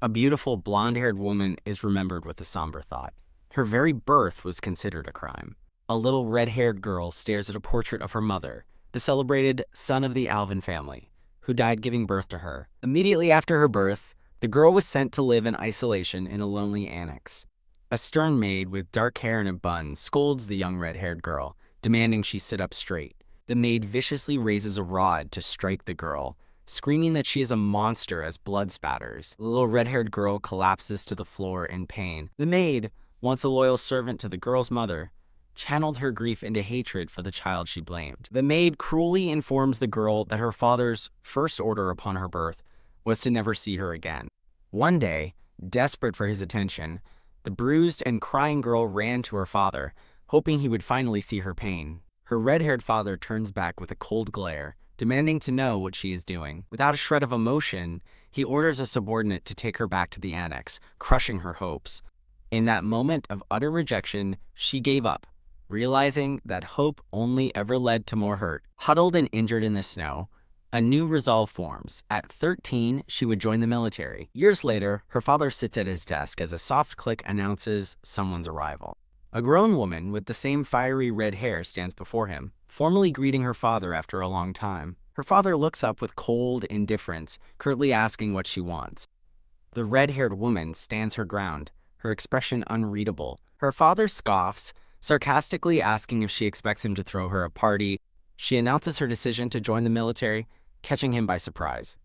A beautiful blonde-haired woman is remembered with a somber thought. Her very birth was considered a crime. A little red-haired girl stares at a portrait of her mother, the celebrated son of the Alvin family, who died giving birth to her. Immediately after her birth, the girl was sent to live in isolation in a lonely annex. A stern maid with dark hair and a bun scolds the young red-haired girl, demanding she sit up straight. The maid viciously raises a rod to strike the girl, screaming that she is a monster as blood spatters. The little red-haired girl collapses to the floor in pain. The maid, once a loyal servant to the girl's mother, channeled her grief into hatred for the child she blamed. The maid cruelly informs the girl that her father's first order upon her birth was to never see her again. One day, desperate for his attention, the bruised and crying girl ran to her father, hoping he would finally see her pain. Her red-haired father turns back with a cold glare, demanding to know what she is doing. Without a shred of emotion, he orders a subordinate to take her back to the annex, crushing her hopes. In that moment of utter rejection, she gave up, realizing that hope only ever led to more hurt. Huddled and injured in the snow, a new resolve forms. At 13, she would join the military. Years later, her father sits at his desk as a soft click announces someone's arrival. A grown woman with the same fiery red hair stands before him, formally greeting her father after a long time. Her father looks up with cold indifference, curtly asking what she wants. The red-haired woman stands her ground, her expression unreadable. Her father scoffs, sarcastically asking if she expects him to throw her a party. She announces her decision to join the military, catching him by surprise.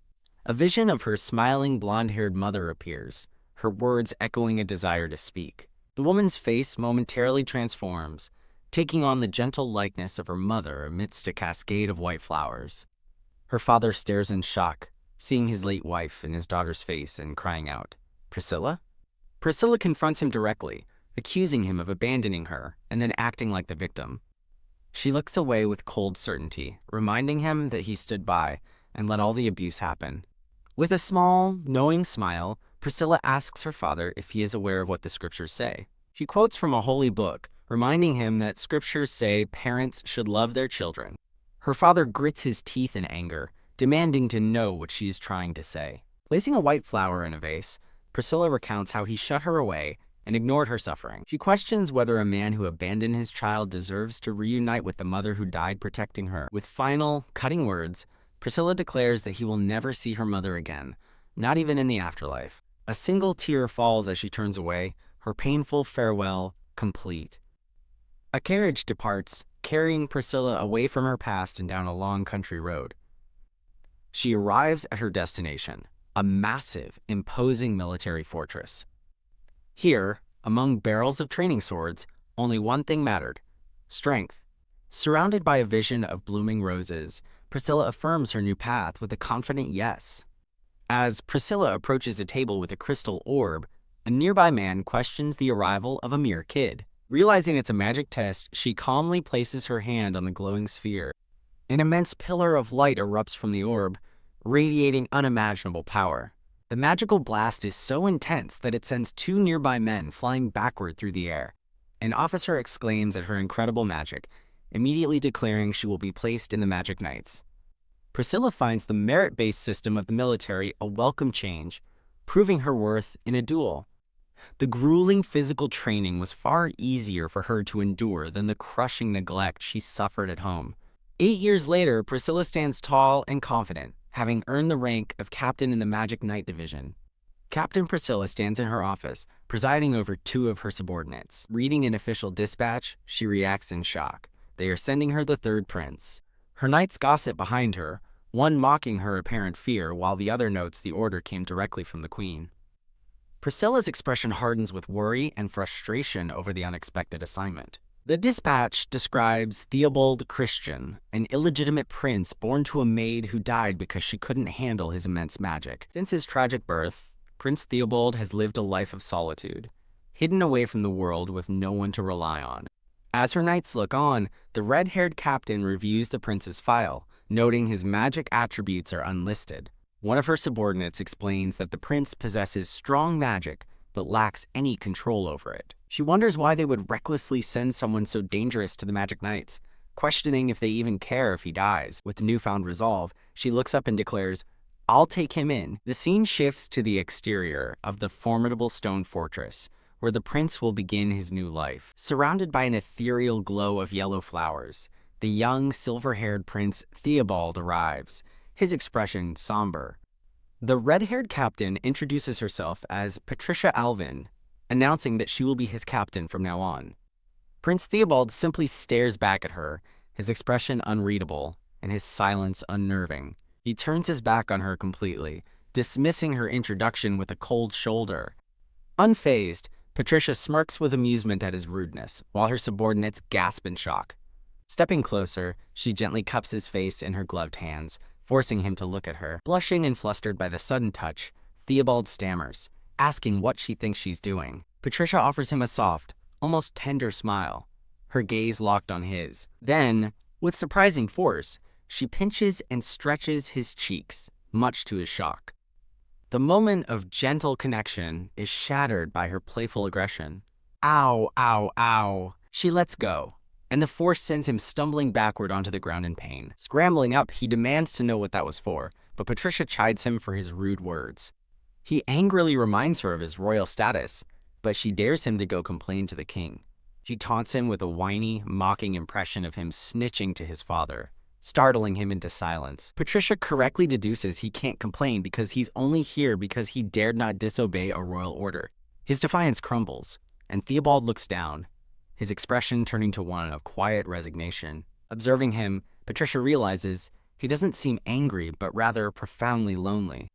A vision of her smiling blonde-haired mother appears, her words echoing a desire to speak. The woman's face momentarily transforms, taking on the gentle likeness of her mother amidst a cascade of white flowers. Her father stares in shock, seeing his late wife in his daughter's face and crying out, "Priscilla?" Priscilla confronts him directly, accusing him of abandoning her and then acting like the victim. She looks away with cold certainty, reminding him that he stood by and let all the abuse happen. With a small, knowing smile, Priscilla asks her father if he is aware of what the scriptures say. She quotes from a holy book, reminding him that scriptures say parents should love their children. Her father grits his teeth in anger, demanding to know what she is trying to say. Placing a white flower in a vase, Priscilla recounts how he shut her away and ignored her suffering. She questions whether a man who abandoned his child deserves to reunite with the mother who died protecting her. With final, cutting words, Priscilla declares that he will never see her mother again, not even in the afterlife. A single tear falls as she turns away, her painful farewell complete. A carriage departs, carrying Priscilla away from her past and down a long country road. She arrives at her destination, a massive, imposing military fortress. Here, among barrels of training swords, only one thing mattered: strength. Surrounded by a vision of blooming roses, Priscilla affirms her new path with a confident yes. As Priscilla approaches a table with a crystal orb, a nearby man questions the arrival of a mere kid. Realizing it's a magic test, she calmly places her hand on the glowing sphere. An immense pillar of light erupts from the orb, radiating unimaginable power. The magical blast is so intense that it sends two nearby men flying backward through the air. An officer exclaims at her incredible magic, immediately declaring she will be placed in the Magic Knights. Priscilla finds the merit-based system of the military a welcome change, proving her worth in a duel. The grueling physical training was far easier for her to endure than the crushing neglect she suffered at home. 8 years later, Priscilla stands tall and confident, having earned the rank of captain in the Magic Knight Division. Captain Priscilla stands in her office, presiding over two of her subordinates. Reading an official dispatch, she reacts in shock. They are sending her the third prince. Her knights gossip behind her, one mocking her apparent fear while the other notes the order came directly from the queen. Priscilla's expression hardens with worry and frustration over the unexpected assignment. The dispatch describes Theobald Christian, an illegitimate prince born to a maid who died because she couldn't handle his immense magic. Since his tragic birth, Prince Theobald has lived a life of solitude, hidden away from the world with no one to rely on. As her knights look on, the red-haired captain reviews the prince's file, noting his magic attributes are unlisted. One of her subordinates explains that the prince possesses strong magic, but lacks any control over it. She wonders why they would recklessly send someone so dangerous to the Magic Knights, questioning if they even care if he dies. With newfound resolve, she looks up and declares, I'll take him in. The scene shifts to the exterior of the formidable stone fortress, where the prince will begin his new life. Surrounded by an ethereal glow of yellow flowers, the young, silver-haired Prince Theobald arrives, his expression somber. The red-haired captain introduces herself as Patricia Alvin, announcing that she will be his captain from now on. Prince Theobald simply stares back at her, his expression unreadable, and his silence unnerving. He turns his back on her completely, dismissing her introduction with a cold shoulder. Unfazed, Patricia smirks with amusement at his rudeness, while her subordinates gasp in shock. Stepping closer, she gently cups his face in her gloved hands, forcing him to look at her. Blushing and flustered by the sudden touch, Theobald stammers, asking what she thinks she's doing. Patricia offers him a soft, almost tender smile, her gaze locked on his. Then, with surprising force, she pinches and stretches his cheeks, much to his shock. The moment of gentle connection is shattered by her playful aggression. Ow, ow, ow. She lets go, and the force sends him stumbling backward onto the ground in pain. Scrambling up, he demands to know what that was for, but Patricia chides him for his rude words. He angrily reminds her of his royal status, but she dares him to go complain to the king. She taunts him with a whiny, mocking impression of him snitching to his father, startling him into silence. Patricia correctly deduces he can't complain because he's only here because he dared not disobey a royal order. His defiance crumbles, and Theobald looks down, his expression turning to one of quiet resignation. Observing him, Patricia realizes he doesn't seem angry, but rather profoundly lonely.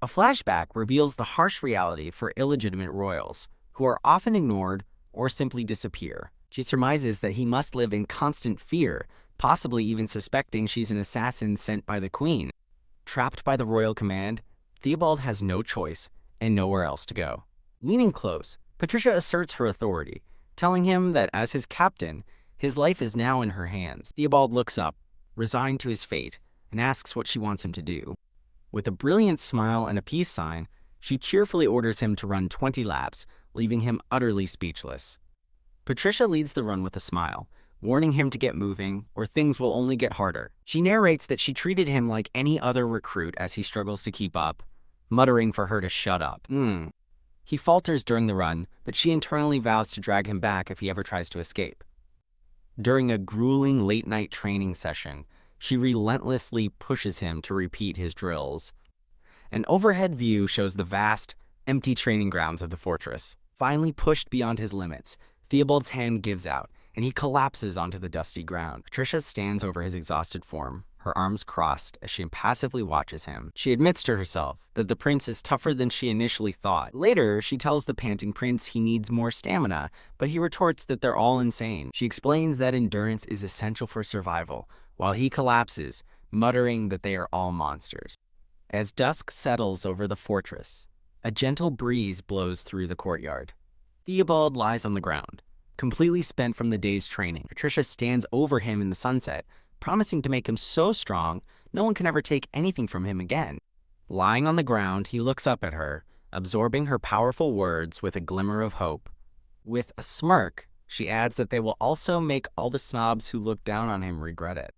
A flashback reveals the harsh reality for illegitimate royals, who are often ignored or simply disappear. She surmises that he must live in constant fear, possibly even suspecting she's an assassin sent by the queen. Trapped by the royal command, Theobald has no choice and nowhere else to go. Leaning close, Patricia asserts her authority, telling him that as his captain, his life is now in her hands. Theobald looks up, resigned to his fate, and asks what she wants him to do. With a brilliant smile and a peace sign, she cheerfully orders him to run 20 laps, leaving him utterly speechless. Patricia leads the run with a smile, warning him to get moving, or things will only get harder. She narrates that she treated him like any other recruit as he struggles to keep up, muttering for her to shut up. He falters during the run, but she internally vows to drag him back if he ever tries to escape. During a grueling late-night training session, she relentlessly pushes him to repeat his drills. An overhead view shows the vast, empty training grounds of the fortress. Finally pushed beyond his limits, Theobald's hand gives out, and he collapses onto the dusty ground. Patricia stands over his exhausted form, her arms crossed as she impassively watches him. She admits to herself that the prince is tougher than she initially thought. Later, she tells the panting prince he needs more stamina, but he retorts that they're all insane. She explains that endurance is essential for survival, while he collapses, muttering that they are all monsters. As dusk settles over the fortress, a gentle breeze blows through the courtyard. Theobald lies on the ground, completely spent from the day's training. Patricia stands over him in the sunset, promising to make him so strong no one can ever take anything from him again. Lying on the ground, he looks up at her, absorbing her powerful words with a glimmer of hope. With a smirk, she adds that they will also make all the snobs who look down on him regret it.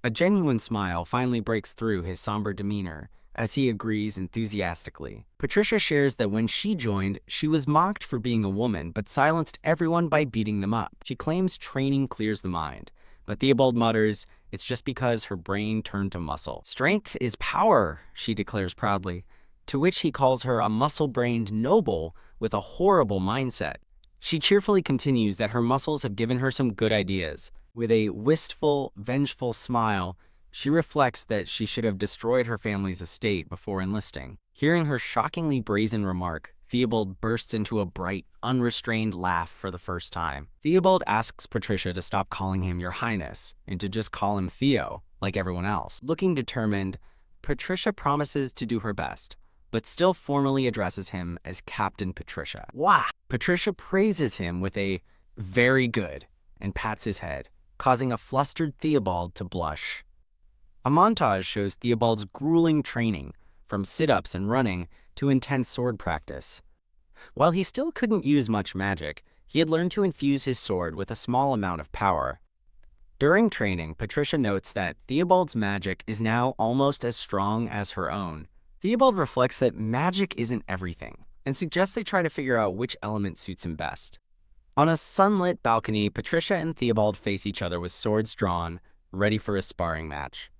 A genuine smile finally breaks through his somber demeanor as he agrees enthusiastically. Patricia shares that when she joined, she was mocked for being a woman, but silenced everyone by beating them up. She claims training clears the mind, but Theobald mutters it's just because her brain turned to muscle. Strength is power, she declares proudly, to which he calls her a muscle-brained noble with a horrible mindset. She cheerfully continues that her muscles have given her some good ideas. With a wistful, vengeful smile, she reflects that she should have destroyed her family's estate before enlisting. Hearing her shockingly brazen remark, Theobald bursts into a bright, unrestrained laugh for the first time. Theobald asks Patricia to stop calling him Your Highness and to just call him Theo, like everyone else. Looking determined, Patricia promises to do her best, but still formally addresses him as Captain Patricia. Wah! Patricia praises him with a very good and pats his head, causing a flustered Theobald to blush. A montage shows Theobald's grueling training, from sit-ups and running to intense sword practice. While he still couldn't use much magic, he had learned to infuse his sword with a small amount of power. During training, Patricia notes that Theobald's magic is now almost as strong as her own, Theobald reflects that magic isn't everything, and suggests they try to figure out which element suits him best. On a sunlit balcony, Patricia and Theobald face each other with swords drawn, ready for a sparring match.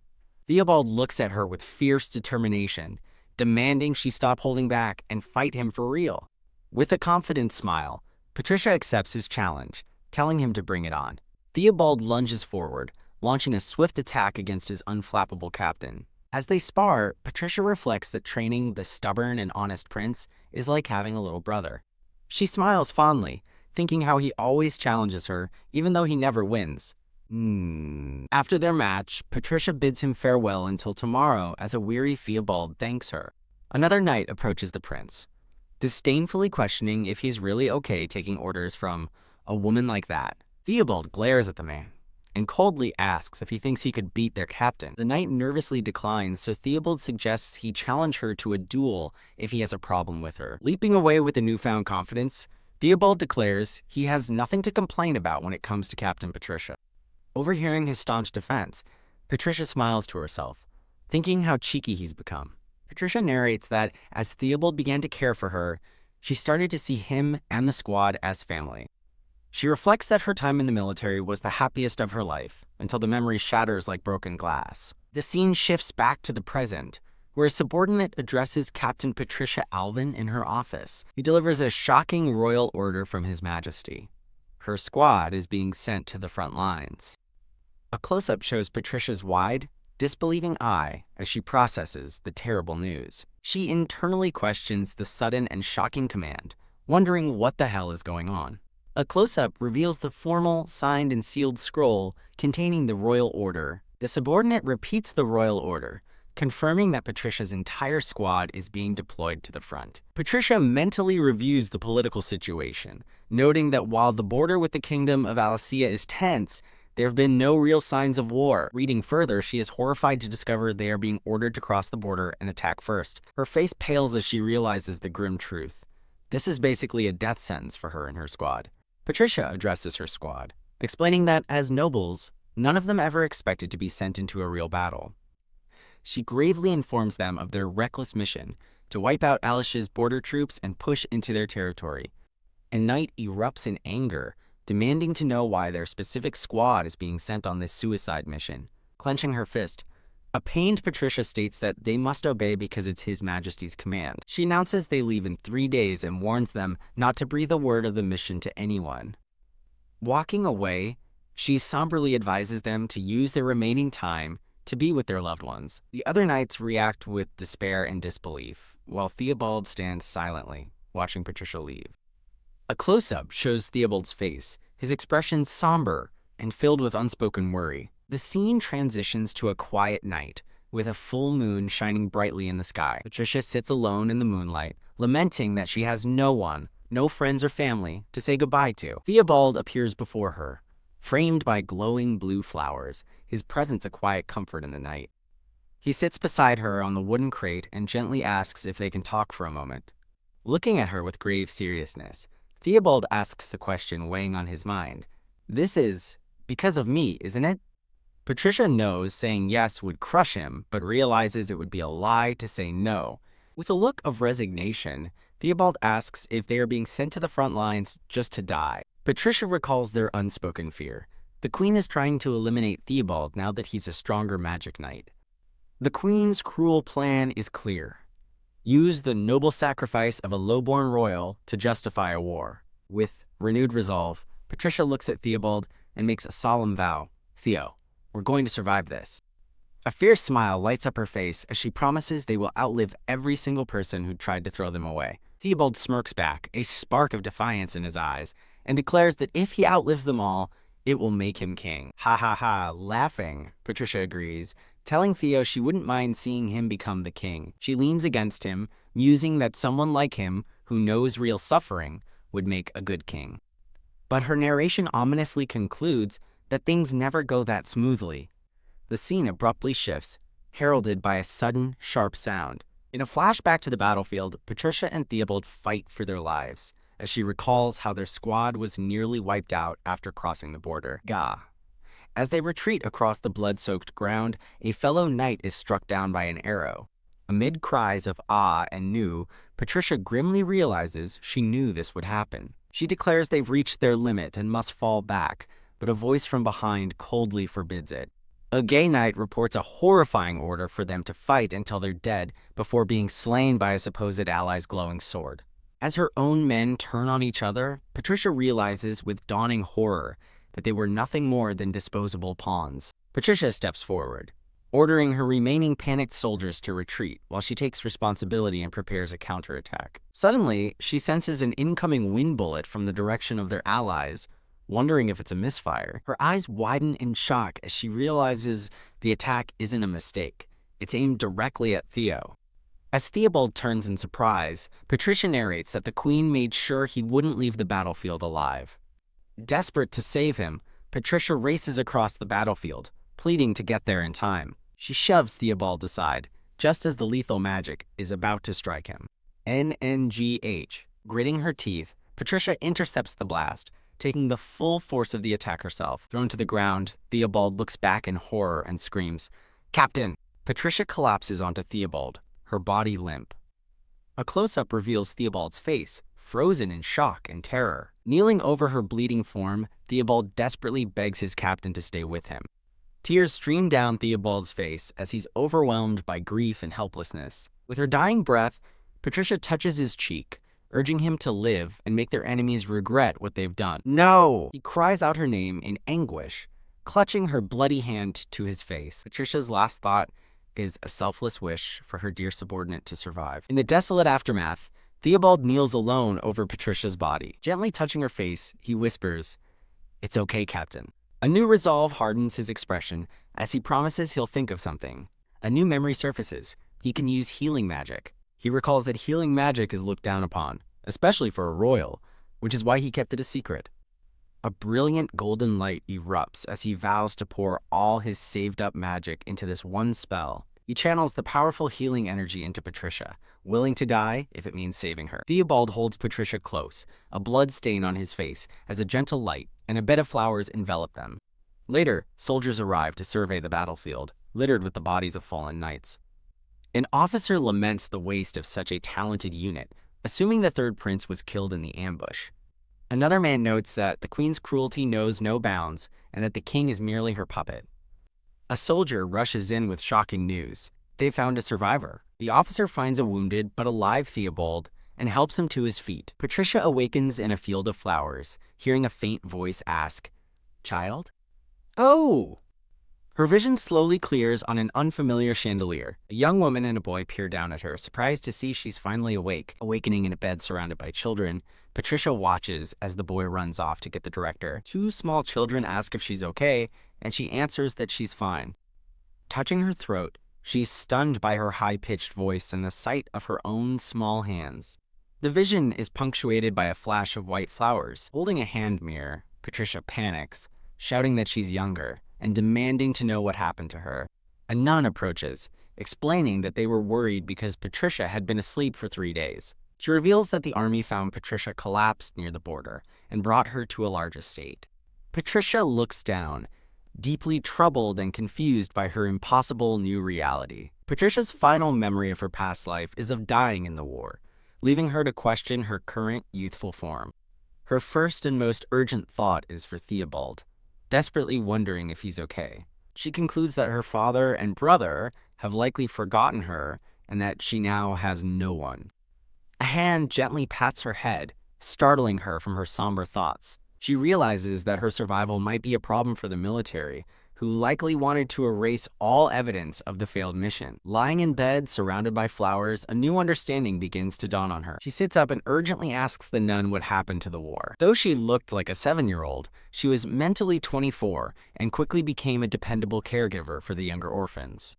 Theobald looks at her with fierce determination, demanding she stop holding back and fight him for real. With a confident smile, Patricia accepts his challenge, telling him to bring it on. Theobald lunges forward, launching a swift attack against his unflappable captain. As they spar, Patricia reflects that training the stubborn and honest prince is like having a little brother. She smiles fondly, thinking how he always challenges her, even though he never wins. After their match, Patricia bids him farewell until tomorrow as a weary Theobald thanks her. Another knight approaches the prince, disdainfully questioning if he's really okay taking orders from a woman like that. Theobald glares at the man and coldly asks if he thinks he could beat their captain. The knight nervously declines, so Theobald suggests he challenge her to a duel if he has a problem with her. Leaping away with a newfound confidence, Theobald declares he has nothing to complain about when it comes to Captain Patricia. Overhearing his staunch defense, Patricia smiles to herself, thinking how cheeky he's become. Patricia narrates that as Theobald began to care for her, she started to see him and the squad as family. She reflects that her time in the military was the happiest of her life, until the memory shatters like broken glass. The scene shifts back to the present, where a subordinate addresses Captain Patricia Alvin in her office. He delivers a shocking royal order from His Majesty. Her squad is being sent to the front lines. A close-up shows Patricia's wide, disbelieving eye as she processes the terrible news. She internally questions the sudden and shocking command, wondering what the hell is going on. A close-up reveals the formal, signed and sealed scroll containing the royal order. The subordinate repeats the royal order, confirming that Patricia's entire squad is being deployed to the front. Patricia mentally reviews the political situation, noting that while the border with the Kingdom of Alicia is tense, there have been no real signs of war. Reading further, she is horrified to discover they are being ordered to cross the border and attack first. Her face pales as she realizes the grim truth. This is basically a death sentence for her and her squad. Patricia addresses her squad, explaining that as nobles, none of them ever expected to be sent into a real battle. She gravely informs them of their reckless mission to wipe out Alicia's border troops and push into their territory. A knight erupts in anger, demanding to know why their specific squad is being sent on this suicide mission. Clenching her fist, a pained Patricia states that they must obey because it's His Majesty's command. She announces they leave in 3 days and warns them not to breathe a word of the mission to anyone. Walking away, she somberly advises them to use their remaining time to be with their loved ones. The other knights react with despair and disbelief, while Theobald stands silently, watching Patricia leave. A close-up shows Theobald's face, his expression somber and filled with unspoken worry. The scene transitions to a quiet night, with a full moon shining brightly in the sky. Patricia sits alone in the moonlight, lamenting that she has no one, no friends or family, to say goodbye to. Theobald appears before her, framed by glowing blue flowers, his presence a quiet comfort in the night. He sits beside her on the wooden crate and gently asks if they can talk for a moment. Looking at her with grave seriousness, Theobald asks the question weighing on his mind. This is because of me, isn't it? Patricia knows saying yes would crush him, but realizes it would be a lie to say no. With a look of resignation, Theobald asks if they are being sent to the front lines just to die. Patricia recalls their unspoken fear. The Queen is trying to eliminate Theobald now that he's a stronger magic knight. The Queen's cruel plan is clear. Use the noble sacrifice of a lowborn royal to justify a war. With renewed resolve, Patricia looks at Theobald and makes a solemn vow. Theo, we're going to survive this. A fierce smile lights up her face as she promises they will outlive every single person who tried to throw them away. Theobald smirks back, a spark of defiance in his eyes, and declares that if he outlives them all, it will make him king. Ha ha ha, laughing, Patricia agrees, telling Theo she wouldn't mind seeing him become the king. She leans against him, musing that someone like him, who knows real suffering, would make a good king. But her narration ominously concludes that things never go that smoothly. The scene abruptly shifts, heralded by a sudden, sharp sound. In a flashback to the battlefield, Patricia and Theobald fight for their lives, as she recalls how their squad was nearly wiped out after crossing the border. Gah. As they retreat across the blood-soaked ground, a fellow knight is struck down by an arrow. Amid cries of ah and nu, Patricia grimly realizes she knew this would happen. She declares they've reached their limit and must fall back, but a voice from behind coldly forbids it. A gay knight reports a horrifying order for them to fight until they're dead before being slain by a supposed ally's glowing sword. As her own men turn on each other, Patricia realizes with dawning horror that they were nothing more than disposable pawns. Patricia steps forward, ordering her remaining panicked soldiers to retreat while she takes responsibility and prepares a counterattack. Suddenly, she senses an incoming wind bullet from the direction of their allies, wondering if it's a misfire. Her eyes widen in shock as she realizes the attack isn't a mistake. It's aimed directly at Theo. As Theobald turns in surprise, Patricia narrates that the Queen made sure he wouldn't leave the battlefield alive. Desperate to save him, Patricia races across the battlefield, pleading to get there in time. She shoves Theobald aside, just as the lethal magic is about to strike him. NNGH. Gritting her teeth, Patricia intercepts the blast, taking the full force of the attack herself. Thrown to the ground, Theobald looks back in horror and screams, "Captain!" Patricia collapses onto Theobald, her body limp. A close-up reveals Theobald's face, frozen in shock and terror. Kneeling over her bleeding form, Theobald desperately begs his captain to stay with him. Tears stream down Theobald's face as he's overwhelmed by grief and helplessness. With her dying breath, Patricia touches his cheek, urging him to live and make their enemies regret what they've done. "No!" He cries out her name in anguish, clutching her bloody hand to his face. Patricia's last thought is a selfless wish for her dear subordinate to survive. In the desolate aftermath, Theobald kneels alone over Patricia's body. Gently touching her face, he whispers, "It's okay, Captain." A new resolve hardens his expression as he promises he'll think of something. A new memory surfaces. He can use healing magic. He recalls that healing magic is looked down upon, especially for a royal, which is why he kept it a secret. A brilliant golden light erupts as he vows to pour all his saved-up magic into this one spell. He channels the powerful healing energy into Patricia, willing to die if it means saving her. Theobald holds Patricia close, a blood stain on his face, as a gentle light and a bed of flowers envelop them. Later, soldiers arrive to survey the battlefield, littered with the bodies of fallen knights. An officer laments the waste of such a talented unit, assuming the third prince was killed in the ambush. Another man notes that the queen's cruelty knows no bounds and that the king is merely her puppet. A soldier rushes in with shocking news. They found a survivor. The officer finds a wounded but alive Theobald and helps him to his feet. Patricia awakens in a field of flowers, hearing a faint voice ask, "Child?" "Oh!" Her vision slowly clears on an unfamiliar chandelier. A young woman and a boy peer down at her, surprised to see she's finally awake. Awakening in a bed surrounded by children, Patricia watches as the boy runs off to get the director. Two small children ask if she's okay, and she answers that she's fine. Touching her throat, she's stunned by her high-pitched voice and the sight of her own small hands. The vision is punctuated by a flash of white flowers. Holding a hand mirror, Patricia panics, shouting that she's younger and demanding to know what happened to her. A nun approaches, explaining that they were worried because Patricia had been asleep for 3 days. She reveals that the army found Patricia collapsed near the border and brought her to a large estate. Patricia looks down, deeply troubled and confused by her impossible new reality. Patricia's final memory of her past life is of dying in the war, leaving her to question her current youthful form. Her first and most urgent thought is for Theobald, desperately wondering if he's okay. She concludes that her father and brother have likely forgotten her and that she now has no one. A hand gently pats her head, startling her from her somber thoughts. She realizes that her survival might be a problem for the military, who likely wanted to erase all evidence of the failed mission. Lying in bed, surrounded by flowers, a new understanding begins to dawn on her. She sits up and urgently asks the nun what happened to the war. Though she looked like a 7-year-old, she was mentally 24 and quickly became a dependable caregiver for the younger orphans.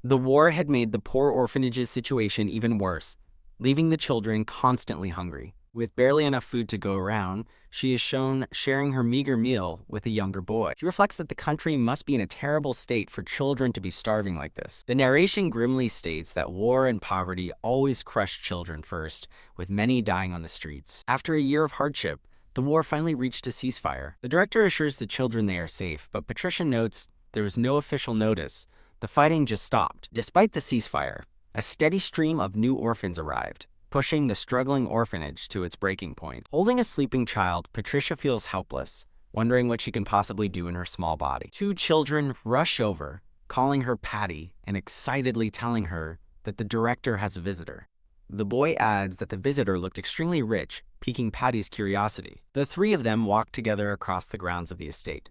The war had made the poor orphanage's situation even worse, leaving the children constantly hungry. With barely enough food to go around, she is shown sharing her meager meal with a younger boy. She reflects that the country must be in a terrible state for children to be starving like this. The narration grimly states that war and poverty always crush children first, with many dying on the streets. After a year of hardship, the war finally reached a ceasefire. The director assures the children they are safe, but Patricia notes there was no official notice. The fighting just stopped. Despite the ceasefire, A steady stream of new orphans arrived, pushing the struggling orphanage to its breaking point. Holding a sleeping child, Patricia feels helpless, wondering what she can possibly do in her small body. Two children rush over, calling her Patty and excitedly telling her that the director has a visitor. The boy adds that the visitor looked extremely rich, piquing Patty's curiosity. The three of them walk together across the grounds of the estate.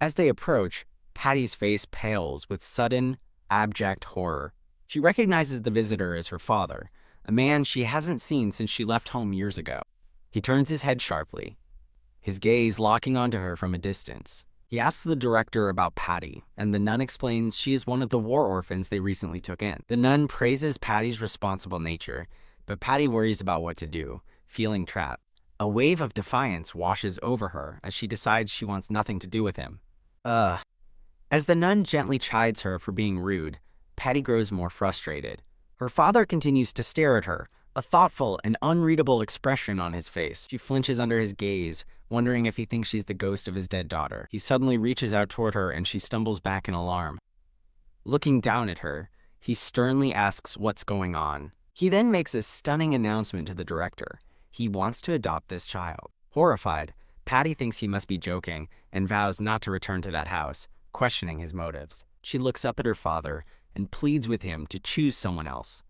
As they approach, Patty's face pales with sudden, abject horror. She recognizes the visitor as her father, a man she hasn't seen since she left home years ago. He turns his head sharply, his gaze locking onto her from a distance. He asks the director about Patty, and the nun explains she is one of the war orphans they recently took in. The nun praises Patty's responsible nature, but Patty worries about what to do, feeling trapped. A wave of defiance washes over her as she decides she wants nothing to do with him. As the nun gently chides her for being rude, Patty grows more frustrated. Her father continues to stare at her, a thoughtful and unreadable expression on his face. She flinches under his gaze, wondering if he thinks she's the ghost of his dead daughter. He suddenly reaches out toward her and she stumbles back in alarm. Looking down at her, he sternly asks what's going on. He then makes a stunning announcement to the director. He wants to adopt this child. Horrified, Patty thinks he must be joking and vows not to return to that house, questioning his motives. She looks up at her father and pleads with him to choose someone else.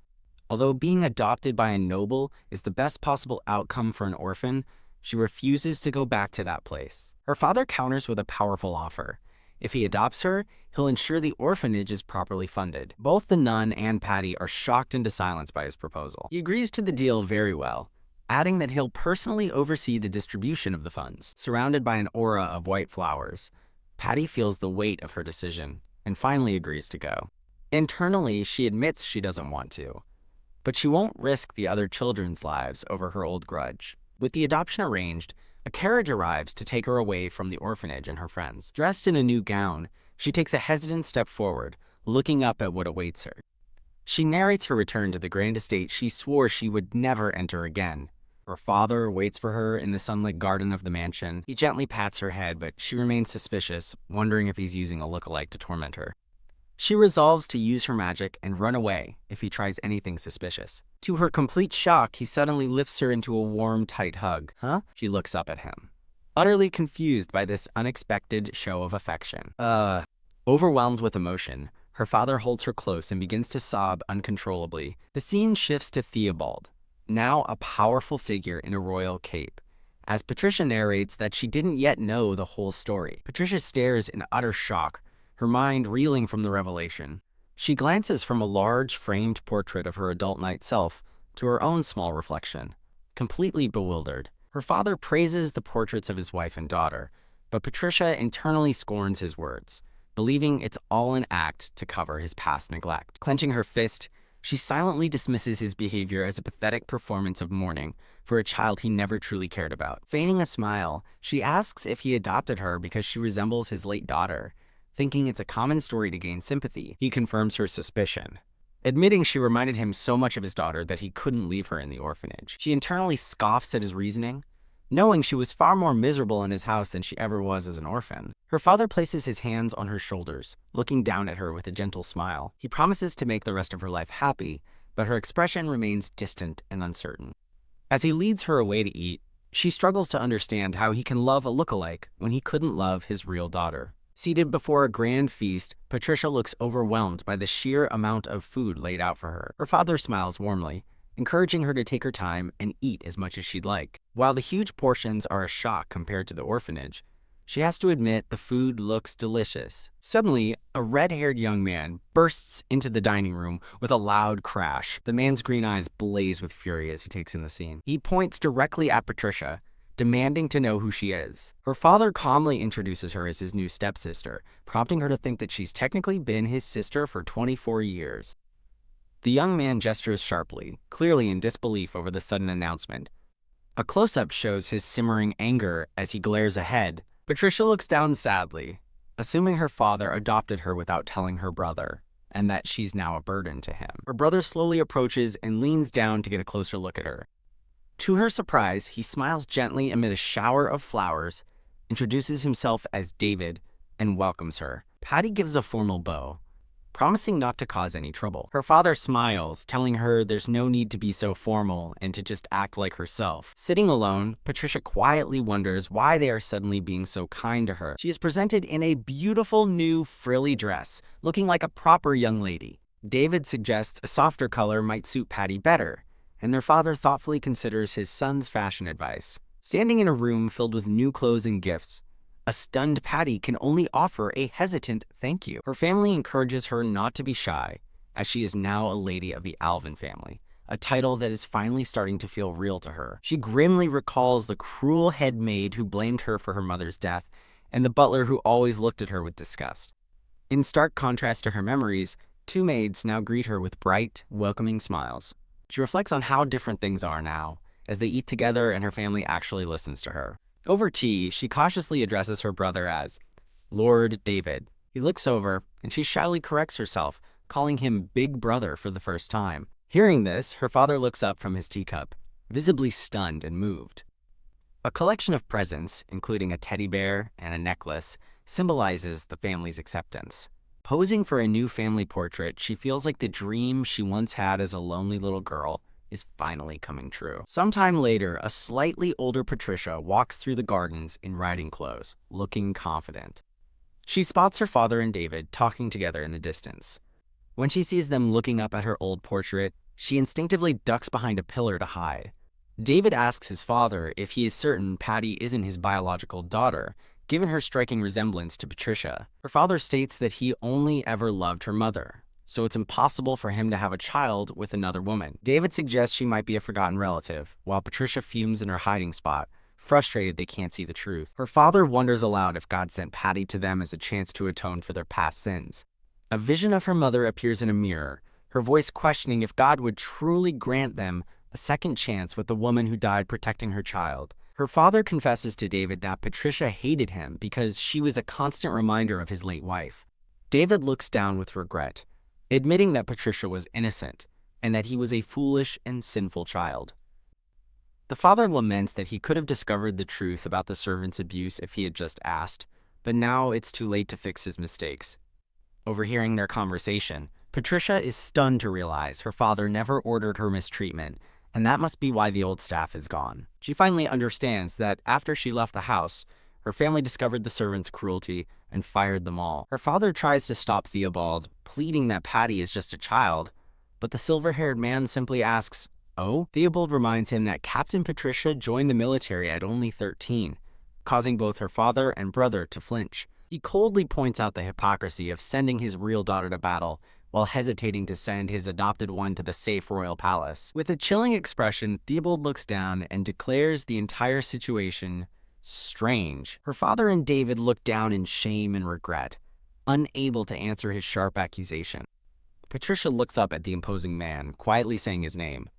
Although being adopted by a noble is the best possible outcome for an orphan, she refuses to go back to that place. Her father counters with a powerful offer. If he adopts her, he'll ensure the orphanage is properly funded. Both the nun and Patty are shocked into silence by his proposal. He agrees to the deal very well, adding that he'll personally oversee the distribution of the funds. Surrounded by an aura of white flowers, Patty feels the weight of her decision and finally agrees to go. Internally, she admits she doesn't want to, but she won't risk the other children's lives over her old grudge. With the adoption arranged, a carriage arrives to take her away from the orphanage and her friends. Dressed in a new gown, she takes a hesitant step forward, looking up at what awaits her. She narrates her return to the grand estate she swore she would never enter again. Her father waits for her in the sunlit garden of the mansion. He gently pats her head, but she remains suspicious, wondering if he's using a lookalike to torment her. She resolves to use her magic and run away if he tries anything suspicious. To her complete shock, he suddenly lifts her into a warm, tight hug. Huh? She looks up at him, utterly confused by this unexpected show of affection. Overwhelmed with emotion, her father holds her close and begins to sob uncontrollably. The scene shifts to Theobald, now a powerful figure in a royal cape, as Patricia narrates that she didn't yet know the whole story. Patricia stares in utter shock, her mind reeling from the revelation. She glances from a large framed portrait of her adult night self to her own small reflection, completely bewildered. Her father praises the portraits of his wife and daughter, but Patricia internally scorns his words, believing it's all an act to cover his past neglect. Clenching her fist, she silently dismisses his behavior as a pathetic performance of mourning for a child he never truly cared about. Feigning a smile, she asks if he adopted her because she resembles his late daughter. Thinking it's a common story to gain sympathy, he confirms her suspicion, admitting she reminded him so much of his daughter that he couldn't leave her in the orphanage. She internally scoffs at his reasoning, knowing she was far more miserable in his house than she ever was as an orphan. Her father places his hands on her shoulders, looking down at her with a gentle smile. He promises to make the rest of her life happy, but her expression remains distant and uncertain. As he leads her away to eat, she struggles to understand how he can love a lookalike when he couldn't love his real daughter. Seated before a grand feast, Patricia looks overwhelmed by the sheer amount of food laid out for her. Her father smiles warmly, encouraging her to take her time and eat as much as she'd like. While the huge portions are a shock compared to the orphanage, she has to admit the food looks delicious. Suddenly, a red-haired young man bursts into the dining room with a loud crash. The man's green eyes blaze with fury as he takes in the scene. He points directly at Patricia, demanding to know who she is. Her father calmly introduces her as his new stepsister, prompting her to think that she's technically been his sister for 24 years. The young man gestures sharply, clearly in disbelief over the sudden announcement. A close-up shows his simmering anger as he glares ahead. Patricia looks down sadly, assuming her father adopted her without telling her brother, and that she's now a burden to him. Her brother slowly approaches and leans down to get a closer look at her. To her surprise, he smiles gently amid a shower of flowers, introduces himself as David, and welcomes her. Patty gives a formal bow, promising not to cause any trouble. Her father smiles, telling her there's no need to be so formal and to just act like herself. Sitting alone, Patricia quietly wonders why they are suddenly being so kind to her. She is presented in a beautiful new frilly dress, looking like a proper young lady. David suggests a softer color might suit Patty better, and their father thoughtfully considers his son's fashion advice. Standing in a room filled with new clothes and gifts, a stunned Patty can only offer a hesitant thank you. Her family encourages her not to be shy, as she is now a lady of the Alvin family, a title that is finally starting to feel real to her. She grimly recalls the cruel head maid who blamed her for her mother's death, and the butler who always looked at her with disgust. In stark contrast to her memories, two maids now greet her with bright, welcoming smiles. She reflects on how different things are now, as they eat together and her family actually listens to her. Over tea, she cautiously addresses her brother as Lord David. He looks over, and she shyly corrects herself, calling him Big Brother for the first time. Hearing this, her father looks up from his teacup, visibly stunned and moved. A collection of presents, including a teddy bear and a necklace, symbolizes the family's acceptance. Posing for a new family portrait, she feels like the dream she once had as a lonely little girl is finally coming true. Sometime later, a slightly older Patricia walks through the gardens in riding clothes, looking confident. She spots her father and David talking together in the distance. When she sees them looking up at her old portrait, she instinctively ducks behind a pillar to hide. David asks his father if he is certain Patty isn't his biological daughter, given her striking resemblance to Patricia. Her father states that he only ever loved her mother, so it's impossible for him to have a child with another woman. David suggests she might be a forgotten relative, while Patricia fumes in her hiding spot, frustrated they can't see the truth. Her father wonders aloud if God sent Patty to them as a chance to atone for their past sins. A vision of her mother appears in a mirror, her voice questioning if God would truly grant them a second chance with the woman who died protecting her child. Her father confesses to David that Patricia hated him because she was a constant reminder of his late wife. David looks down with regret, admitting that Patricia was innocent and that he was a foolish and sinful child. The father laments that he could have discovered the truth about the servant's abuse if he had just asked, but now it's too late to fix his mistakes. Overhearing their conversation, Patricia is stunned to realize her father never ordered her mistreatment, and that must be why the old staff is gone. She finally understands that after she left the house, her family discovered the servants' cruelty and fired them all. Her father tries to stop Theobald, pleading that Patty is just a child, but the silver-haired man simply asks, "Oh?" Theobald reminds him that Captain Patricia joined the military at only 13, causing both her father and brother to flinch. He coldly points out the hypocrisy of sending his real daughter to battle, while hesitating to send his adopted one to the safe royal palace. With a chilling expression, Theobald looks down and declares the entire situation strange. Her father and David look down in shame and regret, unable to answer his sharp accusation. Patricia looks up at the imposing man, quietly saying his name,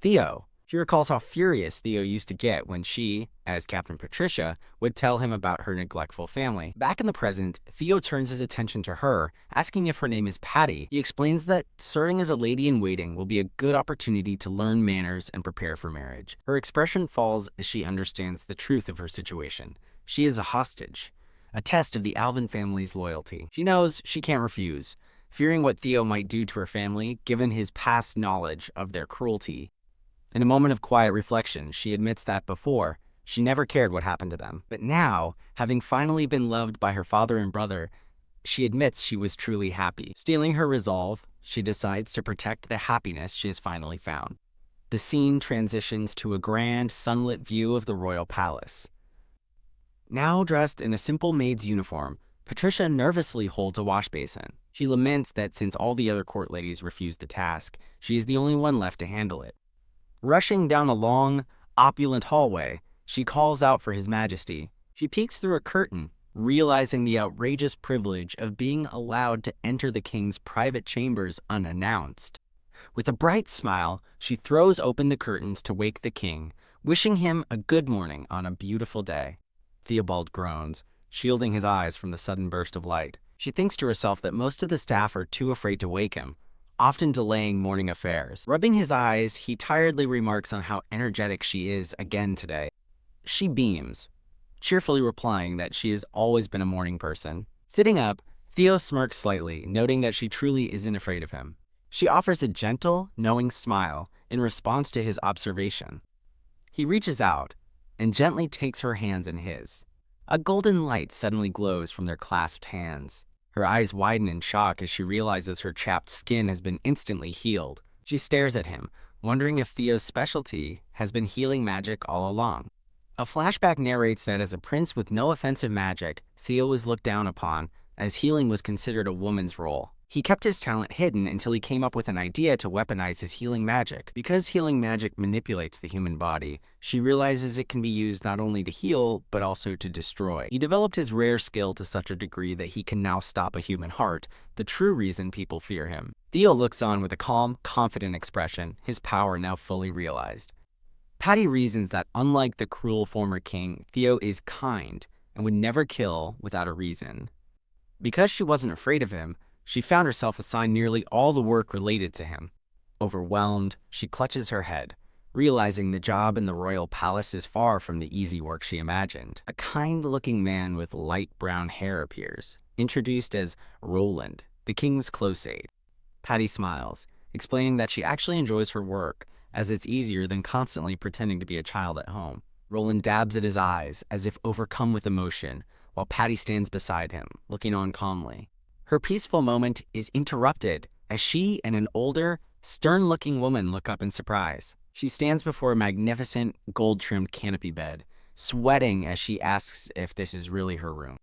Theo. She recalls how furious Theo used to get when she, as Captain Patricia, would tell him about her neglectful family. Back in the present, Theo turns his attention to her, asking if her name is Patty. He explains that serving as a lady-in-waiting will be a good opportunity to learn manners and prepare for marriage. Her expression falls as she understands the truth of her situation. She is a hostage, a test of the Alvin family's loyalty. She knows she can't refuse, fearing what Theo might do to her family, given his past knowledge of their cruelty. In a moment of quiet reflection, she admits that before, she never cared what happened to them. But now, having finally been loved by her father and brother, she admits she was truly happy. Steeling her resolve, she decides to protect the happiness she has finally found. The scene transitions to a grand, sunlit view of the royal palace. Now dressed in a simple maid's uniform, Patricia nervously holds a wash basin. She laments that since all the other court ladies refused the task, she is the only one left to handle it. Rushing down a long, opulent hallway, she calls out for His Majesty. She peeks through a curtain, realizing the outrageous privilege of being allowed to enter the king's private chambers unannounced. With a bright smile, she throws open the curtains to wake the king, wishing him a good morning on a beautiful day. Theobald groans, shielding his eyes from the sudden burst of light. She thinks to herself that most of the staff are too afraid to wake him, often delaying morning affairs. Rubbing his eyes, he tiredly remarks on how energetic she is again today. She beams, cheerfully replying that she has always been a morning person. Sitting up, Theo smirks slightly, noting that she truly isn't afraid of him. She offers a gentle, knowing smile in response to his observation. He reaches out and gently takes her hands in his. A golden light suddenly glows from their clasped hands. Her eyes widen in shock as she realizes her chapped skin has been instantly healed. She stares at him, wondering if Theo's specialty has been healing magic all along. A flashback narrates that as a prince with no offensive magic, Theo was looked down upon, as healing was considered a woman's role. He kept his talent hidden until he came up with an idea to weaponize his healing magic. Because healing magic manipulates the human body, she realizes it can be used not only to heal, but also to destroy. He developed his rare skill to such a degree that he can now stop a human heart, the true reason people fear him. Theo looks on with a calm, confident expression, his power now fully realized. Patty reasons that unlike the cruel former king, Theo is kind and would never kill without a reason. Because she wasn't afraid of him, she found herself assigned nearly all the work related to him. Overwhelmed, she clutches her head, realizing the job in the royal palace is far from the easy work she imagined. A kind-looking man with light brown hair appears, introduced as Roland, the king's close aide. Patty smiles, explaining that she actually enjoys her work, as it's easier than constantly pretending to be a child at home. Roland dabs at his eyes, as if overcome with emotion, while Patty stands beside him, looking on calmly. Her peaceful moment is interrupted as she and an older, stern-looking woman look up in surprise. She stands before a magnificent, gold-trimmed canopy bed, sweating as she asks if this is really her room.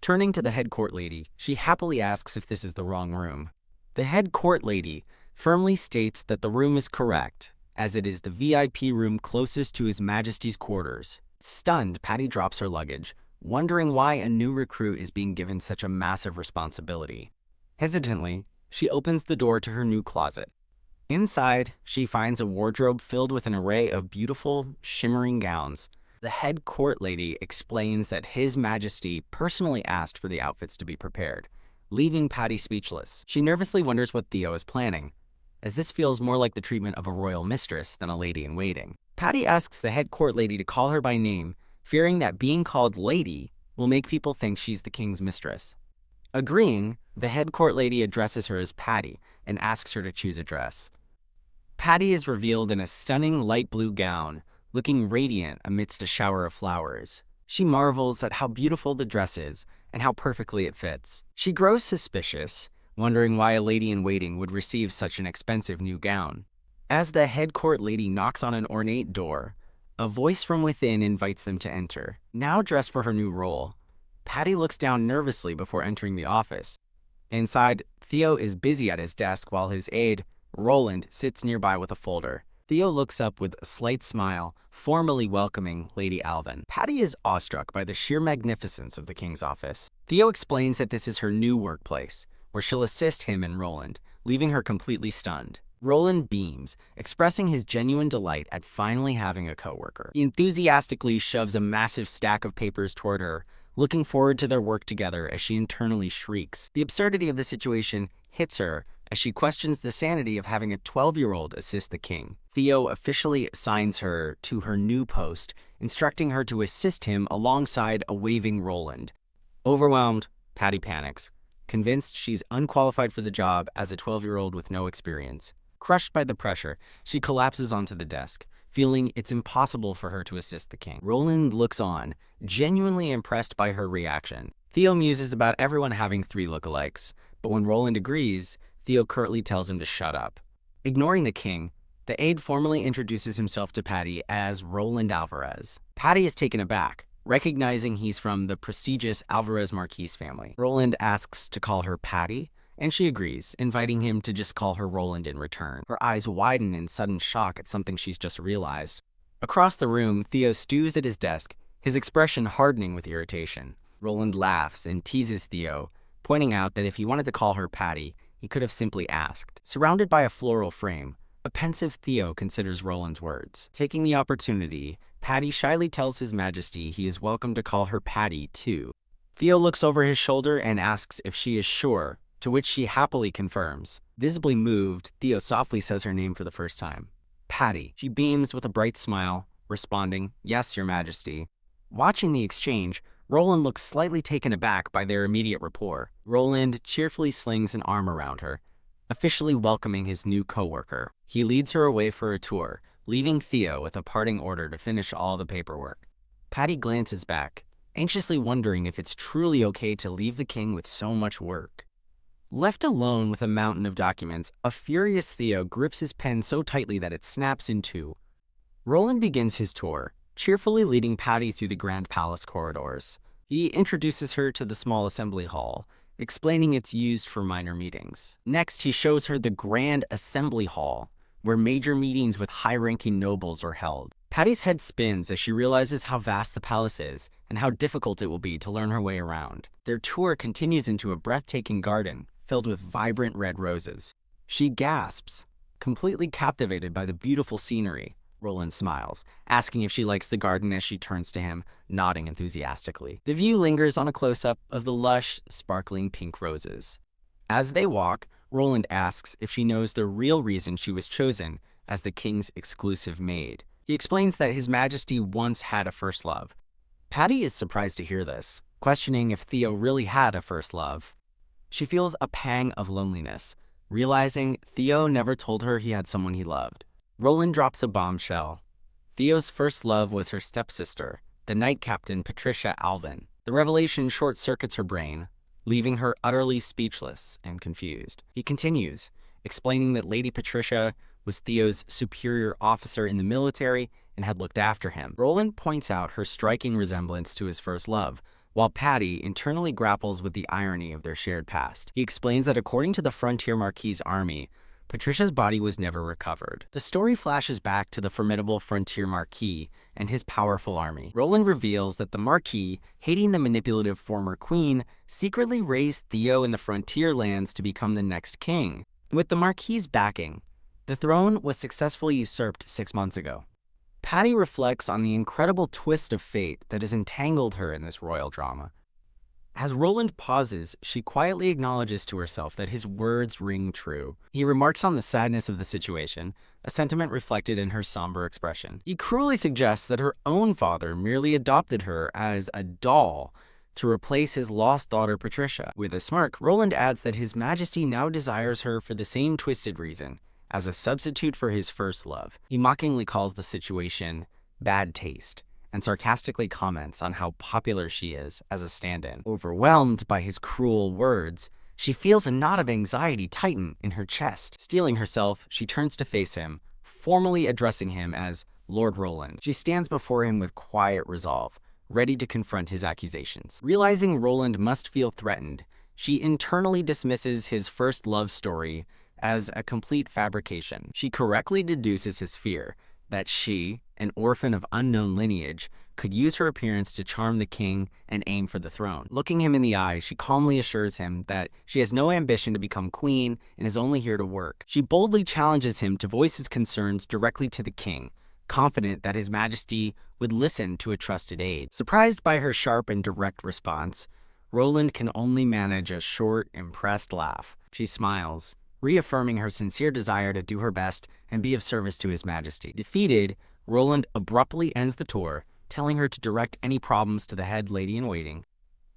Turning to the head court lady, she happily asks if this is the wrong room. The head court lady firmly states that the room is correct, as it is the VIP room closest to His Majesty's quarters. Stunned, Patty drops her luggage, wondering why a new recruit is being given such a massive responsibility. Hesitantly, she opens the door to her new closet. Inside, she finds a wardrobe filled with an array of beautiful, shimmering gowns. The head court lady explains that His Majesty personally asked for the outfits to be prepared, leaving Patty speechless. She nervously wonders what Theo is planning, as this feels more like the treatment of a royal mistress than a lady-in-waiting. Patty asks the head court lady to call her by name, fearing that being called lady will make people think she's the king's mistress. Agreeing, the head court lady addresses her as Patty and asks her to choose a dress. Patty is revealed in a stunning light blue gown, looking radiant amidst a shower of flowers. She marvels at how beautiful the dress is and how perfectly it fits. She grows suspicious, wondering why a lady-in-waiting would receive such an expensive new gown. As the head court lady knocks on an ornate door, a voice from within invites them to enter. Now dressed for her new role, Patty looks down nervously before entering the office. Inside, Theo is busy at his desk while his aide, Roland, sits nearby with a folder. Theo looks up with a slight smile, formally welcoming Lady Alvin. Patty is awestruck by the sheer magnificence of the king's office. Theo explains that this is her new workplace, where she'll assist him and Roland, leaving her completely stunned. Roland beams, expressing his genuine delight at finally having a coworker. He enthusiastically shoves a massive stack of papers toward her, looking forward to their work together as she internally shrieks. The absurdity of the situation hits her as she questions the sanity of having a 12-year-old assist the king. Theo officially assigns her to her new post, instructing her to assist him alongside a waving Roland. Overwhelmed, Patty panics, convinced she's unqualified for the job as a 12-year-old with no experience. Crushed by the pressure, she collapses onto the desk, feeling it's impossible for her to assist the king. Roland looks on, genuinely impressed by her reaction. Theo muses about everyone having 3 lookalikes, but when Roland agrees, Theo curtly tells him to shut up. Ignoring the king, the aide formally introduces himself to Patty as Roland Alvarez. Patty is taken aback, recognizing he's from the prestigious Alvarez Marquise family. Roland asks to call her Patty, and she agrees, inviting him to just call her Roland in return. Her eyes widen in sudden shock at something she's just realized. Across the room, Theo stews at his desk, his expression hardening with irritation. Roland laughs and teases Theo, pointing out that if he wanted to call her Patty, he could have simply asked. Surrounded by a floral frame, a pensive Theo considers Roland's words. Taking the opportunity, Patty shyly tells His Majesty he is welcome to call her Patty, too. Theo looks over his shoulder and asks if she is sure, to which she happily confirms. Visibly moved, Theo softly says her name for the first time. Patty. She beams with a bright smile, responding, "Yes, Your Majesty." Watching the exchange, Roland looks slightly taken aback by their immediate rapport. Roland cheerfully slings an arm around her, officially welcoming his new co-worker. He leads her away for a tour, leaving Theo with a parting order to finish all the paperwork. Patty glances back, anxiously wondering if it's truly okay to leave the king with so much work. Left alone with a mountain of documents, a furious Theo grips his pen so tightly that it snaps in two. Roland begins his tour, cheerfully leading Patty through the grand palace corridors. He introduces her to the small assembly hall, explaining it's used for minor meetings. Next, he shows her the grand assembly hall, where major meetings with high-ranking nobles are held. Patty's head spins as she realizes how vast the palace is and how difficult it will be to learn her way around. Their tour continues into a breathtaking garden filled with vibrant red roses. She gasps, completely captivated by the beautiful scenery. Roland smiles, asking if she likes the garden as she turns to him, nodding enthusiastically. The view lingers on a close-up of the lush, sparkling pink roses. As they walk, Roland asks if she knows the real reason she was chosen as the king's exclusive maid. He explains that His Majesty once had a first love. Patty is surprised to hear this, questioning if Theo really had a first love. She feels a pang of loneliness, realizing Theo never told her he had someone he loved. Roland drops a bombshell. Theo's first love was her stepsister, the knight captain Patricia Alvin. The revelation short-circuits her brain, leaving her utterly speechless and confused. He continues, explaining that Lady Patricia was Theo's superior officer in the military and had looked after him. Roland points out her striking resemblance to his first love, while Patty internally grapples with the irony of their shared past. He explains that according to the Frontier Marquis' army, Patricia's body was never recovered. The story flashes back to the formidable Frontier Marquis and his powerful army. Roland reveals that the Marquis, hating the manipulative former queen, secretly raised Theo in the frontier lands to become the next king. With the Marquis' backing, the throne was successfully usurped 6 months ago. Patty reflects on the incredible twist of fate that has entangled her in this royal drama. As Roland pauses, she quietly acknowledges to herself that his words ring true. He remarks on the sadness of the situation, a sentiment reflected in her somber expression. He cruelly suggests that her own father merely adopted her as a doll to replace his lost daughter Patricia. With a smirk, Roland adds that His Majesty now desires her for the same twisted reason, as a substitute for his first love. He mockingly calls the situation bad taste, and sarcastically comments on how popular she is as a stand-in. Overwhelmed by his cruel words, she feels a knot of anxiety tighten in her chest. Steeling herself, she turns to face him, formally addressing him as Lord Roland. She stands before him with quiet resolve, ready to confront his accusations. Realizing Roland must feel threatened, she internally dismisses his first love story as a complete fabrication. She correctly deduces his fear that she, an orphan of unknown lineage, could use her appearance to charm the king and aim for the throne. Looking him in the eye, she calmly assures him that she has no ambition to become queen and is only here to work. She boldly challenges him to voice his concerns directly to the king, confident that His Majesty would listen to a trusted aide. Surprised by her sharp and direct response, Roland can only manage a short, impressed laugh. She smiles, reaffirming her sincere desire to do her best and be of service to His Majesty. Defeated, Roland abruptly ends the tour, telling her to direct any problems to the head lady-in-waiting.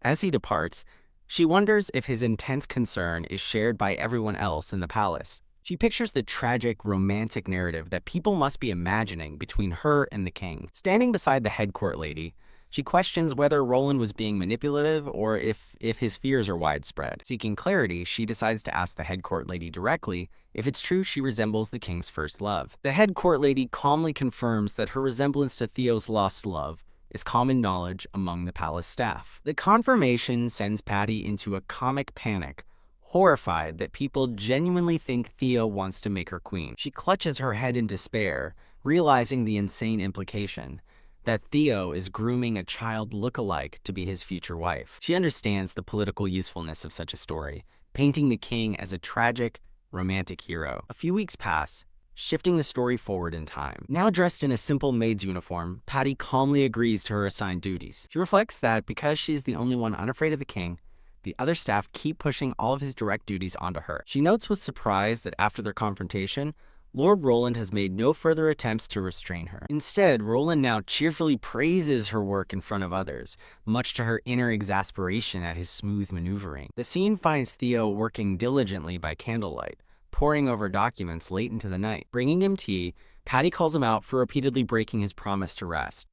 As he departs, she wonders if his intense concern is shared by everyone else in the palace. She pictures the tragic, romantic narrative that people must be imagining between her and the king. Standing beside the head court lady, she questions whether Roland was being manipulative or if his fears are widespread. Seeking clarity, she decides to ask the head court lady directly if it's true she resembles the king's first love. The head court lady calmly confirms that her resemblance to Theo's lost love is common knowledge among the palace staff. The confirmation sends Patty into a comic panic, horrified that people genuinely think Theo wants to make her queen. She clutches her head in despair, realizing the insane implication that Theo is grooming a child look-alike to be his future wife. She understands the political usefulness of such a story, painting the king as a tragic, romantic hero. A few weeks pass, shifting the story forward in time. Now dressed in a simple maid's uniform, Patty calmly agrees to her assigned duties. She reflects that because she's the only one unafraid of the king, the other staff keep pushing all of his direct duties onto her. She notes with surprise that after their confrontation, Lord Roland has made no further attempts to restrain her. Instead, Roland now cheerfully praises her work in front of others, much to her inner exasperation at his smooth maneuvering. The scene finds Theo working diligently by candlelight, poring over documents late into the night. Bringing him tea, Patty calls him out for repeatedly breaking his promise to rest.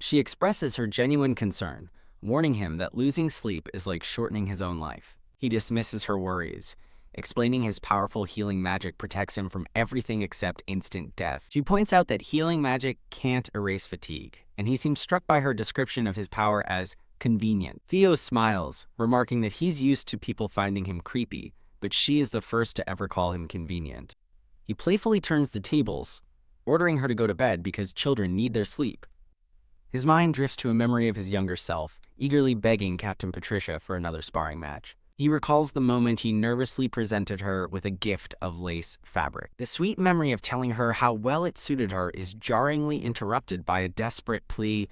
She expresses her genuine concern, warning him that losing sleep is like shortening his own life. He dismisses her worries, explaining his powerful healing magic protects him from everything except instant death. She points out that healing magic can't erase fatigue, and he seems struck by her description of his power as convenient. Theo smiles, remarking that he's used to people finding him creepy, but she is the first to ever call him convenient. He playfully turns the tables, ordering her to go to bed because children need their sleep. His mind drifts to a memory of his younger self, eagerly begging Captain Patricia for another sparring match. He recalls the moment he nervously presented her with a gift of lace fabric. The sweet memory of telling her how well it suited her is jarringly interrupted by a desperate plea,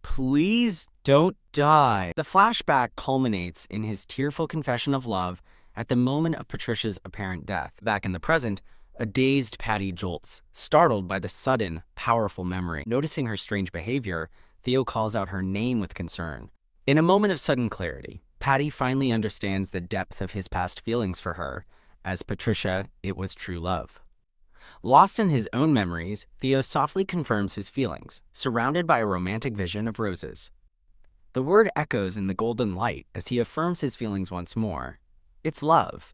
"Please don't die." The flashback culminates in his tearful confession of love at the moment of Patricia's apparent death. Back in the present, a dazed Patty jolts, startled by the sudden, powerful memory. Noticing her strange behavior, Theo calls out her name with concern. In a moment of sudden clarity, Patty finally understands the depth of his past feelings for her. As Patricia, it was true love. Lost in his own memories, Theo softly confirms his feelings, surrounded by a romantic vision of roses. The word echoes in the golden light as he affirms his feelings once more. It's love.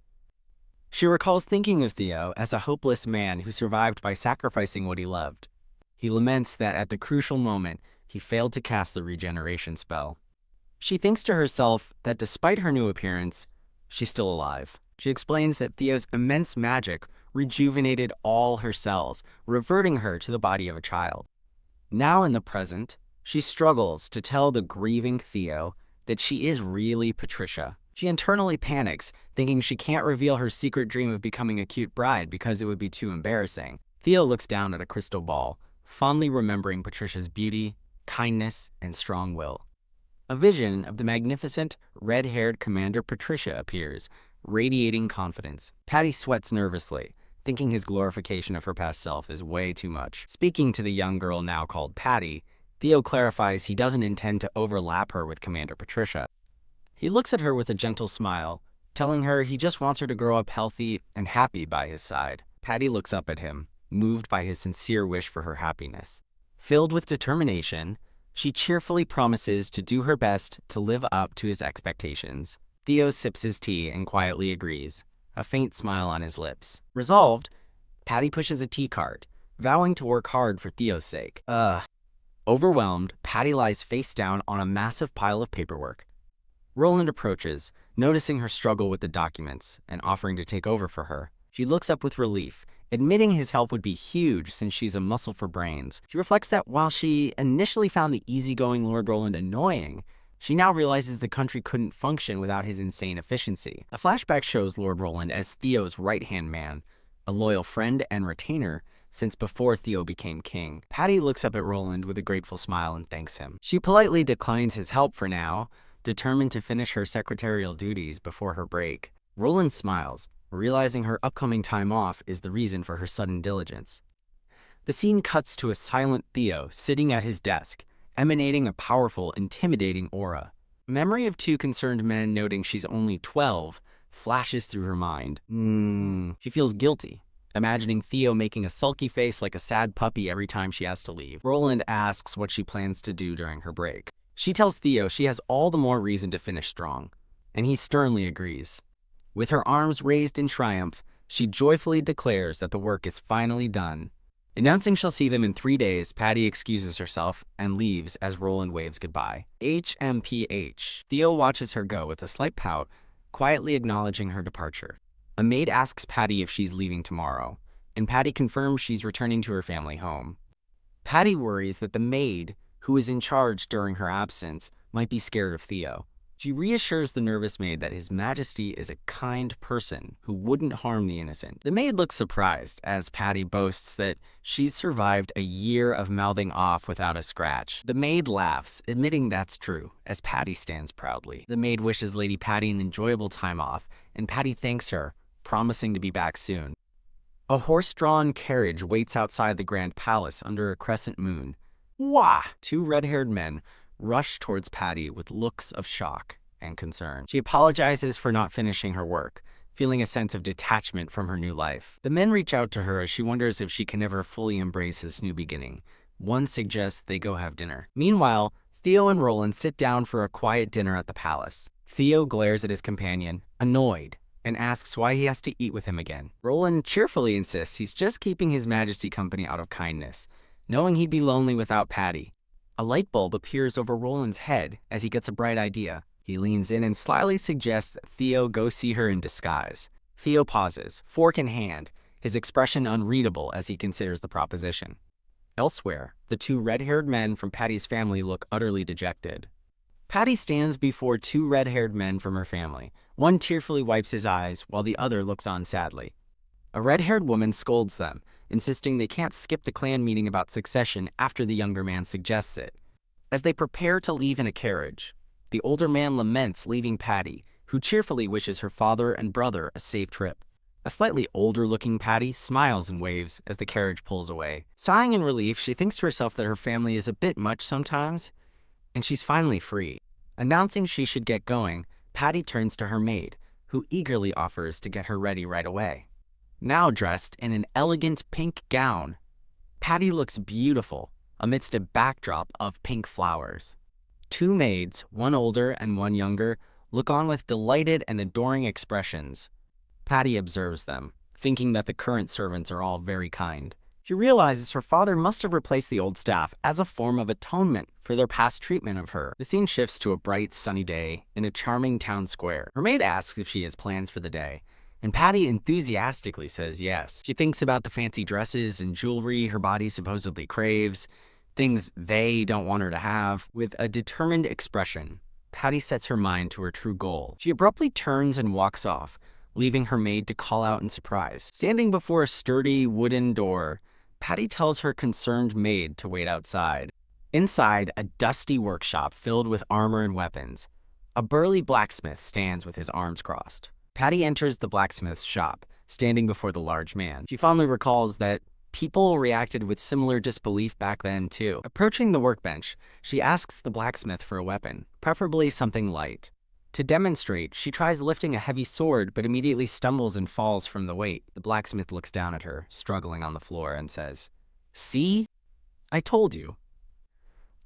She recalls thinking of Theo as a hopeless man who survived by sacrificing what he loved. He laments that at the crucial moment, he failed to cast the regeneration spell. She thinks to herself that despite her new appearance, she's still alive. She explains that Theo's immense magic rejuvenated all her cells, reverting her to the body of a child. Now in the present, she struggles to tell the grieving Theo that she is really Patricia. She internally panics, thinking she can't reveal her secret dream of becoming a cute bride because it would be too embarrassing. Theo looks down at a crystal ball, fondly remembering Patricia's beauty, kindness, and strong will. A vision of the magnificent, red-haired Commander Patricia appears, radiating confidence. Patty sweats nervously, thinking his glorification of her past self is way too much. Speaking to the young girl now called Patty, Theo clarifies he doesn't intend to overlap her with Commander Patricia. He looks at her with a gentle smile, telling her he just wants her to grow up healthy and happy by his side. Patty looks up at him, moved by his sincere wish for her happiness. Filled with determination, she cheerfully promises to do her best to live up to his expectations. Theo sips his tea and quietly agrees, a faint smile on his lips. Resolved, Patty pushes a tea cart, vowing to work hard for Theo's sake. Overwhelmed, Patty lies face down on a massive pile of paperwork. Roland approaches, noticing her struggle with the documents and offering to take over for her. She looks up with relief, admitting his help would be huge since she's a muscle for brains. She reflects that while she initially found the easygoing Lord Roland annoying, she now realizes the country couldn't function without his insane efficiency. A flashback shows Lord Roland as Theo's right-hand man, a loyal friend and retainer since before Theo became king. Patty looks up at Roland with a grateful smile and thanks him. She politely declines his help for now, determined to finish her secretarial duties before her break. Roland smiles, realizing her upcoming time off is the reason for her sudden diligence. The scene cuts to a silent Theo sitting at his desk, emanating a powerful, intimidating aura. Memory of two concerned men noting she's only 12 flashes through her mind. She feels guilty, imagining Theo making a sulky face like a sad puppy every time she has to leave. Roland asks what she plans to do during her break. She tells Theo she has all the more reason to finish strong, and he sternly agrees. With her arms raised in triumph, she joyfully declares that the work is finally done. Announcing she'll see them in 3 days, Patty excuses herself and leaves as Roland waves goodbye. HMPH. Theo watches her go with a slight pout, quietly acknowledging her departure. A maid asks Patty if she's leaving tomorrow, and Patty confirms she's returning to her family home. Patty worries that the maid, who is in charge during her absence, might be scared of Theo. She reassures the nervous maid that His Majesty is a kind person who wouldn't harm the innocent. The maid looks surprised as Patty boasts that she's survived a year of mouthing off without a scratch. The maid laughs, admitting that's true, as Patty stands proudly. The maid wishes Lady Patty an enjoyable time off, and Patty thanks her, promising to be back soon. A horse-drawn carriage waits outside the grand palace under a crescent moon. Wah! Two red-haired men rush towards Patty with looks of shock and concern. She apologizes for not finishing her work, feeling a sense of detachment from her new life. The men reach out to her as she wonders if she can ever fully embrace this new beginning. One suggests they go have dinner. Meanwhile, Theo and Roland sit down for a quiet dinner at the palace. Theo glares at his companion, annoyed, and asks why he has to eat with him again. Roland cheerfully insists he's just keeping His Majesty company out of kindness, knowing he'd be lonely without Patty. A light bulb appears over Roland's head as he gets a bright idea. He leans in and slyly suggests that Theo go see her in disguise. Theo pauses, fork in hand, his expression unreadable as he considers the proposition. Elsewhere, the two red-haired men from Patty's family look utterly dejected. Patty stands before two red-haired men from her family. One tearfully wipes his eyes, while the other looks on sadly. A red-haired woman scolds them, insisting they can't skip the clan meeting about succession after the younger man suggests it. As they prepare to leave in a carriage, the older man laments leaving Patty, who cheerfully wishes her father and brother a safe trip. A slightly older-looking Patty smiles and waves as the carriage pulls away. Sighing in relief, she thinks to herself that her family is a bit much sometimes, and she's finally free. Announcing she should get going, Patty turns to her maid, who eagerly offers to get her ready right away. Now dressed in an elegant pink gown, Patty looks beautiful amidst a backdrop of pink flowers. Two maids, one older and one younger, look on with delighted and adoring expressions. Patty observes them, thinking that the current servants are all very kind. She realizes her father must have replaced the old staff as a form of atonement for their past treatment of her. The scene shifts to a bright, sunny day in a charming town square. Her maid asks if she has plans for the day, and Patty enthusiastically says yes. She thinks about the fancy dresses and jewelry her body supposedly craves, things they don't want her to have. With a determined expression, Patty sets her mind to her true goal. She abruptly turns and walks off, leaving her maid to call out in surprise. Standing before a sturdy wooden door, Patty tells her concerned maid to wait outside. Inside a dusty workshop filled with armor and weapons, a burly blacksmith stands with his arms crossed. Patty enters the blacksmith's shop, standing before the large man. She fondly recalls that people reacted with similar disbelief back then, too. Approaching the workbench, she asks the blacksmith for a weapon, preferably something light. To demonstrate, she tries lifting a heavy sword, but immediately stumbles and falls from the weight. The blacksmith looks down at her, struggling on the floor, and says, "See? I told you."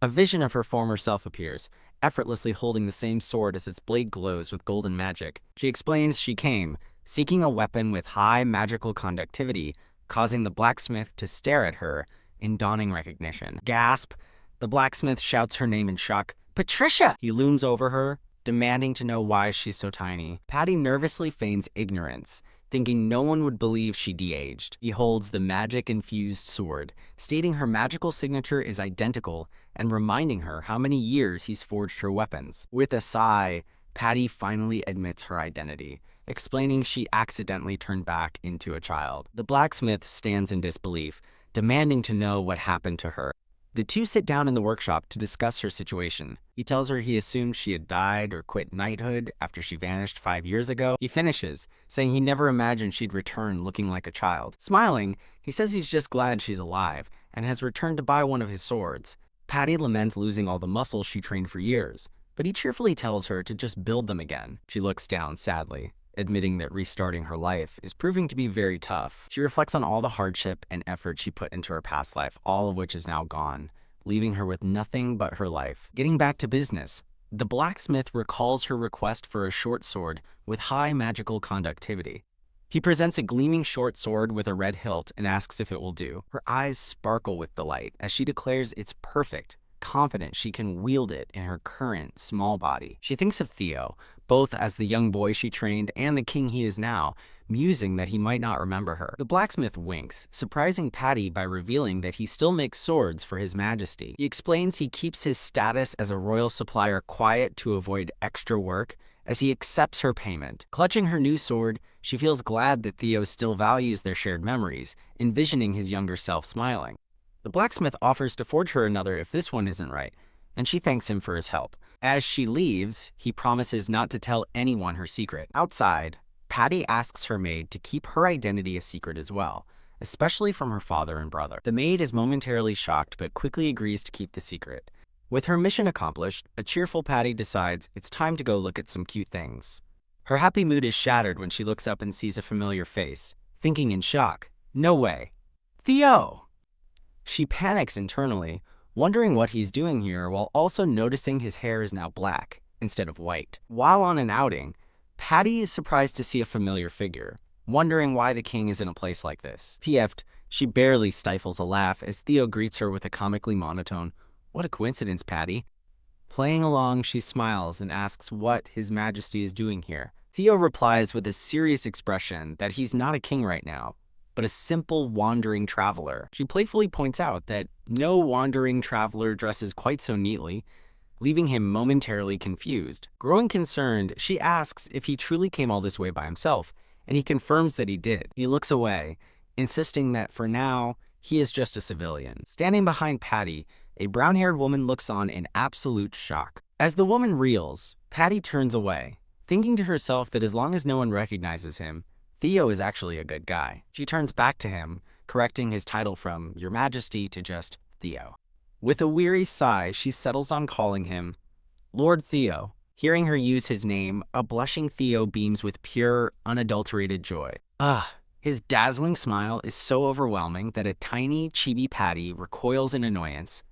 A vision of her former self appears, effortlessly holding the same sword as its blade glows with golden magic. She explains she came, seeking a weapon with high magical conductivity, causing the blacksmith to stare at her in dawning recognition. Gasp! The blacksmith shouts her name in shock. "Patricia!" He looms over her, demanding to know why she's so tiny. Patty nervously feigns ignorance, thinking no one would believe she de-aged. He holds the magic-infused sword, stating her magical signature is identical and reminding her how many years he's forged her weapons. With a sigh, Patty finally admits her identity, explaining she accidentally turned back into a child. The blacksmith stands in disbelief, demanding to know what happened to her. The two sit down in the workshop to discuss her situation. He tells her he assumed she had died or quit knighthood after she vanished 5 years ago. He finishes, saying he never imagined she'd return looking like a child. Smiling, he says he's just glad she's alive and has returned to buy one of his swords. Patty laments losing all the muscles she trained for years, but he cheerfully tells her to just build them again. She looks down sadly, admitting that restarting her life is proving to be very tough. She reflects on all the hardship and effort she put into her past life, all of which is now gone, leaving her with nothing but her life. Getting back to business, the blacksmith recalls her request for a short sword with high magical conductivity. He presents a gleaming short sword with a red hilt and asks if it will do. Her eyes sparkle with delight as she declares it's perfect, confident she can wield it in her current small body. She thinks of Theo, both as the young boy she trained and the king he is now, musing that he might not remember her. The blacksmith winks, surprising Patty by revealing that he still makes swords for His Majesty. He explains he keeps his status as a royal supplier quiet to avoid extra work, as he accepts her payment. Clutching her new sword, she feels glad that Theo still values their shared memories, envisioning his younger self smiling. The blacksmith offers to forge her another if this one isn't right, and she thanks him for his help. As she leaves, he promises not to tell anyone her secret. Outside, Patty asks her maid to keep her identity a secret as well, especially from her father and brother. The maid is momentarily shocked but quickly agrees to keep the secret. With her mission accomplished, a cheerful Patty decides it's time to go look at some cute things. Her happy mood is shattered when she looks up and sees a familiar face, thinking in shock, "No way. Theo!" She panics internally, wondering what he's doing here while also noticing his hair is now black instead of white. While on an outing, Patty is surprised to see a familiar figure, wondering why the king is in a place like this. PF'd, she barely stifles a laugh as Theo greets her with a comically monotone, "What a coincidence, Patty." Playing along, she smiles and asks what His Majesty is doing here. Theo replies with a serious expression that he's not a king right now, but a simple wandering traveler. She playfully points out that no wandering traveler dresses quite so neatly, leaving him momentarily confused. Growing concerned, she asks if he truly came all this way by himself, and he confirms that he did. He looks away, insisting that for now, he is just a civilian. Standing behind Patty, a brown-haired woman looks on in absolute shock. As the woman reels, Patty turns away, thinking to herself that as long as no one recognizes him, Theo is actually a good guy. She turns back to him, correcting his title from Your Majesty to just Theo. With a weary sigh, she settles on calling him Lord Theo. Hearing her use his name, a blushing Theo beams with pure, unadulterated joy. His dazzling smile is so overwhelming that a tiny, chibi Patty recoils in annoyance.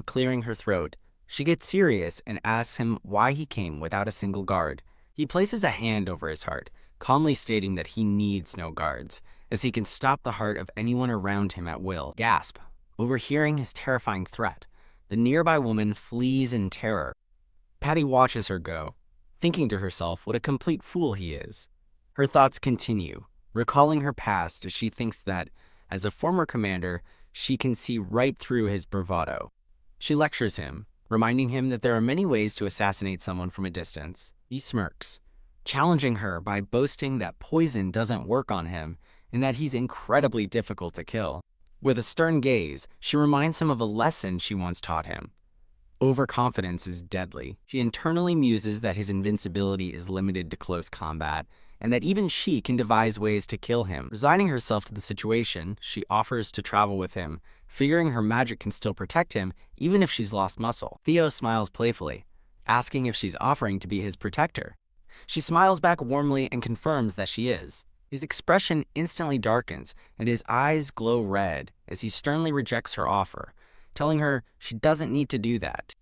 Clearing her throat, she gets serious and asks him why he came without a single guard. He places a hand over his heart, calmly stating that he needs no guards, as he can stop the heart of anyone around him at will. Gasp! Overhearing his terrifying threat, the nearby woman flees in terror. Patty watches her go, thinking to herself what a complete fool he is. Her thoughts continue, recalling her past as she thinks that, as a former commander, she can see right through his bravado. She lectures him, reminding him that there are many ways to assassinate someone from a distance. He smirks, challenging her by boasting that poison doesn't work on him and that he's incredibly difficult to kill. With a stern gaze, she reminds him of a lesson she once taught him. Overconfidence is deadly. She internally muses that his invincibility is limited to close combat, and that even she can devise ways to kill him. Resigning herself to the situation, she offers to travel with him, figuring her magic can still protect him even if she's lost muscle. Theo smiles playfully, asking if she's offering to be his protector. She smiles back warmly and confirms that she is. His expression instantly darkens, and his eyes glow red as he sternly rejects her offer, telling her she doesn't need to do that.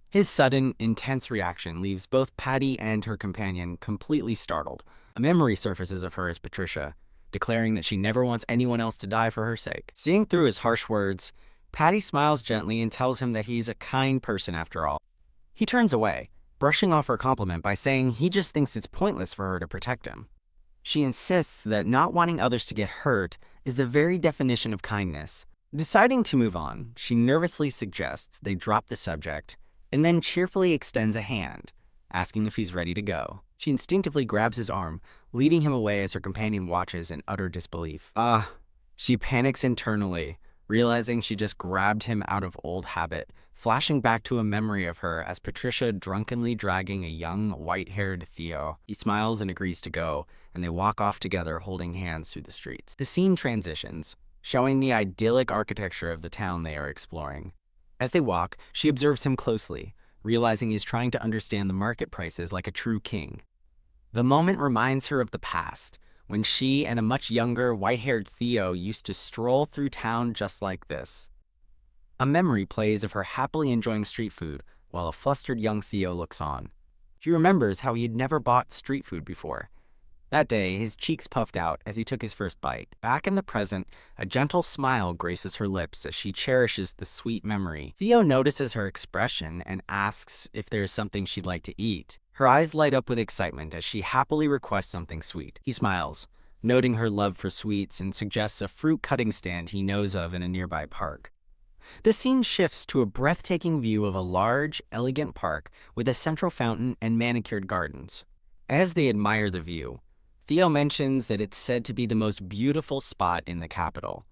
His sudden, intense reaction leaves both Patty and her companion completely startled. A memory surfaces of her as Patricia, declaring that she never wants anyone else to die for her sake. Seeing through his harsh words, Patty smiles gently and tells him that he's a kind person after all. He turns away, brushing off her compliment by saying he just thinks it's pointless for her to protect him. She insists that not wanting others to get hurt is the very definition of kindness. Deciding to move on, she nervously suggests they drop the subject and then cheerfully extends a hand, asking if he's ready to go. She instinctively grabs his arm, leading him away as her companion watches in utter disbelief. She panics internally, realizing she just grabbed him out of old habit, flashing back to a memory of her as Patricia drunkenly dragging a young, white-haired Theo. He smiles and agrees to go, and they walk off together holding hands through the streets. The scene transitions, showing the idyllic architecture of the town they are exploring. As they walk, she observes him closely, realizing he's trying to understand the market prices like a true king. The moment reminds her of the past, when she and a much younger, white-haired Theo used to stroll through town just like this. A memory plays of her happily enjoying street food, while a flustered young Theo looks on. She remembers how he had never bought street food before. That day, his cheeks puffed out as he took his first bite. Back in the present, a gentle smile graces her lips as she cherishes the sweet memory. Theo notices her expression and asks if there is something she'd like to eat. Her eyes light up with excitement as she happily requests something sweet. He smiles, noting her love for sweets, and suggests a fruit cutting stand he knows of in a nearby park. The scene shifts to a breathtaking view of a large, elegant park with a central fountain and manicured gardens. As they admire the view, Theo mentions that it's said to be the most beautiful spot in the capital.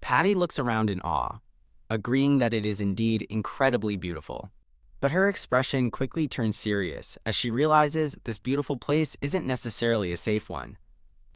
Patty looks around in awe, agreeing that it is indeed incredibly beautiful. But her expression quickly turns serious as she realizes this beautiful place isn't necessarily a safe one.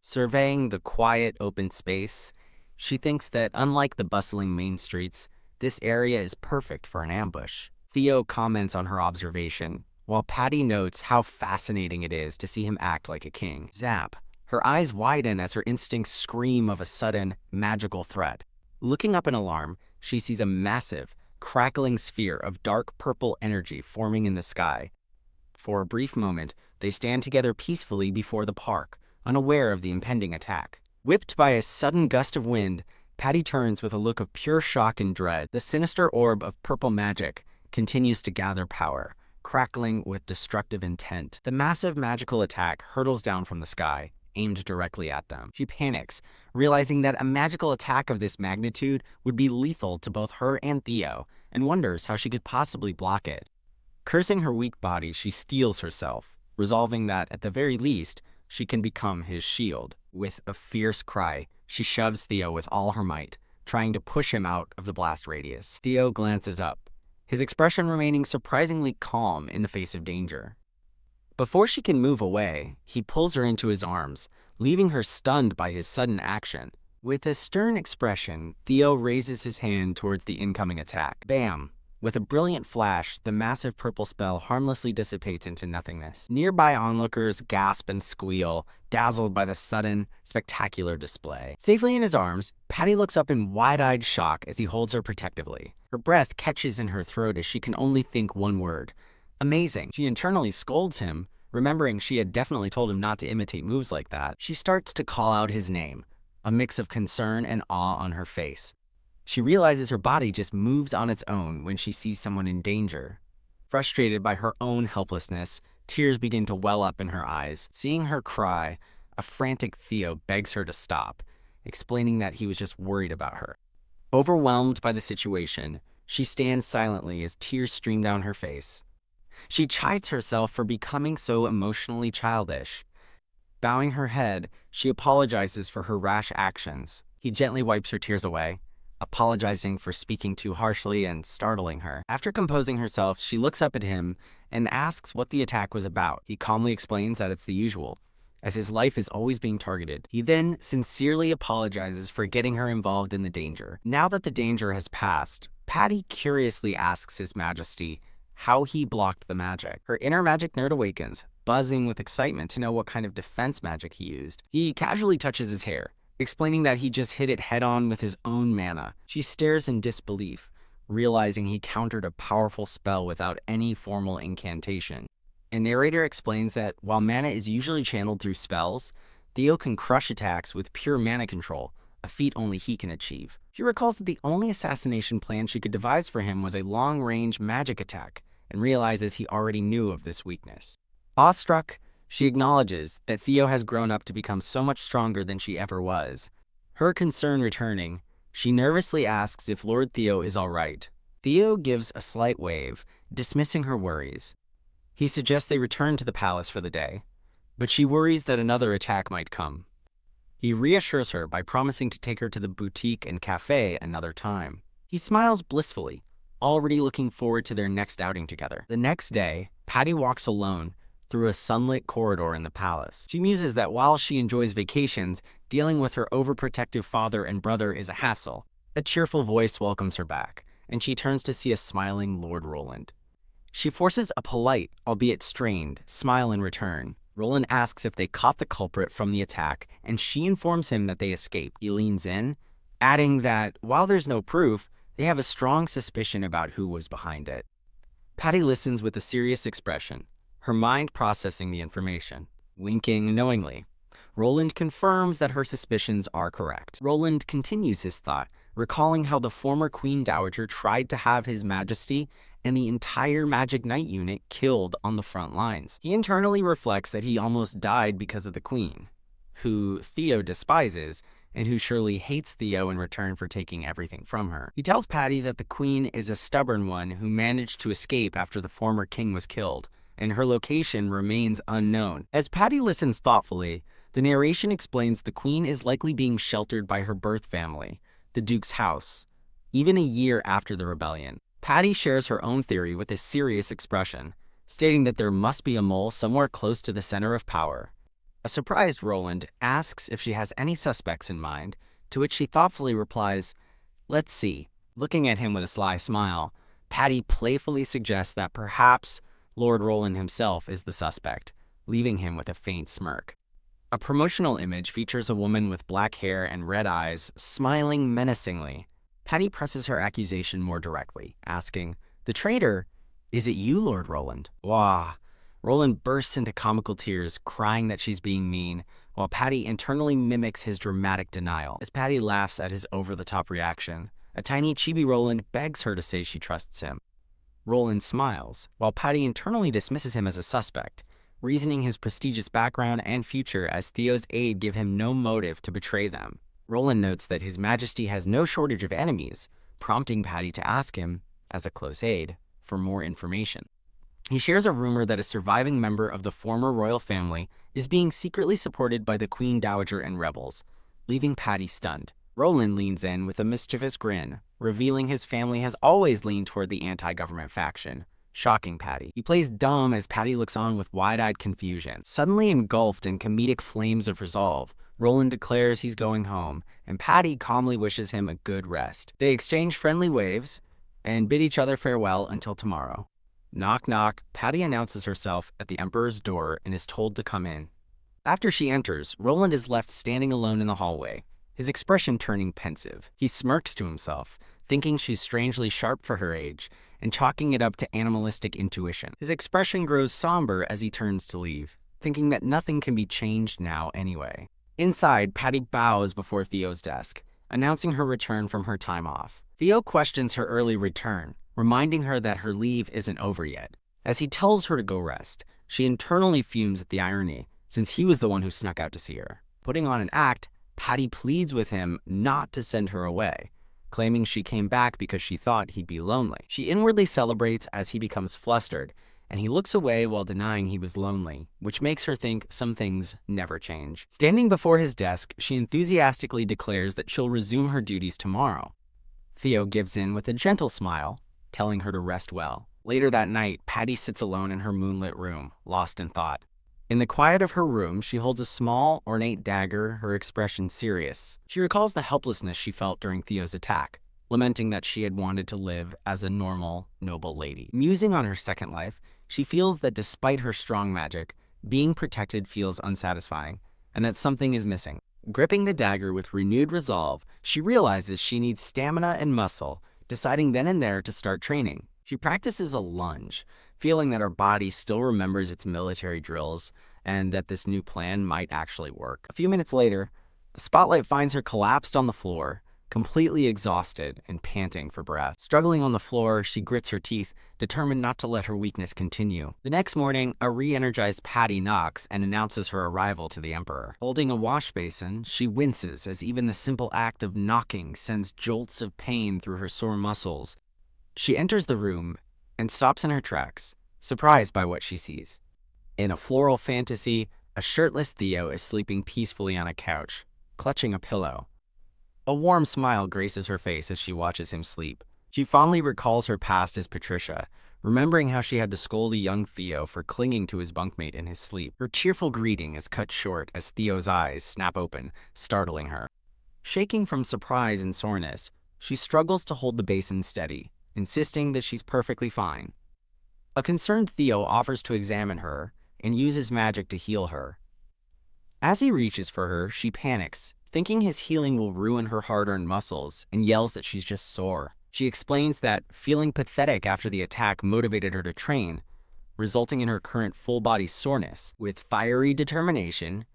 Surveying the quiet, open space, She thinks that, unlike the bustling main streets, this area is perfect for an ambush. Theo comments on her observation, while Patty notes how fascinating it is to see him act like a king. Zap! Her eyes widen as her instincts scream of a sudden, magical threat. Looking up in alarm, she sees a massive, crackling sphere of dark purple energy forming in the sky. For a brief moment, they stand together peacefully before the park, unaware of the impending attack. Whipped by a sudden gust of wind, Patty turns with a look of pure shock and dread. The sinister orb of purple magic continues to gather power, crackling with destructive intent. The massive magical attack hurtles down from the sky, aimed directly at them. She panics, realizing that a magical attack of this magnitude would be lethal to both her and Theo, and wonders how she could possibly block it. Cursing her weak body, she steels herself, resolving that, at the very least, she can become his shield. With a fierce cry, she shoves Theo with all her might, trying to push him out of the blast radius. Theo glances up, his expression remaining surprisingly calm in the face of danger. Before she can move away, he pulls her into his arms, leaving her stunned by his sudden action. With a stern expression, Theo raises his hand towards the incoming attack. Bam! With a brilliant flash, the massive purple spell harmlessly dissipates into nothingness. Nearby onlookers gasp and squeal, dazzled by the sudden, spectacular display. Safely in his arms, Patty looks up in wide-eyed shock as he holds her protectively. Her breath catches in her throat as she can only think one word. Amazing. She internally scolds him, remembering she had definitely told him not to imitate moves like that. She starts to call out his name, a mix of concern and awe on her face. She realizes her body just moves on its own when she sees someone in danger. Frustrated by her own helplessness, tears begin to well up in her eyes. Seeing her cry, a frantic Theo begs her to stop, explaining that he was just worried about her. Overwhelmed by the situation, she stands silently as tears stream down her face. She chides herself for becoming so emotionally childish. Bowing her head, she apologizes for her rash actions. He gently wipes her tears away, apologizing for speaking too harshly and startling her. After composing herself, she looks up at him and asks what the attack was about. He calmly explains that it's the usual, as his life is always being targeted. He then sincerely apologizes for getting her involved in the danger. Now that the danger has passed, Patty curiously asks His Majesty how he blocked the magic. Her inner magic nerd awakens, buzzing with excitement to know what kind of defense magic he used. He casually touches his hair, explaining that he just hit it head-on with his own mana. She stares in disbelief, realizing he countered a powerful spell without any formal incantation. A narrator explains that while mana is usually channeled through spells, Theo can crush attacks with pure mana control, a feat only he can achieve. She recalls that the only assassination plan she could devise for him was a long-range magic attack, and realizes he already knew of this weakness. Awestruck, she acknowledges that Theo has grown up to become so much stronger than she ever was. Her concern returning, she nervously asks if Lord Theo is all right. Theo gives a slight wave, dismissing her worries. He suggests they return to the palace for the day, but she worries that another attack might come. He reassures her by promising to take her to the boutique and cafe another time. He smiles blissfully, already looking forward to their next outing together. The next day, Patty walks alone through a sunlit corridor in the palace. She muses that while she enjoys vacations, dealing with her overprotective father and brother is a hassle. A cheerful voice welcomes her back, and she turns to see a smiling Lord Roland. She forces a polite, albeit strained, smile in return. Roland asks if they caught the culprit from the attack, and she informs him that they escaped. He leans in, adding that while there's no proof, they have a strong suspicion about who was behind it. Patty listens with a serious expression, her mind processing the information. Winking knowingly, Roland confirms that her suspicions are correct. Roland continues his thought, recalling how the former Queen Dowager tried to have His Majesty and the entire Magic Knight unit killed on the front lines. He internally reflects that he almost died because of the Queen, who Theo despises, and who surely hates Theo in return for taking everything from her. He tells Patty that the Queen is a stubborn one who managed to escape after the former king was killed, and her location remains unknown. As Patty listens thoughtfully, the narration explains the Queen is likely being sheltered by her birth family, the Duke's house, even a year after the rebellion. Patty shares her own theory with a serious expression, stating that there must be a mole somewhere close to the center of power. A surprised Roland asks if she has any suspects in mind, to which she thoughtfully replies, "Let's see." Looking at him with a sly smile, Patty playfully suggests that perhaps Lord Roland himself is the suspect, leaving him with a faint smirk. A promotional image features a woman with black hair and red eyes, smiling menacingly. Patty presses her accusation more directly, asking, "The traitor? Is it you, Lord Roland?" Wah! Roland bursts into comical tears, crying that she's being mean, while Patty internally mimics his dramatic denial. As Patty laughs at his over-the-top reaction, a tiny chibi Roland begs her to say she trusts him. Roland smiles, while Patty internally dismisses him as a suspect, reasoning his prestigious background and future as Theo's aide give him no motive to betray them. Roland notes that His Majesty has no shortage of enemies, prompting Patty to ask him, as a close aide, for more information. He shares a rumor that a surviving member of the former royal family is being secretly supported by the Queen Dowager and rebels, leaving Patty stunned. Roland leans in with a mischievous grin, revealing his family has always leaned toward the anti-government faction, shocking Patty. He plays dumb as Patty looks on with wide-eyed confusion. Suddenly engulfed in comedic flames of resolve, Roland declares he's going home, and Patty calmly wishes him a good rest. They exchange friendly waves and bid each other farewell until tomorrow. Knock knock, Patty announces herself at the Emperor's door and is told to come in. After she enters, Roland is left standing alone in the hallway, his expression turning pensive. He smirks to himself, thinking she's strangely sharp for her age, and chalking it up to animalistic intuition. His expression grows somber as he turns to leave, thinking that nothing can be changed now anyway. Inside, Patty bows before Theo's desk, announcing her return from her time off. Theo questions her early return, reminding her that her leave isn't over yet. As he tells her to go rest, she internally fumes at the irony, since he was the one who snuck out to see her. Putting on an act, Patty pleads with him not to send her away, claiming she came back because she thought he'd be lonely. She inwardly celebrates as he becomes flustered, and he looks away while denying he was lonely, which makes her think some things never change. Standing before his desk, she enthusiastically declares that she'll resume her duties tomorrow. Theo gives in with a gentle smile, telling her to rest well. Later that night, Patty sits alone in her moonlit room, lost in thought. In the quiet of her room, she holds a small, ornate dagger, her expression serious. She recalls the helplessness she felt during Theo's attack, lamenting that she had wanted to live as a normal, noble lady. Musing on her second life, she feels that despite her strong magic, being protected feels unsatisfying, and that something is missing. Gripping the dagger with renewed resolve, she realizes she needs stamina and muscle, deciding then and there to start training. She practices a lunge, feeling that her body still remembers its military drills and that this new plan might actually work. A few minutes later, the spotlight finds her collapsed on the floor, completely exhausted and panting for breath. Struggling on the floor, she grits her teeth, determined not to let her weakness continue. The next morning, a re-energized Patty knocks and announces her arrival to the Emperor. Holding a wash basin, she winces as even the simple act of knocking sends jolts of pain through her sore muscles. She enters the room and stops in her tracks, surprised by what she sees. In a floral fantasy, a shirtless Theo is sleeping peacefully on a couch, clutching a pillow. A warm smile graces her face as she watches him sleep. She fondly recalls her past as Patricia, remembering how she had to scold a young Theo for clinging to his bunkmate in his sleep. Her cheerful greeting is cut short as Theo's eyes snap open, startling her. Shaking from surprise and soreness, she struggles to hold the basin steady, insisting that she's perfectly fine. A concerned Theo offers to examine her and uses magic to heal her. As he reaches for her, she panics, thinking his healing will ruin her hard-earned muscles, and yells that she's just sore. She explains that feeling pathetic after the attack motivated her to train, resulting in her current full-body soreness. With fiery determination,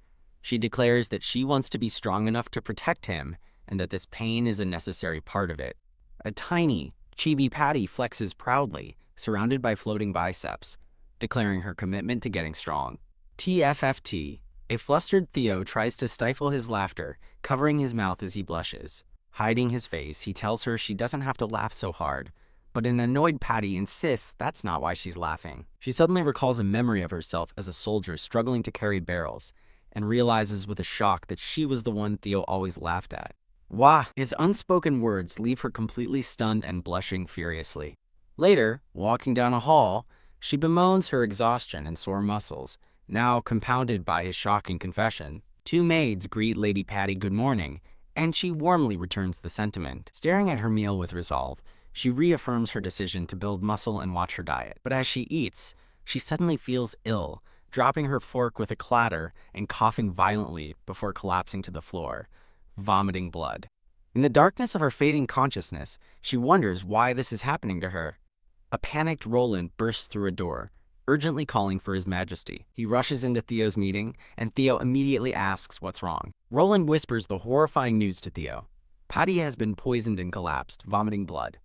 she declares that she wants to be strong enough to protect him and that this pain is a necessary part of it. A tiny, chibi Patty flexes proudly, surrounded by floating biceps, declaring her commitment to getting strong. TFFT. A flustered Theo tries to stifle his laughter, covering his mouth as he blushes. Hiding his face, he tells her she doesn't have to laugh so hard, but an annoyed Patty insists that's not why she's laughing. She suddenly recalls a memory of herself as a soldier struggling to carry barrels, and realizes with a shock that she was the one Theo always laughed at. Wah! His unspoken words leave her completely stunned and blushing furiously. Later, walking down a hall, she bemoans her exhaustion and sore muscles, now compounded by his shocking confession. Two maids greet Lady Patty good morning, and she warmly returns the sentiment. Staring at her meal with resolve, she reaffirms her decision to build muscle and watch her diet. But as she eats, she suddenly feels ill, dropping her fork with a clatter and coughing violently before collapsing to the floor, vomiting blood. In the darkness of her fading consciousness, she wonders why this is happening to her. A panicked Roland bursts through a door, urgently calling for His Majesty. He rushes into Theo's meeting, and Theo immediately asks what's wrong. Roland whispers the horrifying news to Theo. Patty has been poisoned and collapsed, vomiting blood.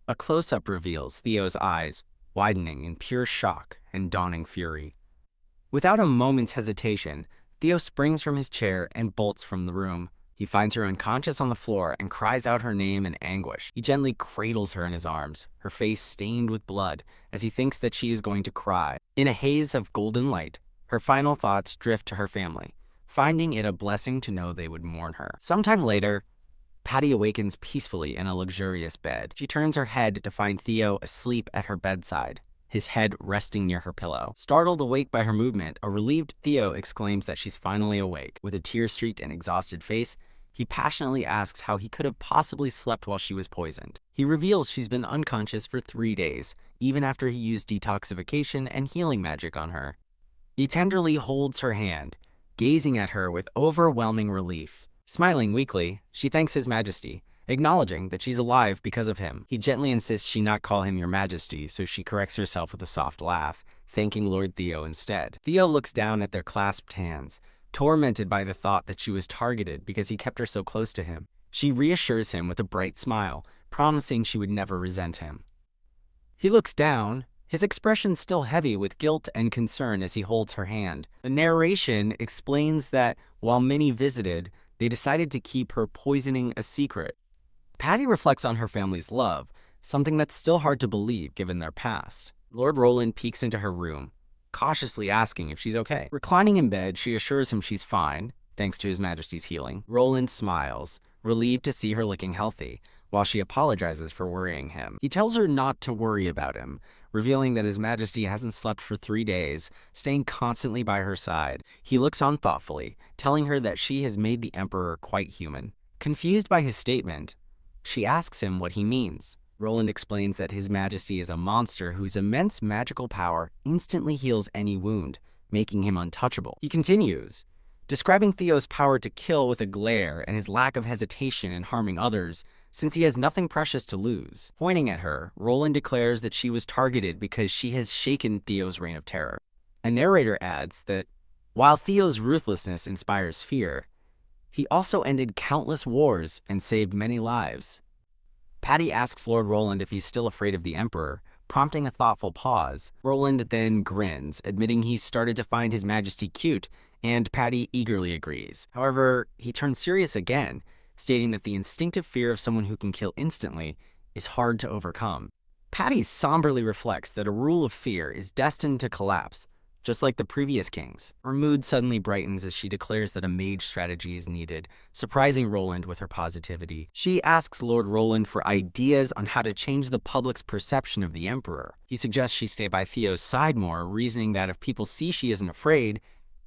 A close-up reveals Theo's eyes, widening in pure shock and dawning fury. Without a moment's hesitation, Theo springs from his chair and bolts from the room. He finds her unconscious on the floor and cries out her name in anguish. He gently cradles her in his arms, her face stained with blood, as he thinks that she is going to cry. In a haze of golden light, her final thoughts drift to her family, finding it a blessing to know they would mourn her. Sometime later, Patty awakens peacefully in a luxurious bed. She turns her head to find Theo asleep at her bedside, his head resting near her pillow. Startled awake by her movement, a relieved Theo exclaims that she's finally awake. With a tear-streaked and exhausted face, he passionately asks how he could have possibly slept while she was poisoned. He reveals she's been unconscious for 3 days, even after he used detoxification and healing magic on her. He tenderly holds her hand, gazing at her with overwhelming relief. Smiling weakly, she thanks His Majesty, acknowledging that she's alive because of him. He gently insists she not call him Your Majesty, so she corrects herself with a soft laugh, thanking Lord Theo instead. Theo looks down at their clasped hands, tormented by the thought that she was targeted because he kept her so close to him. She reassures him with a bright smile, promising she would never resent him. He looks down, his expression still heavy with guilt and concern as he holds her hand. The narration explains that while many visited, they decided to keep her poisoning a secret. Patty reflects on her family's love, something that's still hard to believe given their past. Lord Roland peeks into her room, cautiously asking if she's okay. Reclining in bed, she assures him she's fine, thanks to His Majesty's healing. Roland smiles, relieved to see her looking healthy, while she apologizes for worrying him. He tells her not to worry about him, revealing that His Majesty hasn't slept for 3 days, staying constantly by her side. He looks on thoughtfully, telling her that she has made the Emperor quite human. Confused by his statement, she asks him what he means. Roland explains that His Majesty is a monster whose immense magical power instantly heals any wound, making him untouchable. He continues, describing Theo's power to kill with a glare and his lack of hesitation in harming others, since he has nothing precious to lose. Pointing at her, Roland declares that she was targeted because she has shaken Theo's reign of terror. A narrator adds that while Theo's ruthlessness inspires fear, he also ended countless wars and saved many lives. Patty asks Lord Roland if he's still afraid of the Emperor, prompting a thoughtful pause. Roland then grins, admitting he's started to find His Majesty cute, and Patty eagerly agrees. However, he turns serious again, stating that the instinctive fear of someone who can kill instantly is hard to overcome. Patty somberly reflects that a rule of fear is destined to collapse, just like the previous kings. Her mood suddenly brightens as she declares that a mage strategy is needed, surprising Roland with her positivity. She asks Lord Roland for ideas on how to change the public's perception of the Emperor. He suggests she stay by Theo's side more, reasoning that if people see she isn't afraid,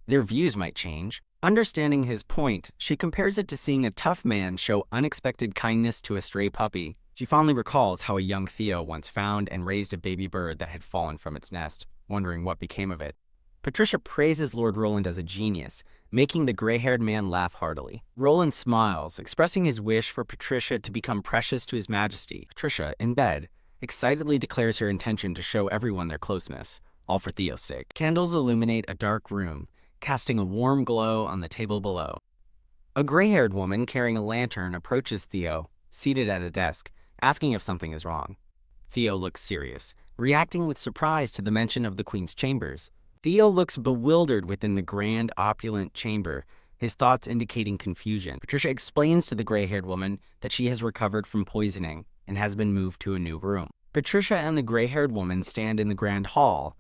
their views might change. Understanding his point, she compares it to seeing a tough man show unexpected kindness to a stray puppy. She fondly recalls how a young Theo once found and raised a baby bird that had fallen from its nest, wondering what became of it. Patricia praises Lord Roland as a genius, making the gray-haired man laugh heartily. Roland smiles, expressing his wish for Patricia to become precious to His Majesty. Patricia, in bed, excitedly declares her intention to show everyone their closeness, all for Theo's sake. Candles illuminate a dark room, casting a warm glow on the table below. A gray-haired woman carrying a lantern approaches Theo, seated at a desk, asking if something is wrong. Theo looks serious, reacting with surprise to the mention of the Queen's chambers. Theo looks bewildered within the grand, opulent chamber, his thoughts indicating confusion. Patricia explains to the gray-haired woman that she has recovered from poisoning and has been moved to a new room. Patricia and the gray-haired woman stand in the grand hall,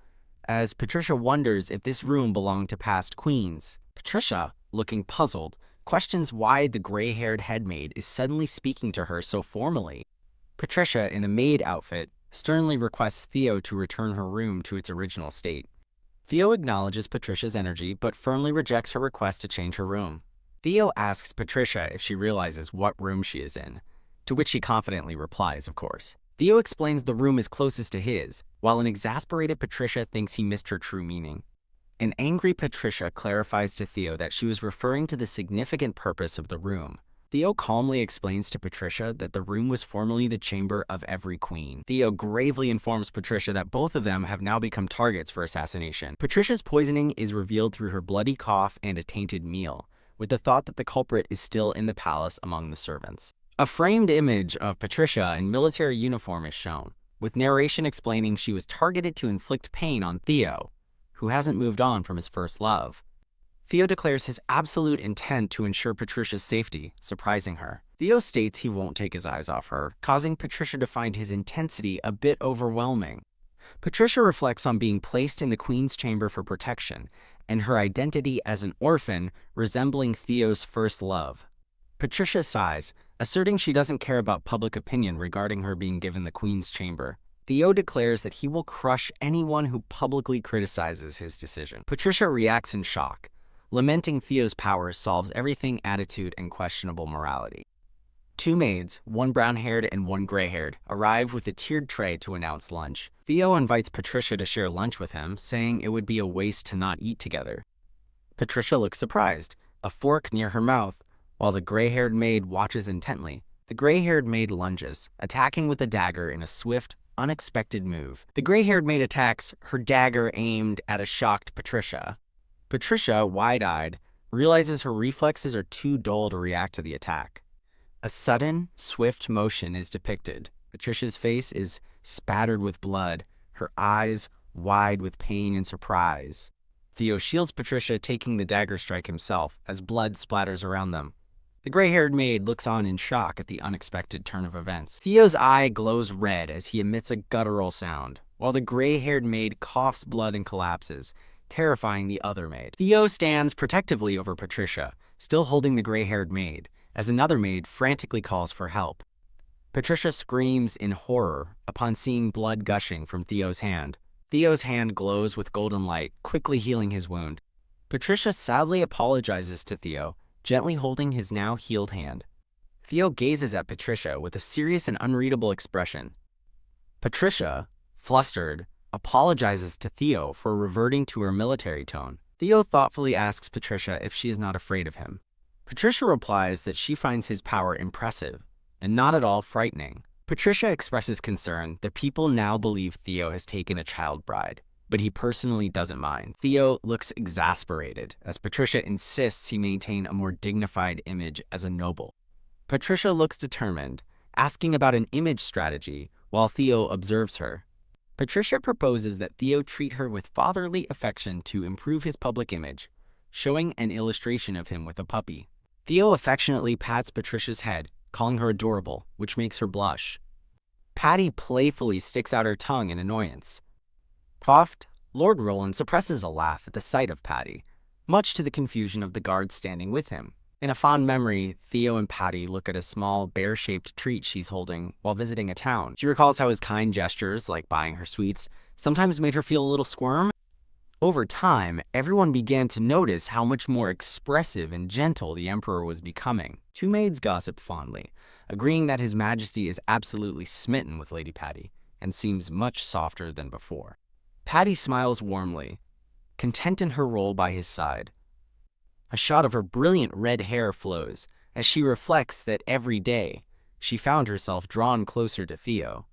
as Patricia wonders if this room belonged to past queens. Patricia, looking puzzled, questions why the gray-haired headmaid is suddenly speaking to her so formally. Patricia, in a maid outfit, sternly requests Theo to return her room to its original state. Theo acknowledges Patricia's energy, but firmly rejects her request to change her room. Theo asks Patricia if she realizes what room she is in, to which she confidently replies, of course. Theo explains the room is closest to his, while an exasperated Patricia thinks he missed her true meaning. An angry Patricia clarifies to Theo that she was referring to the significant purpose of the room. Theo calmly explains to Patricia that the room was formerly the chamber of every queen. Theo gravely informs Patricia that both of them have now become targets for assassination. Patricia's poisoning is revealed through her bloody cough and a tainted meal, with the thought that the culprit is still in the palace among the servants. A framed image of Patricia in military uniform is shown, with narration explaining she was targeted to inflict pain on Theo, who hasn't moved on from his first love. Theo declares his absolute intent to ensure Patricia's safety, surprising her. Theo states he won't take his eyes off her, causing Patricia to find his intensity a bit overwhelming. Patricia reflects on being placed in the Queen's chamber for protection, and her identity as an orphan resembling Theo's first love. Patricia sighs, asserting she doesn't care about public opinion regarding her being given the Queen's chamber. Theo declares that he will crush anyone who publicly criticizes his decision. Patricia reacts in shock, lamenting Theo's power solves everything attitude and questionable morality. Two maids, one brown-haired and one gray-haired, arrive with a tiered tray to announce lunch. Theo invites Patricia to share lunch with him, saying it would be a waste to not eat together. Patricia looks surprised, a fork near her mouth, while the gray-haired maid watches intently. The gray-haired maid lunges, attacking with a dagger in a swift, unexpected move. The gray-haired maid attacks, her dagger aimed at a shocked Patricia. Patricia, wide-eyed, realizes her reflexes are too dull to react to the attack. A sudden, swift motion is depicted. Patricia's face is spattered with blood, her eyes wide with pain and surprise. Theo shields Patricia, taking the dagger strike himself, as blood splatters around them. The gray-haired maid looks on in shock at the unexpected turn of events. Theo's eye glows red as he emits a guttural sound, while the gray-haired maid coughs blood and collapses, terrifying the other maid. Theo stands protectively over Patricia, still holding the gray-haired maid, as another maid frantically calls for help. Patricia screams in horror upon seeing blood gushing from Theo's hand. Theo's hand glows with golden light, quickly healing his wound. Patricia sadly apologizes to Theo, gently holding his now healed hand. Theo gazes at Patricia with a serious and unreadable expression. Patricia, flustered, apologizes to Theo for reverting to her military tone. Theo thoughtfully asks Patricia if she is not afraid of him. Patricia replies that she finds his power impressive and not at all frightening. Patricia expresses concern that people now believe Theo has taken a child bride, but he personally doesn't mind. Theo looks exasperated as Patricia insists he maintain a more dignified image as a noble. Patricia looks determined, asking about an image strategy while Theo observes her. Patricia proposes that Theo treat her with fatherly affection to improve his public image, showing an illustration of him with a puppy. Theo affectionately pats Patricia's head, calling her adorable, which makes her blush. Patty playfully sticks out her tongue in annoyance. Coughed, Lord Roland suppresses a laugh at the sight of Patty, much to the confusion of the guards standing with him. In a fond memory, Theo and Patty look at a small, bear-shaped treat she's holding while visiting a town. She recalls how his kind gestures, like buying her sweets, sometimes made her feel a little squirm. Over time, everyone began to notice how much more expressive and gentle the Emperor was becoming. Two maids gossip fondly, agreeing that His Majesty is absolutely smitten with Lady Patty and seems much softer than before. Patty smiles warmly, content in her role by his side. A shot of her brilliant red hair flows as she reflects that every day she found herself drawn closer to Theo.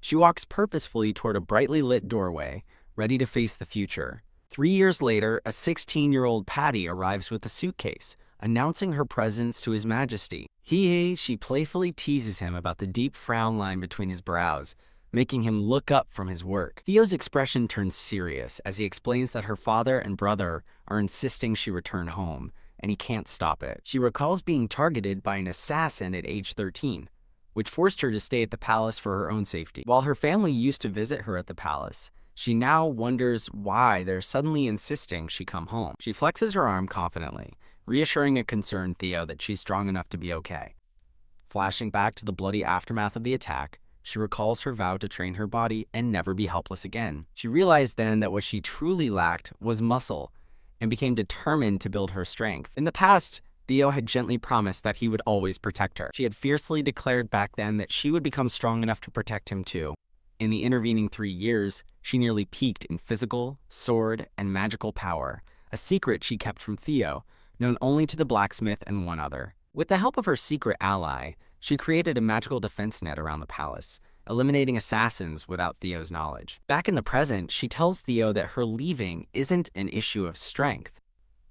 She walks purposefully toward a brightly lit doorway, ready to face the future. 3 years later, a 16-year-old Patty arrives with a suitcase, announcing her presence to His Majesty. She playfully teases him about the deep frown line between his brows, making him look up from his work. Theo's expression turns serious as he explains that her father and brother are insisting she return home, and he can't stop it. She recalls being targeted by an assassin at age 13, which forced her to stay at the palace for her own safety. While her family used to visit her at the palace, she now wonders why they're suddenly insisting she come home. She flexes her arm confidently, reassuring a concerned Theo that she's strong enough to be okay. Flashing back to the bloody aftermath of the attack, she recalls her vow to train her body and never be helpless again. She realized then that what she truly lacked was muscle, and became determined to build her strength. In the past, Theo had gently promised that he would always protect her. She had fiercely declared back then that she would become strong enough to protect him too. In the intervening 3 years, she nearly peaked in physical, sword, and magical power, a secret she kept from Theo, known only to the blacksmith and one other. With the help of her secret ally, she created a magical defense net around the palace, eliminating assassins without Theo's knowledge. Back in the present, she tells Theo that her leaving isn't an issue of strength.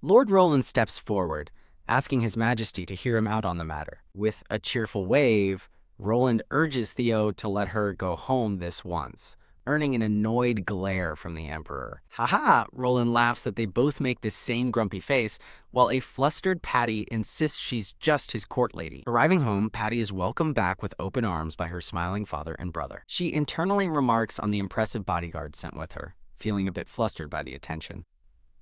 Lord Roland steps forward, asking His Majesty to hear him out on the matter. With a cheerful wave, Roland urges Theo to let her go home this once, earning an annoyed glare from the Emperor. Haha, Roland laughs that they both make this same grumpy face, while a flustered Patty insists she's just his court lady. Arriving home, Patty is welcomed back with open arms by her smiling father and brother. She internally remarks on the impressive bodyguard sent with her, feeling a bit flustered by the attention.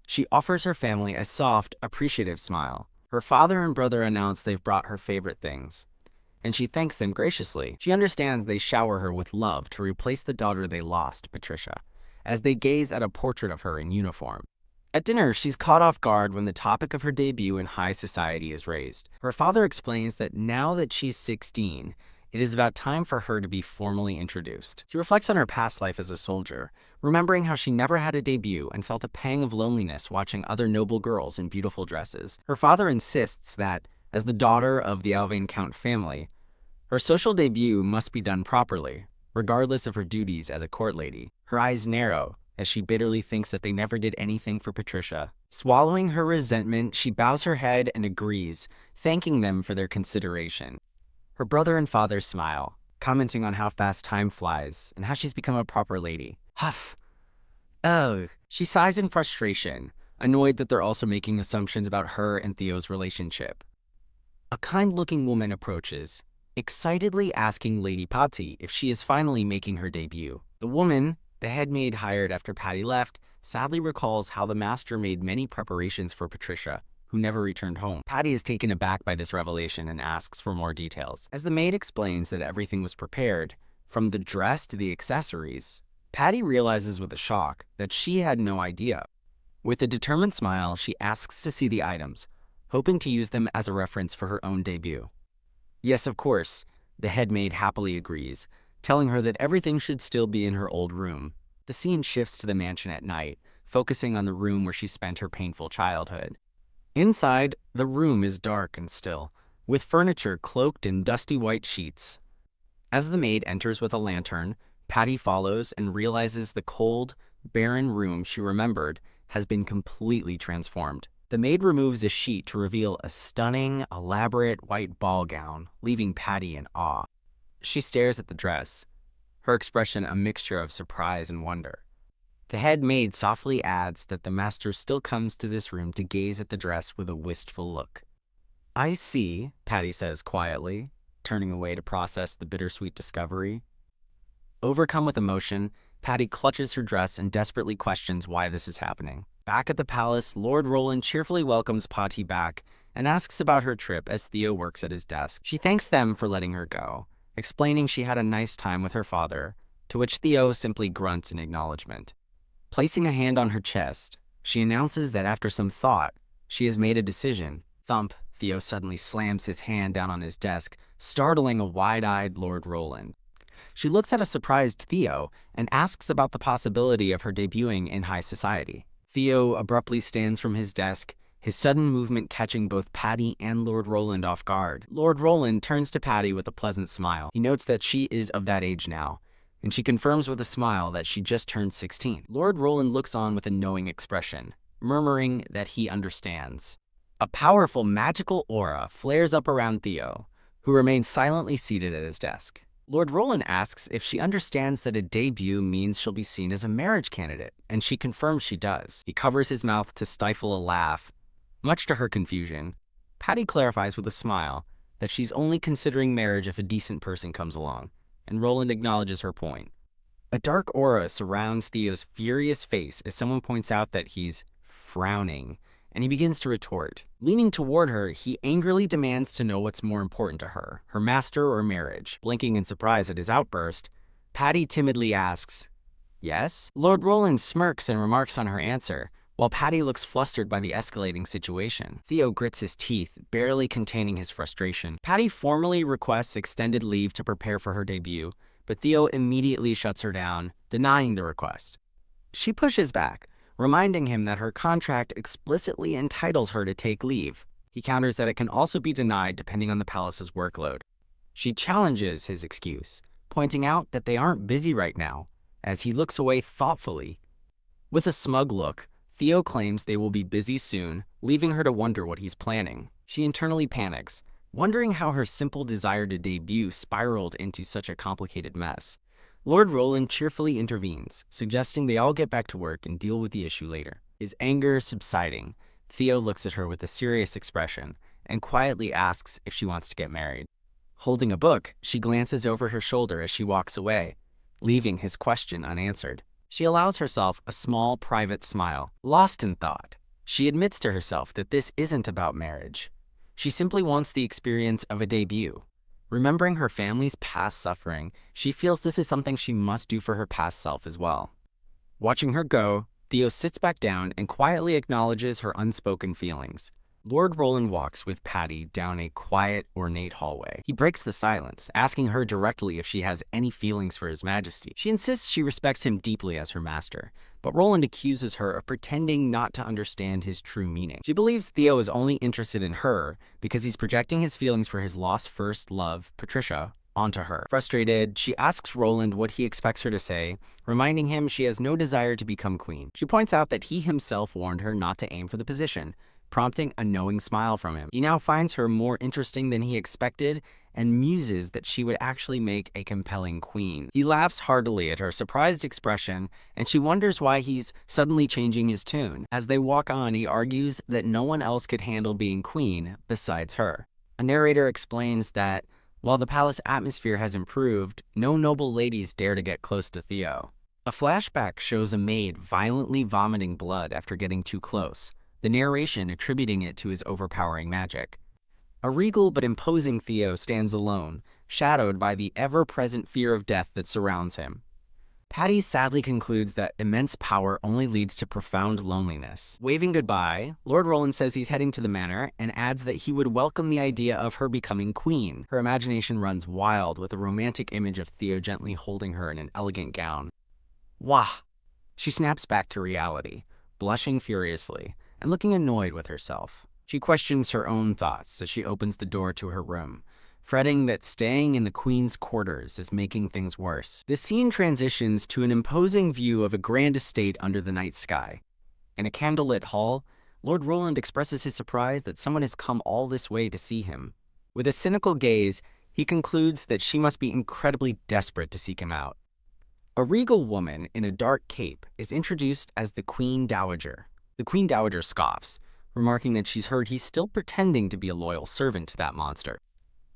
She offers her family a soft, appreciative smile. Her father and brother announce they've brought her favorite things, and she thanks them graciously. She understands they shower her with love to replace the daughter they lost, Patricia, as they gaze at a portrait of her in uniform. At dinner, she's caught off guard when the topic of her debut in high society is raised. Her father explains that now that she's 16, it is about time for her to be formally introduced. She reflects on her past life as a soldier, remembering how she never had a debut and felt a pang of loneliness watching other noble girls in beautiful dresses. Her father insists that, as the daughter of the Alvane Count family, her social debut must be done properly, regardless of her duties as a court lady. Her eyes narrow as she bitterly thinks that they never did anything for Patricia. Swallowing her resentment, she bows her head and agrees, thanking them for their consideration. Her brother and father smile, commenting on how fast time flies and how she's become a proper lady. Huff. Ugh. She sighs in frustration, annoyed that they're also making assumptions about her and Theo's relationship. A kind-looking woman approaches, excitedly asking Lady Patty if she is finally making her debut. The woman, the head maid hired after Patty left, sadly recalls how the master made many preparations for Patricia, who never returned home. Patty is taken aback by this revelation and asks for more details. As the maid explains that everything was prepared, from the dress to the accessories, Patty realizes with a shock that she had no idea. With a determined smile, she asks to see the items, hoping to use them as a reference for her own debut. Yes, of course, the head maid happily agrees, telling her that everything should still be in her old room. The scene shifts to the mansion at night, focusing on the room where she spent her painful childhood. Inside, the room is dark and still, with furniture cloaked in dusty white sheets. As the maid enters with a lantern, Patty follows and realizes the cold, barren room she remembered has been completely transformed. The maid removes a sheet to reveal a stunning, elaborate white ball gown, leaving Patty in awe. She stares at the dress, her expression a mixture of surprise and wonder. The head maid softly adds that the master still comes to this room to gaze at the dress with a wistful look. I see, Patty says quietly, turning away to process the bittersweet discovery. Overcome with emotion, Patty clutches her dress and desperately questions why this is happening. Back at the palace, Lord Roland cheerfully welcomes Patty back and asks about her trip as Theo works at his desk. She thanks them for letting her go, explaining she had a nice time with her father, to which Theo simply grunts in acknowledgement. Placing a hand on her chest, she announces that after some thought, she has made a decision. Thump, Theo suddenly slams his hand down on his desk, startling a wide-eyed Lord Roland. She looks at a surprised Theo and asks about the possibility of her debuting in high society. Theo abruptly stands from his desk, his sudden movement catching both Patty and Lord Roland off guard. Lord Roland turns to Patty with a pleasant smile. He notes that she is of that age now, and she confirms with a smile that she just turned 16. Lord Roland looks on with a knowing expression, murmuring that he understands. A powerful magical aura flares up around Theo, who remains silently seated at his desk. Lord Roland asks if she understands that a debut means she'll be seen as a marriage candidate, and she confirms she does. He covers his mouth to stifle a laugh. Much to her confusion, Patty clarifies with a smile that she's only considering marriage if a decent person comes along, and Roland acknowledges her point. A dark aura surrounds Theo's furious face as someone points out that he's frowning, and he begins to retort. Leaning toward her, he angrily demands to know what's more important to her, her master or marriage. Blinking in surprise at his outburst, Patty timidly asks, "Yes?" Lord Roland smirks and remarks on her answer, while Patty looks flustered by the escalating situation. Theo grits his teeth, barely containing his frustration. Patty formally requests extended leave to prepare for her debut, but Theo immediately shuts her down, denying the request. She pushes back, reminding him that her contract explicitly entitles her to take leave. He counters that it can also be denied depending on the palace's workload. She challenges his excuse, pointing out that they aren't busy right now, as he looks away thoughtfully. With a smug look, Theo claims they will be busy soon, leaving her to wonder what he's planning. She internally panics, wondering how her simple desire to debut spiraled into such a complicated mess. Lord Roland cheerfully intervenes, suggesting they all get back to work and deal with the issue later. His anger subsiding, Theo looks at her with a serious expression and quietly asks if she wants to get married. Holding a book, she glances over her shoulder as she walks away, leaving his question unanswered. She allows herself a small, private smile. Lost in thought, she admits to herself that this isn't about marriage. She simply wants the experience of a debut. Remembering her family's past suffering, she feels this is something she must do for her past self as well. Watching her go, Theo sits back down and quietly acknowledges her unspoken feelings. Lord Roland walks with Patty down a quiet, ornate hallway. He breaks the silence, asking her directly if she has any feelings for His Majesty. She insists she respects him deeply as her master, but Roland accuses her of pretending not to understand his true meaning. She believes Theo is only interested in her because he's projecting his feelings for his lost first love, Patricia, onto her. Frustrated, she asks Roland what he expects her to say, reminding him she has no desire to become queen. She points out that he himself warned her not to aim for the position, prompting a knowing smile from him. He now finds her more interesting than he expected and muses that she would actually make a compelling queen. He laughs heartily at her surprised expression, and she wonders why he's suddenly changing his tune. As they walk on, he argues that no one else could handle being queen besides her. A narrator explains that while the palace atmosphere has improved, no noble ladies dare to get close to Theo. A flashback shows a maid violently vomiting blood after getting too close, the narration attributing it to his overpowering magic. A regal but imposing Theo stands alone, shadowed by the ever-present fear of death that surrounds him. Patty sadly concludes that immense power only leads to profound loneliness. Waving goodbye, Lord Roland says he's heading to the manor and adds that he would welcome the idea of her becoming queen. Her imagination runs wild with a romantic image of Theo gently holding her in an elegant gown. Wah! She snaps back to reality, blushing furiously and looking annoyed with herself. She questions her own thoughts as she opens the door to her room, fretting that staying in the queen's quarters is making things worse. The scene transitions to an imposing view of a grand estate under the night sky. In a candlelit hall, Lord Roland expresses his surprise that someone has come all this way to see him. With a cynical gaze, he concludes that she must be incredibly desperate to seek him out. A regal woman in a dark cape is introduced as the Queen Dowager. The Queen Dowager scoffs, remarking that she's heard he's still pretending to be a loyal servant to that monster.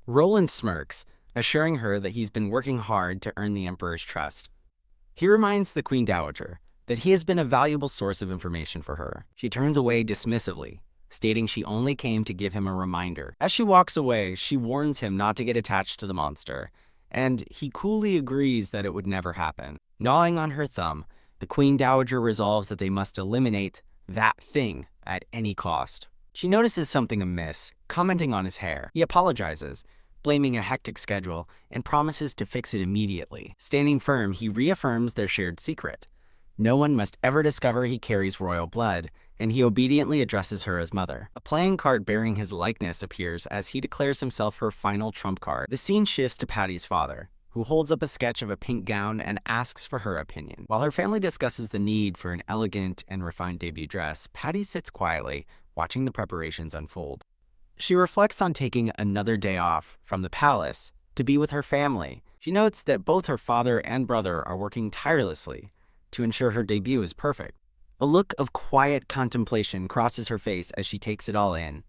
Roland smirks, assuring her that he's been working hard to earn the Emperor's trust. He reminds the Queen Dowager that he has been a valuable source of information for her. She turns away dismissively, stating she only came to give him a reminder. As she walks away, she warns him not to get attached to the monster, and he coolly agrees that it would never happen. Gnawing on her thumb, the Queen Dowager resolves that they must eliminate that thing at any cost. She notices something amiss, commenting on his hair. He apologizes, blaming a hectic schedule, and promises to fix it immediately. Standing firm, he reaffirms their shared secret. No one must ever discover he carries royal blood, and he obediently addresses her as mother. A playing card bearing his likeness appears as he declares himself her final trump card. The scene shifts to Patty's father, who holds up a sketch of a pink gown and asks for her opinion. While her family discusses the need for an elegant and refined debut dress, Patty sits quietly, watching the preparations unfold. She reflects on taking another day off from the palace to be with her family. She notes that both her father and brother are working tirelessly to ensure her debut is perfect. A look of quiet contemplation crosses her face as she takes it all in.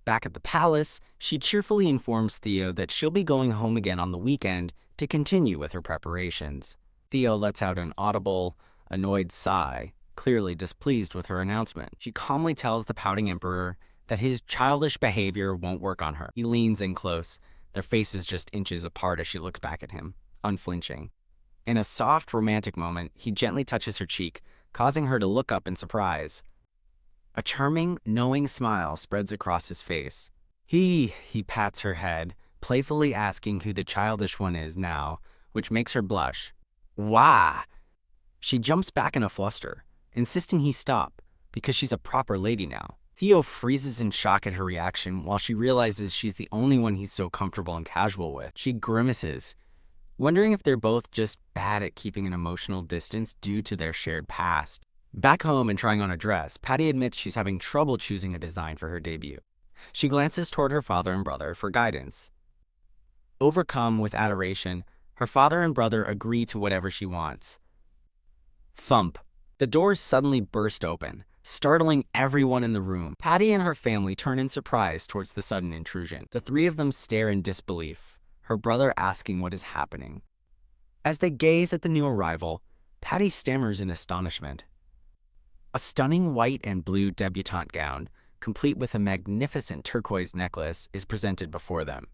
Back at the palace, she cheerfully informs Theo that she'll be going home again on the weekend to continue with her preparations. Theo lets out an audible, annoyed sigh, clearly displeased with her announcement. She calmly tells the pouting emperor that his childish behavior won't work on her. He leans in close, their faces just inches apart as she looks back at him, unflinching. In a soft, romantic moment, he gently touches her cheek, causing her to look up in surprise. A charming, knowing smile spreads across his face. He pats her head, playfully asking who the childish one is now, which makes her blush. Wah! She jumps back in a fluster, insisting he stop, because she's a proper lady now. Theo freezes in shock at her reaction while she realizes she's the only one he's so comfortable and casual with. She grimaces, wondering if they're both just bad at keeping an emotional distance due to their shared past. Back home and trying on a dress, Patty admits she's having trouble choosing a design for her debut. She glances toward her father and brother for guidance. Overcome with adoration, her father and brother agree to whatever she wants. Thump. The doors suddenly burst open, startling everyone in the room. Patty and her family turn in surprise towards the sudden intrusion. The three of them stare in disbelief, her brother asking what is happening. As they gaze at the new arrival, Patty stammers in astonishment. A stunning white and blue debutante gown, complete with a magnificent turquoise necklace, is presented before them.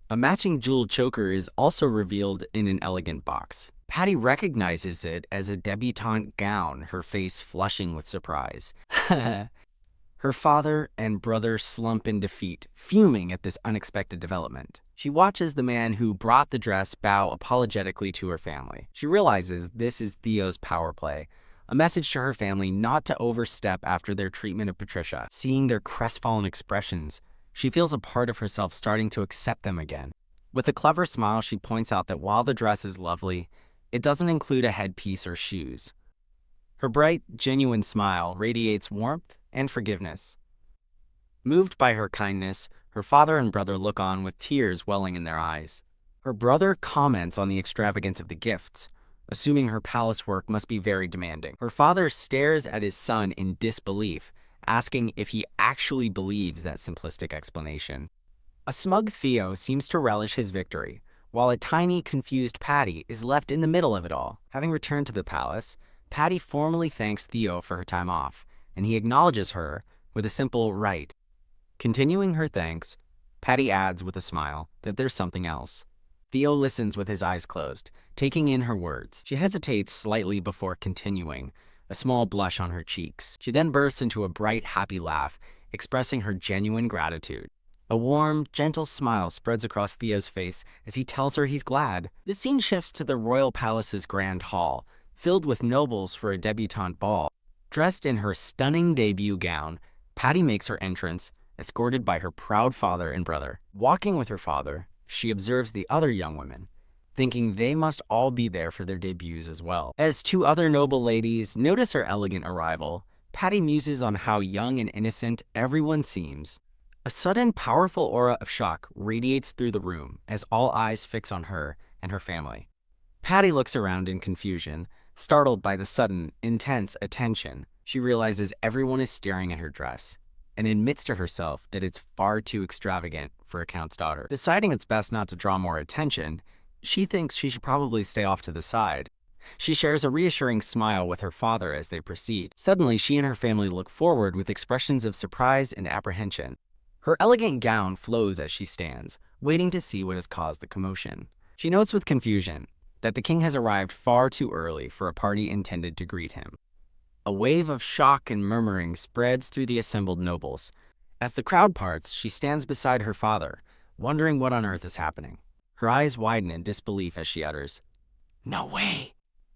A matching jeweled choker is also revealed in an elegant box. Patty recognizes it as a debutante gown, her face flushing with surprise. Her father and brother slump in defeat, fuming at this unexpected development. She watches the man who brought the dress bow apologetically to her family. She realizes this is Theo's power play, a message to her family not to overstep after their treatment of Patricia. Seeing their crestfallen expressions, she feels a part of herself starting to accept them again. With a clever smile, she points out that while the dress is lovely, it doesn't include a headpiece or shoes. Her bright, genuine smile radiates warmth and forgiveness. Moved by her kindness, her father and brother look on with tears welling in their eyes. Her brother comments on the extravagance of the gifts, assuming her palace work must be very demanding. Her father stares at his son in disbelief, asking if he actually believes that simplistic explanation. A smug Theo seems to relish his victory, while a tiny, confused Patty is left in the middle of it all. Having returned to the palace, Patty formally thanks Theo for her time off, and he acknowledges her with a simple right. Continuing her thanks, Patty adds with a smile that there's something else. Theo listens with his eyes closed, taking in her words. She hesitates slightly before continuing, a small blush on her cheeks. She then bursts into a bright, happy laugh, expressing her genuine gratitude. A warm, gentle smile spreads across Theo's face as he tells her he's glad. The scene shifts to the royal palace's grand hall, filled with nobles for a debutante ball. Dressed in her stunning debut gown, Patty makes her entrance, escorted by her proud father and brother. Walking with her father, she observes the other young women, thinking they must all be there for their debuts as well. As two other noble ladies notice her elegant arrival, Patty muses on how young and innocent everyone seems. A sudden, powerful aura of shock radiates through the room as all eyes fix on her and her family. Patty looks around in confusion, startled by the sudden, intense attention. She realizes everyone is staring at her dress and admits to herself that it's far too extravagant for a count's daughter. Deciding it's best not to draw more attention, she thinks she should probably stay off to the side. She shares a reassuring smile with her father as they proceed. Suddenly, she and her family look forward with expressions of surprise and apprehension. Her elegant gown flows as she stands, waiting to see what has caused the commotion. She notes with confusion that the king has arrived far too early for a party intended to greet him. A wave of shock and murmuring spreads through the assembled nobles. As the crowd parts, she stands beside her father, wondering what on earth is happening. Her eyes widen in disbelief as she utters, "No way!"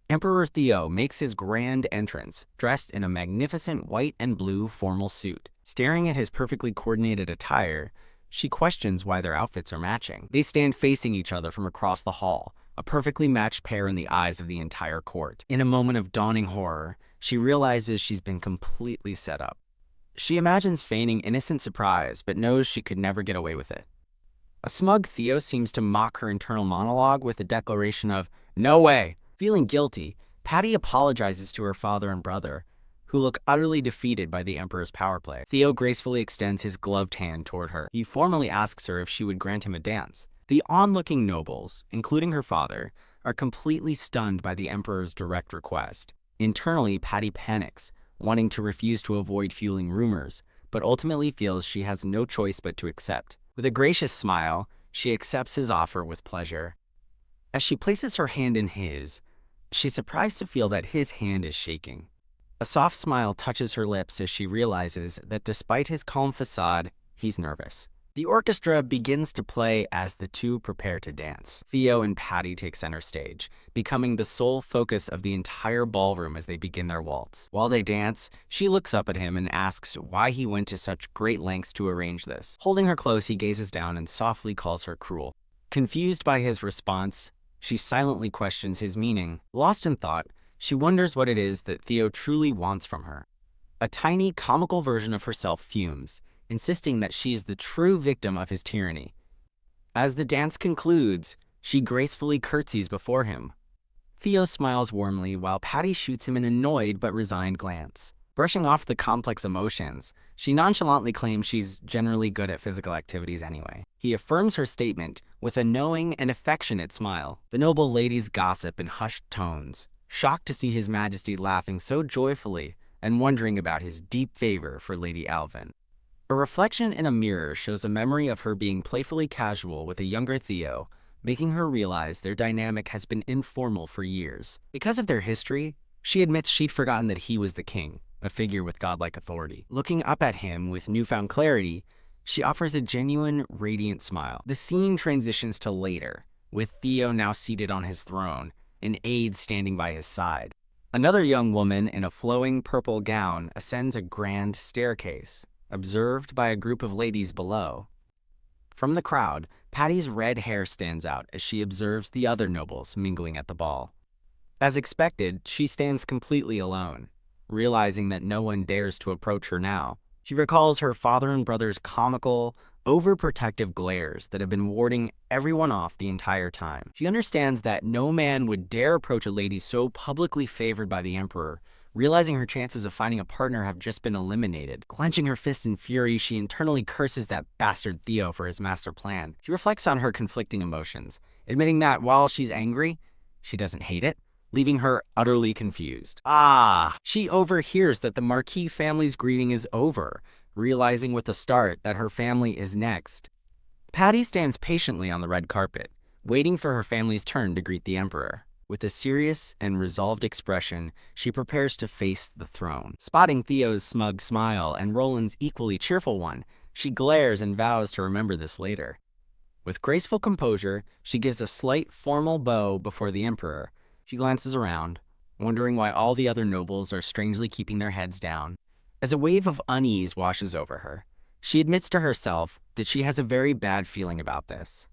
Emperor Theo makes his grand entrance, dressed in a magnificent white and blue formal suit. Staring at his perfectly coordinated attire, she questions why their outfits are matching. They stand facing each other from across the hall, a perfectly matched pair in the eyes of the entire court. In a moment of dawning horror, she realizes she's been completely set up. She imagines feigning innocent surprise, but knows she could never get away with it. A smug Theo seems to mock her internal monologue with a declaration of, "No way!" Feeling guilty, Patty apologizes to her father and brother, who look utterly defeated by the Emperor's power play. Theo gracefully extends his gloved hand toward her. He formally asks her if she would grant him a dance. The onlooking nobles, including her father, are completely stunned by the Emperor's direct request. Internally, Patty panics, wanting to refuse to avoid fueling rumors, but ultimately feels she has no choice but to accept. With a gracious smile, she accepts his offer with pleasure. As she places her hand in his, she's surprised to feel that his hand is shaking. A soft smile touches her lips as she realizes that despite his calm facade, he's nervous. The orchestra begins to play as the two prepare to dance. Theo and Patty take center stage, becoming the sole focus of the entire ballroom as they begin their waltz. While they dance, she looks up at him and asks why he went to such great lengths to arrange this. Holding her close, he gazes down and softly calls her cruel. Confused by his response, she silently questions his meaning. Lost in thought, she wonders what it is that Theo truly wants from her. A tiny, comical version of herself fumes, insisting that she is the true victim of his tyranny. As the dance concludes, she gracefully curtsies before him. Theo smiles warmly while Patty shoots him an annoyed but resigned glance. Brushing off the complex emotions, she nonchalantly claims she's generally good at physical activities anyway. He affirms her statement with a knowing and affectionate smile. The noble ladies gossip in hushed tones, shocked to see His Majesty laughing so joyfully and wondering about his deep favor for Lady Alvin. A reflection in a mirror shows a memory of her being playfully casual with a younger Theo, making her realize their dynamic has been informal for years. Because of their history, she admits she'd forgotten that he was the king, a figure with godlike authority. Looking up at him with newfound clarity, she offers a genuine, radiant smile. The scene transitions to later, with Theo now seated on his throne, and aides standing by his side. Another young woman in a flowing purple gown ascends a grand staircase, observed by a group of ladies below. From the crowd, Patty's red hair stands out as she observes the other nobles mingling at the ball. As expected, she stands completely alone, realizing that no one dares to approach her now. She recalls her father and brother's comical, overprotective glares that have been warding everyone off the entire time. She understands that no man would dare approach a lady so publicly favored by the emperor. Realizing her chances of finding a partner have just been eliminated. Clenching her fist in fury, she internally curses that bastard Theo for his master plan. She reflects on her conflicting emotions, admitting that while she's angry, she doesn't hate it, leaving her utterly confused. She overhears that the Marquis family's greeting is over, realizing with a start that her family is next. Patty stands patiently on the red carpet, waiting for her family's turn to greet the emperor. With a serious and resolved expression, she prepares to face the throne. Spotting Theo's smug smile and Roland's equally cheerful one, she glares and vows to remember this later. With graceful composure, she gives a slight formal bow before the emperor. She glances around, wondering why all the other nobles are strangely keeping their heads down. As a wave of unease washes over her, she admits to herself that she has a very bad feeling about this.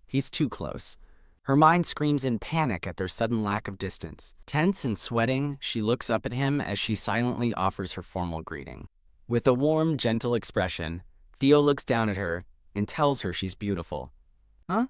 He's too close. Her mind screams in panic at their sudden lack of distance. Tense and sweating, she looks up at him as she silently offers her formal greeting. With a warm, gentle expression, Theo looks down at her and tells her she's beautiful. Huh?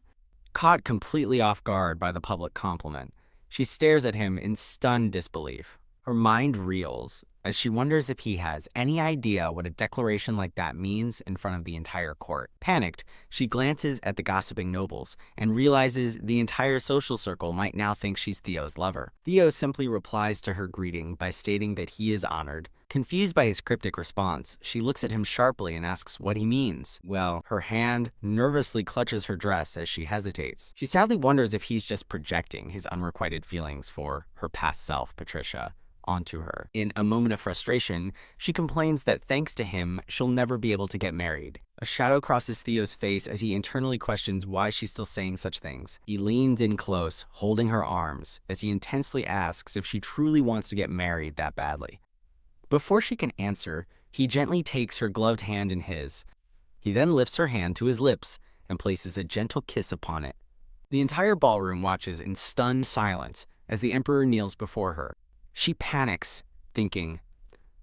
Caught completely off guard by the public compliment, she stares at him in stunned disbelief. Her mind reels as she wonders if he has any idea what a declaration like that means in front of the entire court. Panicked, she glances at the gossiping nobles and realizes the entire social circle might now think she's Theo's lover. Theo simply replies to her greeting by stating that he is honored. Confused by his cryptic response, she looks at him sharply and asks what he means. Well, her hand nervously clutches her dress as she hesitates. She sadly wonders if he's just projecting his unrequited feelings for her past self, Patricia, onto her. In a moment of frustration, she complains that thanks to him, she'll never be able to get married. A shadow crosses Theo's face as he internally questions why she's still saying such things. He leans in close, holding her arms, as he intensely asks if she truly wants to get married that badly. Before she can answer, he gently takes her gloved hand in his. He then lifts her hand to his lips and places a gentle kiss upon it. The entire ballroom watches in stunned silence as the emperor kneels before her. She panics, thinking,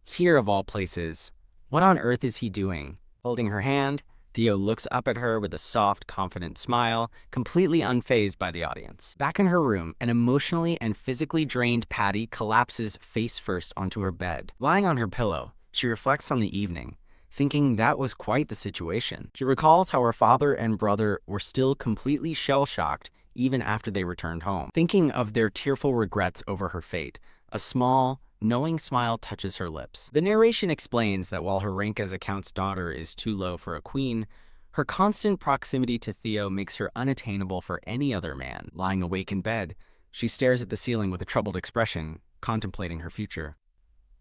here of all places, what on earth is he doing? Holding her hand, Theo looks up at her with a soft, confident smile, completely unfazed by the audience. Back in her room, an emotionally and physically drained Patty collapses face first onto her bed. Lying on her pillow, she reflects on the evening, thinking that was quite the situation. She recalls how her father and brother were still completely shell-shocked even after they returned home. Thinking of their tearful regrets over her fate, a small, knowing smile touches her lips. The narration explains that while her rank as a count's daughter is too low for a queen, her constant proximity to Theo makes her unattainable for any other man. Lying awake in bed, she stares at the ceiling with a troubled expression, contemplating her future.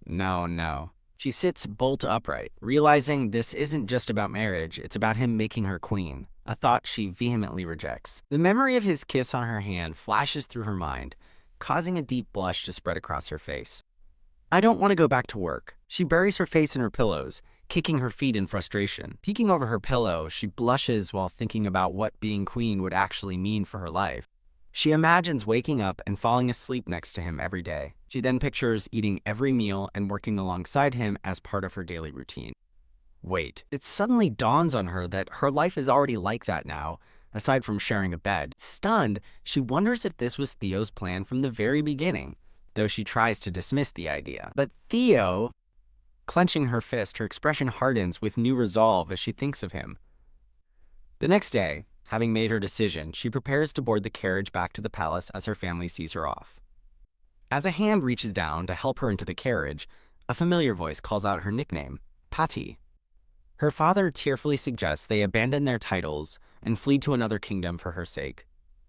No, no. She sits bolt upright, realizing this isn't just about marriage, it's about him making her queen, a thought she vehemently rejects. The memory of his kiss on her hand flashes through her mind, causing a deep blush to spread across her face. I don't want to go back to work. She buries her face in her pillows, kicking her feet in frustration. Peeking over her pillow, she blushes while thinking about what being queen would actually mean for her life. She imagines waking up and falling asleep next to him every day. She then pictures eating every meal and working alongside him as part of her daily routine. Wait, it suddenly dawns on her that her life is already like that now, aside from sharing a bed. Stunned, she wonders if this was Theo's plan from the very beginning, though she tries to dismiss the idea. But Theo, clenching her fist, her expression hardens with new resolve as she thinks of him. The next day, having made her decision, she prepares to board the carriage back to the palace as her family sees her off. As a hand reaches down to help her into the carriage, a familiar voice calls out her nickname, Patty. Her father tearfully suggests they abandon their titles and flee to another kingdom for her sake.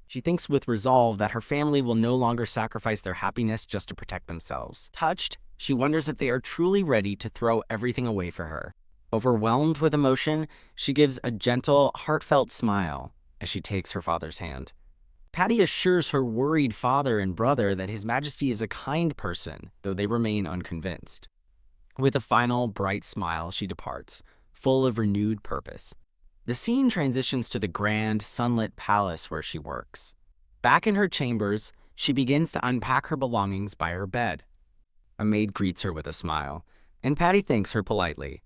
She thinks with resolve that her family will no longer sacrifice their happiness just to protect themselves. Touched, she wonders if they are truly ready to throw everything away for her. Overwhelmed with emotion, she gives a gentle, heartfelt smile as she takes her father's hand. Patty assures her worried father and brother that His Majesty is a kind person, though they remain unconvinced. With a final, bright smile, she departs, full of renewed purpose. The scene transitions to the grand, sunlit palace where she works. Back in her chambers, she begins to unpack her belongings by her bed. A maid greets her with a smile, and Patty thanks her politely.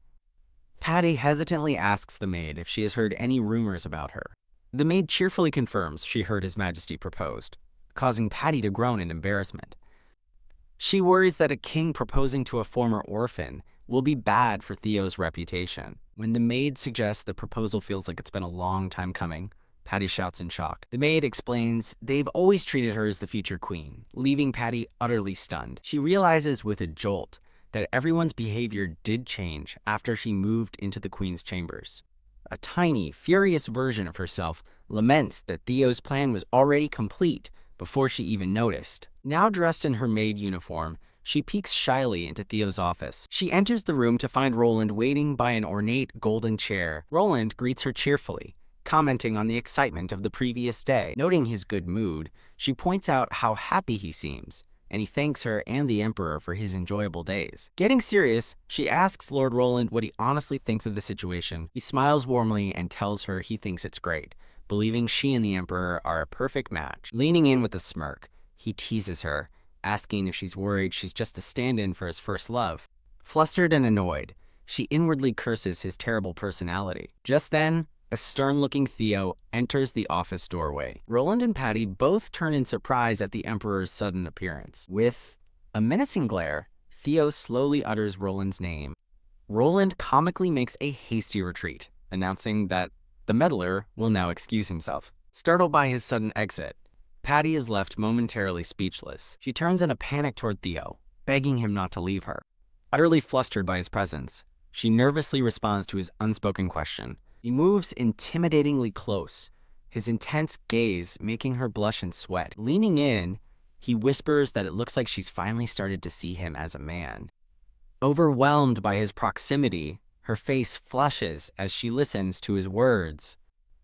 Patty hesitantly asks the maid if she has heard any rumors about her. The maid cheerfully confirms she heard His Majesty proposed, causing Patty to groan in embarrassment. She worries that a king proposing to a former orphan will be bad for Theo's reputation. When the maid suggests the proposal feels like it's been a long time coming, Patty shouts in shock. The maid explains they've always treated her as the future queen, leaving Patty utterly stunned. She realizes with a jolt that everyone's behavior did change after she moved into the queen's chambers. A tiny, furious version of herself laments that Theo's plan was already complete before she even noticed. Now dressed in her maid uniform, she peeks shyly into Theo's office. She enters the room to find Roland waiting by an ornate golden chair. Roland greets her cheerfully, commenting on the excitement of the previous day. Noting his good mood, she points out how happy he seems, and he thanks her and the Emperor for his enjoyable days. Getting serious, she asks Lord Roland what he honestly thinks of the situation. He smiles warmly and tells her he thinks it's great, believing she and the Emperor are a perfect match. Leaning in with a smirk, he teases her, asking if she's worried she's just a stand-in for his first love. Flustered and annoyed, she inwardly curses his terrible personality. Just then, a stern-looking Theo enters the office doorway. Roland and Patty both turn in surprise at the Emperor's sudden appearance. With a menacing glare, Theo slowly utters Roland's name. Roland comically makes a hasty retreat, announcing that the meddler will now excuse himself. Startled by his sudden exit, Patty is left momentarily speechless. She turns in a panic toward Theo, begging him not to leave her. Utterly flustered by his presence, she nervously responds to his unspoken question. He moves intimidatingly close, his intense gaze making her blush and sweat. Leaning in, he whispers that it looks like she's finally started to see him as a man. Overwhelmed by his proximity, her face flushes as she listens to his words.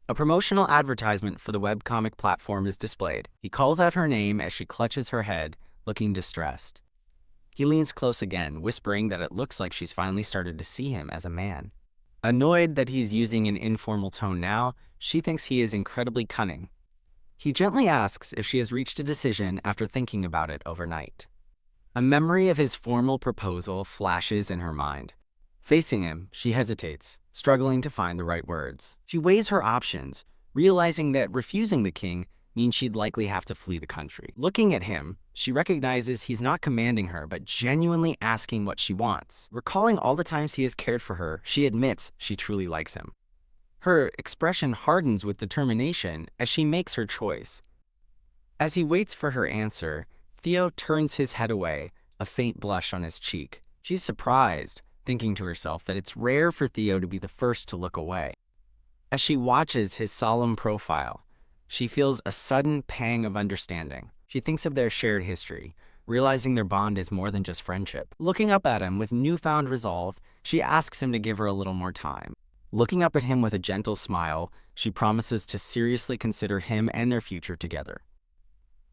A promotional advertisement for the webcomic platform is displayed. He calls out her name as she clutches her head, looking distressed. He leans close again, whispering that it looks like she's finally started to see him as a man. Annoyed that he's using an informal tone now, she thinks he is incredibly cunning. He gently asks if she has reached a decision after thinking about it overnight. A memory of his formal proposal flashes in her mind. Facing him, she hesitates, struggling to find the right words. She weighs her options, realizing that refusing the king means she'd likely have to flee the country. Looking at him, she recognizes he's not commanding her, but genuinely asking what she wants. Recalling all the times he has cared for her, she admits she truly likes him. Her expression hardens with determination as she makes her choice. As he waits for her answer, Theo turns his head away, a faint blush on his cheek. She's surprised, thinking to herself that it's rare for Theo to be the first to look away. As she watches his solemn profile, she feels a sudden pang of understanding. She thinks of their shared history, realizing their bond is more than just friendship. Looking up at him with newfound resolve, she asks him to give her a little more time. Looking up at him with a gentle smile, she promises to seriously consider him and their future together.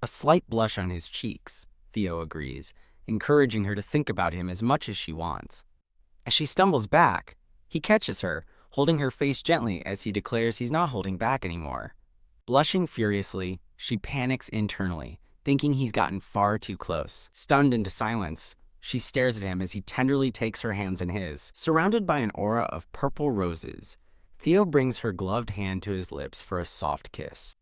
A slight blush on his cheeks, Theo agrees, encouraging her to think about him as much as she wants. As she stumbles back, he catches her, holding her face gently as he declares he's not holding back anymore. Blushing furiously, she panics internally, thinking he's gotten far too close. Stunned into silence, she stares at him as he tenderly takes her hands in his. Surrounded by an aura of purple roses, Theo brings her gloved hand to his lips for a soft kiss.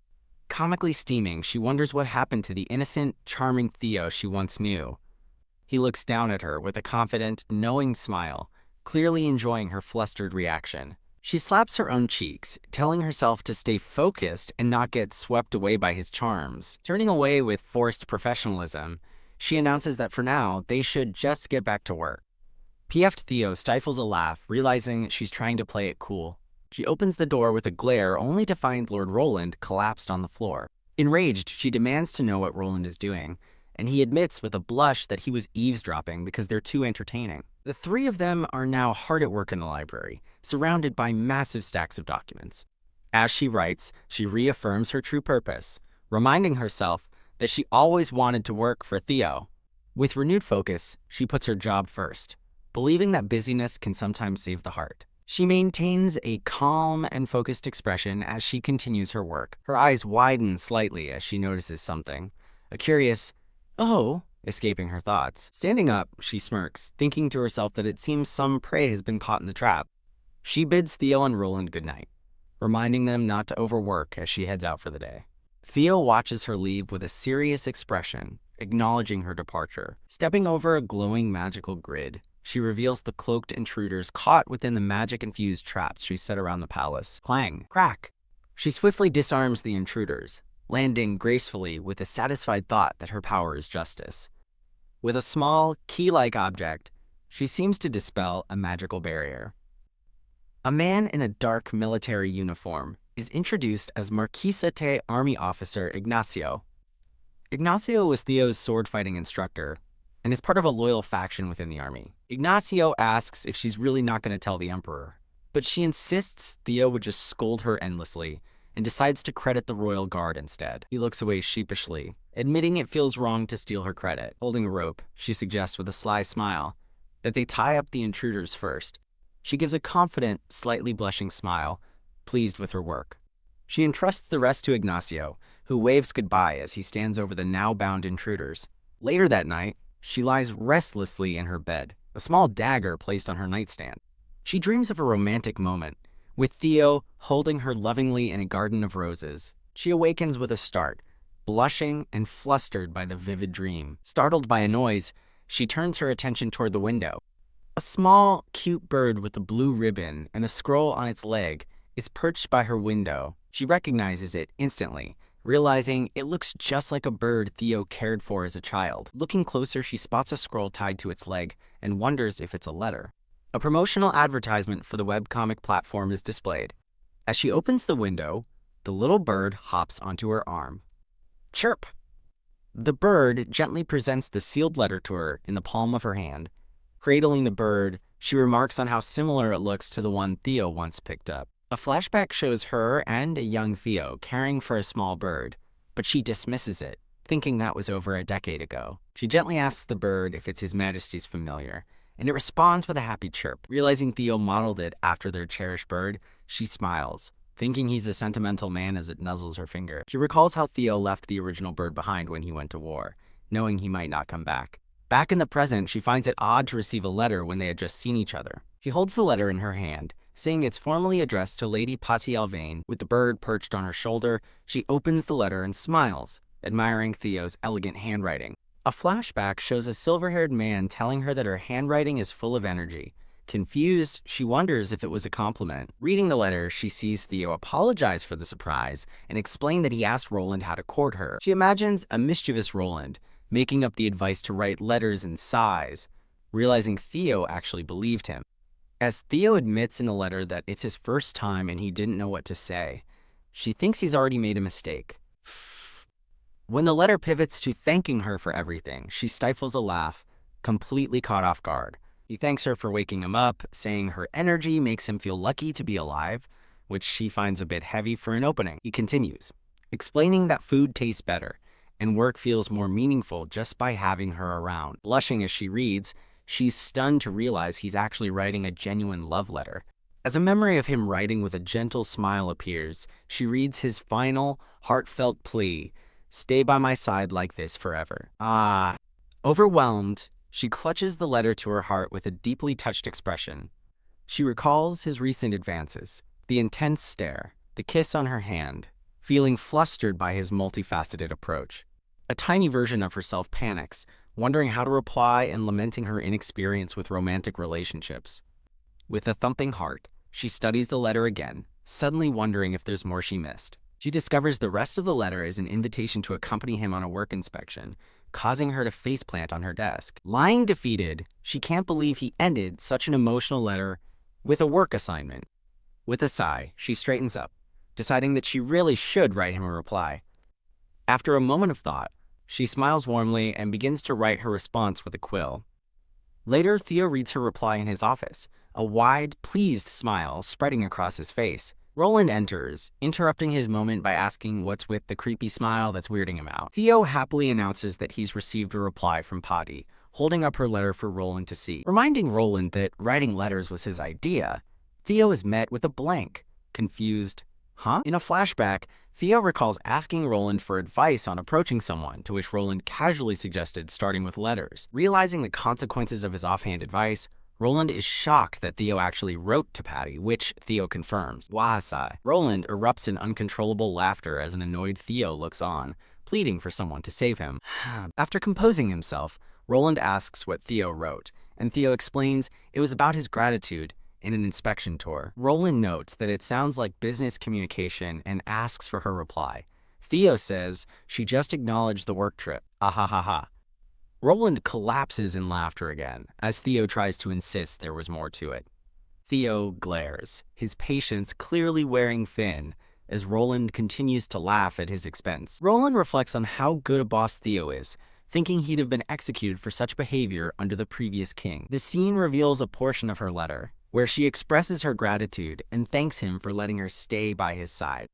Comically steaming, she wonders what happened to the innocent, charming Theo she once knew. He looks down at her with a confident, knowing smile, clearly enjoying her flustered reaction. She slaps her own cheeks, telling herself to stay focused and not get swept away by his charms. Turning away with forced professionalism, she announces that for now, they should just get back to work. PF'd Theo stifles a laugh, realizing she's trying to play it cool. She opens the door with a glare only to find Lord Roland collapsed on the floor. Enraged, she demands to know what Roland is doing, and he admits with a blush that he was eavesdropping because they're too entertaining. The three of them are now hard at work in the library, surrounded by massive stacks of documents. As she writes, she reaffirms her true purpose, reminding herself that she always wanted to work for Theo. With renewed focus, she puts her job first, believing that busyness can sometimes save the heart. She maintains a calm and focused expression as she continues her work. Her eyes widen slightly as she notices something, a curious, "Oh," escaping her thoughts. Standing up, she smirks, thinking to herself that it seems some prey has been caught in the trap. She bids Theo and Roland goodnight, reminding them not to overwork as she heads out for the day. Theo watches her leave with a serious expression, acknowledging her departure. Stepping over a glowing magical grid, she reveals the cloaked intruders caught within the magic-infused traps she set around the palace. Clang! Crack! She swiftly disarms the intruders, landing gracefully with a satisfied thought that her power is justice. With a small, key-like object, she seems to dispel a magical barrier. A man in a dark military uniform is introduced as Marquisate Army Officer Ignacio. Ignacio was Theo's sword-fighting instructor and is part of a loyal faction within the army. Ignacio asks if she's really not going to tell the Emperor, but she insists Theo would just scold her endlessly and decides to credit the royal guard instead. He looks away sheepishly, admitting it feels wrong to steal her credit. Holding a rope, she suggests with a sly smile that they tie up the intruders first. She gives a confident, slightly blushing smile, pleased with her work. She entrusts the rest to Ignacio, who waves goodbye as he stands over the now-bound intruders. Later that night, she lies restlessly in her bed, a small dagger placed on her nightstand. She dreams of a romantic moment, with Theo holding her lovingly in a garden of roses. She awakens with a start, blushing and flustered by the vivid dream. Startled by a noise, she turns her attention toward the window. A small, cute bird with a blue ribbon and a scroll on its leg is perched by her window. She recognizes it instantly, realizing it looks just like a bird Theo cared for as a child. Looking closer, she spots a scroll tied to its leg and wonders if it's a letter. A promotional advertisement for the webcomic platform is displayed. As she opens the window, the little bird hops onto her arm. Chirp! The bird gently presents the sealed letter to her in the palm of her hand. Cradling the bird, she remarks on how similar it looks to the one Theo once picked up. A flashback shows her and a young Theo caring for a small bird, but she dismisses it, thinking that was over a decade ago. She gently asks the bird if it's His Majesty's familiar, and it responds with a happy chirp. Realizing Theo modeled it after their cherished bird, she smiles, thinking he's a sentimental man as it nuzzles her finger. She recalls how Theo left the original bird behind when he went to war, knowing he might not come back. Back in the present, she finds it odd to receive a letter when they had just seen each other. She holds the letter in her hand, saying it's formally addressed to Lady Patti Alvain. With the bird perched on her shoulder, she opens the letter and smiles, admiring Theo's elegant handwriting. A flashback shows a silver-haired man telling her that her handwriting is full of energy. Confused, she wonders if it was a compliment. Reading the letter, she sees Theo apologize for the surprise and explain that he asked Roland how to court her. She imagines a mischievous Roland, making up the advice to write letters in sighs, realizing Theo actually believed him. As Theo admits in the letter that it's his first time and he didn't know what to say, she thinks he's already made a mistake. When the letter pivots to thanking her for everything, she stifles a laugh, completely caught off guard. He thanks her for waking him up, saying her energy makes him feel lucky to be alive, which she finds a bit heavy for an opening. He continues, explaining that food tastes better and work feels more meaningful just by having her around. Blushing as she reads, she's stunned to realize he's actually writing a genuine love letter. As a memory of him writing with a gentle smile appears, she reads his final, heartfelt plea, "Stay by my side like this forever." Ah. Overwhelmed, she clutches the letter to her heart with a deeply touched expression. She recalls his recent advances, the intense stare, the kiss on her hand, feeling flustered by his multifaceted approach. A tiny version of herself panics, wondering how to reply and lamenting her inexperience with romantic relationships. With a thumping heart, she studies the letter again, suddenly wondering if there's more she missed. She discovers the rest of the letter is an invitation to accompany him on a work inspection, causing her to faceplant on her desk. Lying defeated, she can't believe he ended such an emotional letter with a work assignment. With a sigh, she straightens up, deciding that she really should write him a reply. After a moment of thought, she smiles warmly and begins to write her response with a quill. Later, Theo reads her reply in his office, a wide, pleased smile spreading across his face. Roland enters, interrupting his moment by asking what's with the creepy smile that's weirding him out. Theo happily announces that he's received a reply from Patty, holding up her letter for Roland to see. Reminding Roland that writing letters was his idea, Theo is met with a blank, confused, "Huh?" In a flashback, Theo recalls asking Roland for advice on approaching someone, to which Roland casually suggested starting with letters. Realizing the consequences of his offhand advice, Roland is shocked that Theo actually wrote to Patty, which Theo confirms. Wahasai. Roland erupts in uncontrollable laughter as an annoyed Theo looks on, pleading for someone to save him. After composing himself, Roland asks what Theo wrote, and Theo explains it was about his gratitude in an inspection tour. Roland notes that it sounds like business communication and asks for her reply. Theo says she just acknowledged the work trip. Ha. Roland collapses in laughter again, as Theo tries to insist there was more to it. Theo glares, his patience clearly wearing thin, as Roland continues to laugh at his expense. Roland reflects on how good a boss Theo is, thinking he'd have been executed for such behavior under the previous king. The scene reveals a portion of her letter, where she expresses her gratitude and thanks him for letting her stay by his side.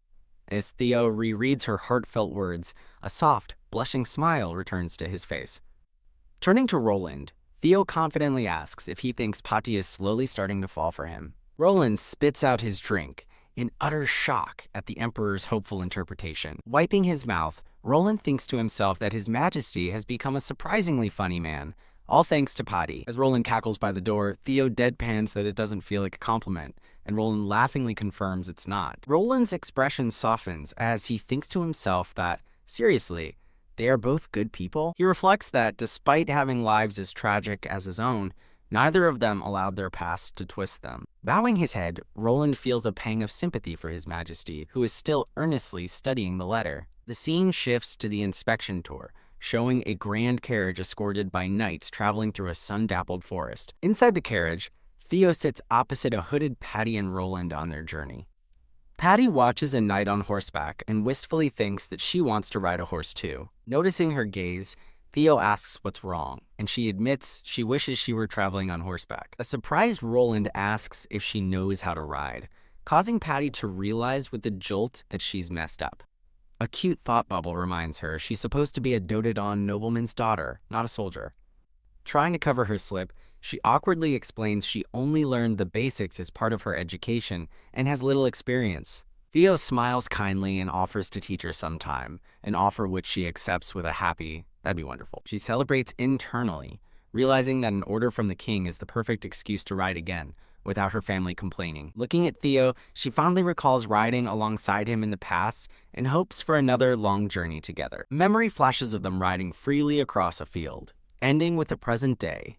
As Theo rereads her heartfelt words, a soft, blushing smile returns to his face. Turning to Roland, Theo confidently asks if he thinks Patty is slowly starting to fall for him. Roland spits out his drink, in utter shock at the Emperor's hopeful interpretation. Wiping his mouth, Roland thinks to himself that His Majesty has become a surprisingly funny man, all thanks to Patty. As Roland cackles by the door, Theo deadpans that it doesn't feel like a compliment, and Roland laughingly confirms it's not. Roland's expression softens as he thinks to himself that, seriously, they are both good people. He reflects that despite having lives as tragic as his own, neither of them allowed their past to twist them. Bowing his head, Roland feels a pang of sympathy for His Majesty, who is still earnestly studying the letter. The scene shifts to the inspection tour, showing a grand carriage escorted by knights traveling through a sun-dappled forest. Inside the carriage, Theo sits opposite a hooded Patty and Roland on their journey. Patty watches a knight on horseback and wistfully thinks that she wants to ride a horse too. Noticing her gaze, Theo asks what's wrong, and she admits she wishes she were traveling on horseback. A surprised Roland asks if she knows how to ride, causing Patty to realize with a jolt that she's messed up. A cute thought bubble reminds her she's supposed to be a doted-on nobleman's daughter, not a soldier. Trying to cover her slip, she awkwardly explains she only learned the basics as part of her education and has little experience. Theo smiles kindly and offers to teach her sometime, an offer which she accepts with a happy, "That'd be wonderful." She celebrates internally, realizing that an order from the king is the perfect excuse to ride again, without her family complaining. Looking at Theo, she fondly recalls riding alongside him in the past and hopes for another long journey together. Memory flashes of them riding freely across a field, ending with the present day.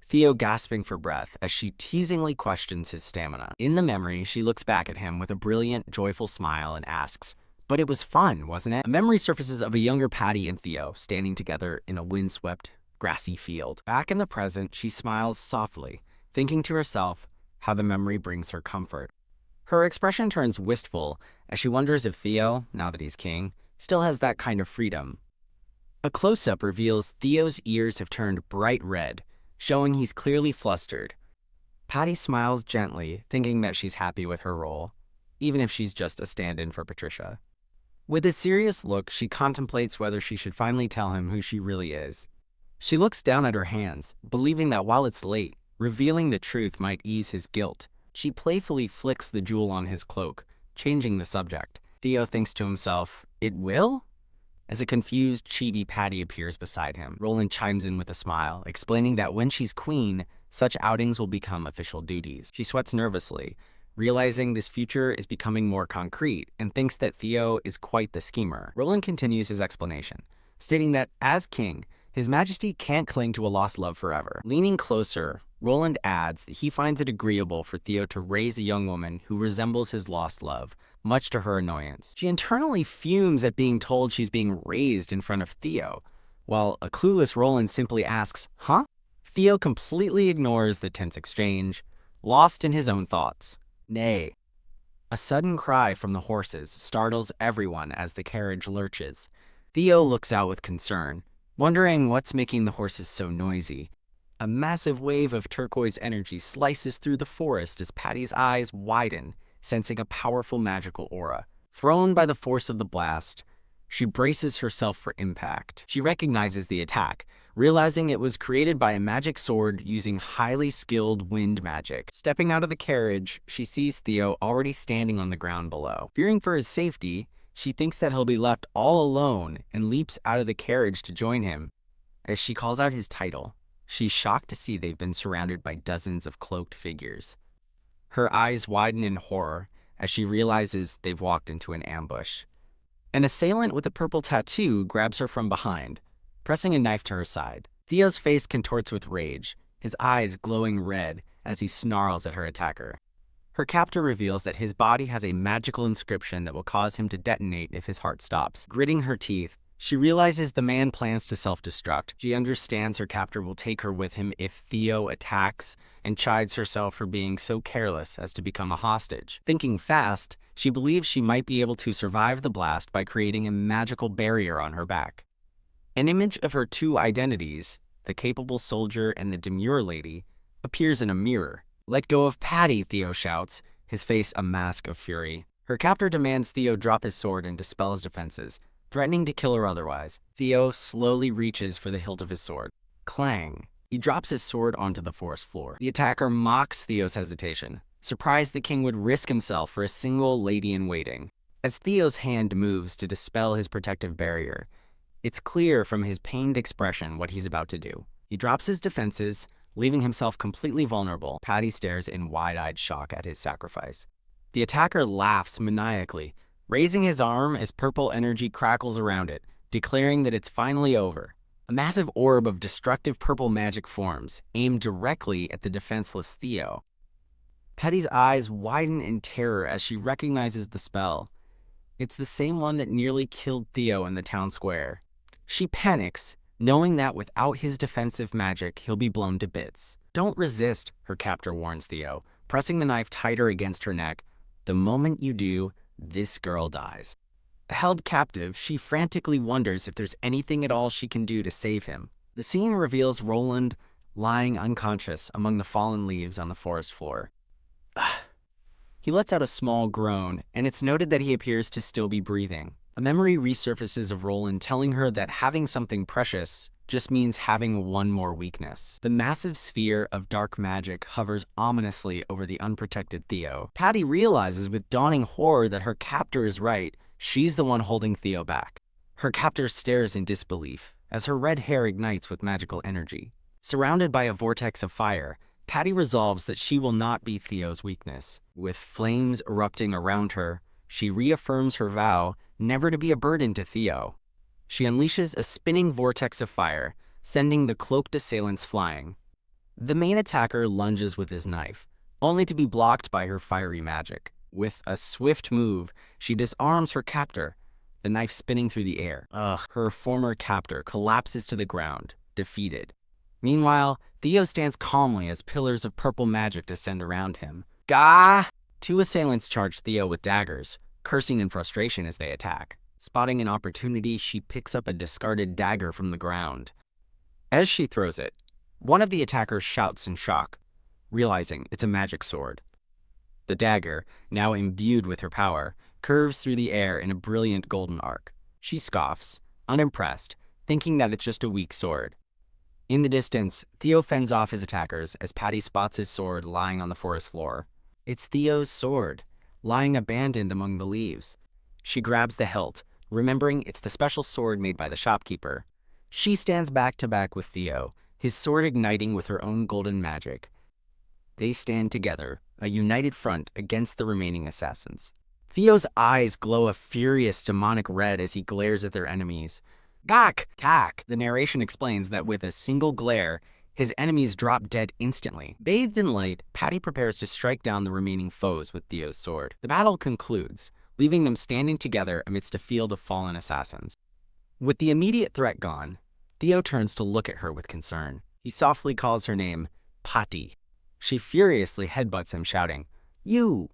Theo gasping for breath as she teasingly questions his stamina. In the memory, she looks back at him with a brilliant, joyful smile and asks, "But it was fun, wasn't it?" A memory surfaces of a younger Patty and Theo standing together in a windswept, grassy field. Back in the present, she smiles softly, thinking to herself how the memory brings her comfort. Her expression turns wistful as she wonders if Theo, now that he's king, still has that kind of freedom. A close-up reveals Theo's ears have turned bright red, showing he's clearly flustered. Patty smiles gently, thinking that she's happy with her role, even if she's just a stand-in for Patricia. With a serious look, she contemplates whether she should finally tell him who she really is. She looks down at her hands, believing that while it's late, revealing the truth might ease his guilt. She playfully flicks the jewel on his cloak, changing the subject. Theo thinks to himself, "It will?" As a confused, chibi Patty appears beside him, Roland chimes in with a smile, explaining that when she's queen, such outings will become official duties. She sweats nervously, realizing this future is becoming more concrete, and thinks that Theo is quite the schemer. Roland continues his explanation, stating that as king, His Majesty can't cling to a lost love forever. Leaning closer, Roland adds that he finds it agreeable for Theo to raise a young woman who resembles his lost love, much to her annoyance. She internally fumes at being told she's being raised in front of Theo, while a clueless Roland simply asks, "Huh?" Theo completely ignores the tense exchange, lost in his own thoughts. Nay. A sudden cry from the horses startles everyone as the carriage lurches. Theo looks out with concern, wondering what's making the horses so noisy. A massive wave of turquoise energy slices through the forest as Patty's eyes widen, sensing a powerful magical aura. Thrown by the force of the blast, she braces herself for impact. She recognizes the attack, realizing it was created by a magic sword using highly skilled wind magic. Stepping out of the carriage, she sees Theo already standing on the ground below. Fearing for his safety, she thinks that he'll be left all alone and leaps out of the carriage to join him. As she calls out his title, she's shocked to see they've been surrounded by dozens of cloaked figures. Her eyes widen in horror as she realizes they've walked into an ambush. An assailant with a purple tattoo grabs her from behind, pressing a knife to her side. Theo's face contorts with rage, his eyes glowing red as he snarls at her attacker. Her captor reveals that his body has a magical inscription that will cause him to detonate if his heart stops. Gritting her teeth, she realizes the man plans to self-destruct. She understands her captor will take her with him if Theo attacks, and chides herself for being so careless as to become a hostage. Thinking fast, she believes she might be able to survive the blast by creating a magical barrier on her back. An image of her two identities, the capable soldier and the demure lady, appears in a mirror. "Let go of Patty," Theo shouts, his face a mask of fury. Her captor demands Theo drop his sword and dispel his defenses, threatening to kill her otherwise. Theo slowly reaches for the hilt of his sword. Clang! He drops his sword onto the forest floor. The attacker mocks Theo's hesitation, surprised the king would risk himself for a single lady-in-waiting. As Theo's hand moves to dispel his protective barrier, it's clear from his pained expression what he's about to do. He drops his defenses, leaving himself completely vulnerable. Patty stares in wide-eyed shock at his sacrifice. The attacker laughs maniacally, raising his arm as purple energy crackles around it, declaring that it's finally over. A massive orb of destructive purple magic forms, aimed directly at the defenseless Theo. Patty's eyes widen in terror as she recognizes the spell. It's the same one that nearly killed Theo in the town square. She panics, knowing that without his defensive magic, he'll be blown to bits. "Don't resist," her captor warns Theo, pressing the knife tighter against her neck. "The moment you do, this girl dies." Held captive, she frantically wonders if there's anything at all she can do to save him. The scene reveals Roland lying unconscious among the fallen leaves on the forest floor. He lets out a small groan, and it's noted that he appears to still be breathing. A memory resurfaces of Roland telling her that having something precious just means having one more weakness. The massive sphere of dark magic hovers ominously over the unprotected Theo. Patty realizes with dawning horror that her captor is right. She's the one holding Theo back. Her captor stares in disbelief as her red hair ignites with magical energy. Surrounded by a vortex of fire, Patty resolves that she will not be Theo's weakness. With flames erupting around her, she reaffirms her vow never to be a burden to Theo. She unleashes a spinning vortex of fire, sending the cloaked assailants flying. The main attacker lunges with his knife, only to be blocked by her fiery magic. With a swift move, she disarms her captor, the knife spinning through the air. Her former captor collapses to the ground, defeated. Meanwhile, Theo stands calmly as pillars of purple magic descend around him. Gah! Two assailants charge Theo with daggers, cursing in frustration as they attack. Spotting an opportunity, she picks up a discarded dagger from the ground. As she throws it, one of the attackers shouts in shock, realizing it's a magic sword. The dagger, now imbued with her power, curves through the air in a brilliant golden arc. She scoffs, unimpressed, thinking that it's just a weak sword. In the distance, Theo fends off his attackers as Patty spots his sword lying on the forest floor. It's Theo's sword, lying abandoned among the leaves. She grabs the hilt, remembering it's the special sword made by the shopkeeper. She stands back to back with Theo, his sword igniting with her own golden magic. They stand together, a united front against the remaining assassins. Theo's eyes glow a furious demonic red as he glares at their enemies. Gak! Kak! The narration explains that with a single glare, his enemies drop dead instantly. Bathed in light, Patty prepares to strike down the remaining foes with Theo's sword. The battle concludes, leaving them standing together amidst a field of fallen assassins. With the immediate threat gone, Theo turns to look at her with concern. He softly calls her name, Patty. She furiously headbutts him, shouting, You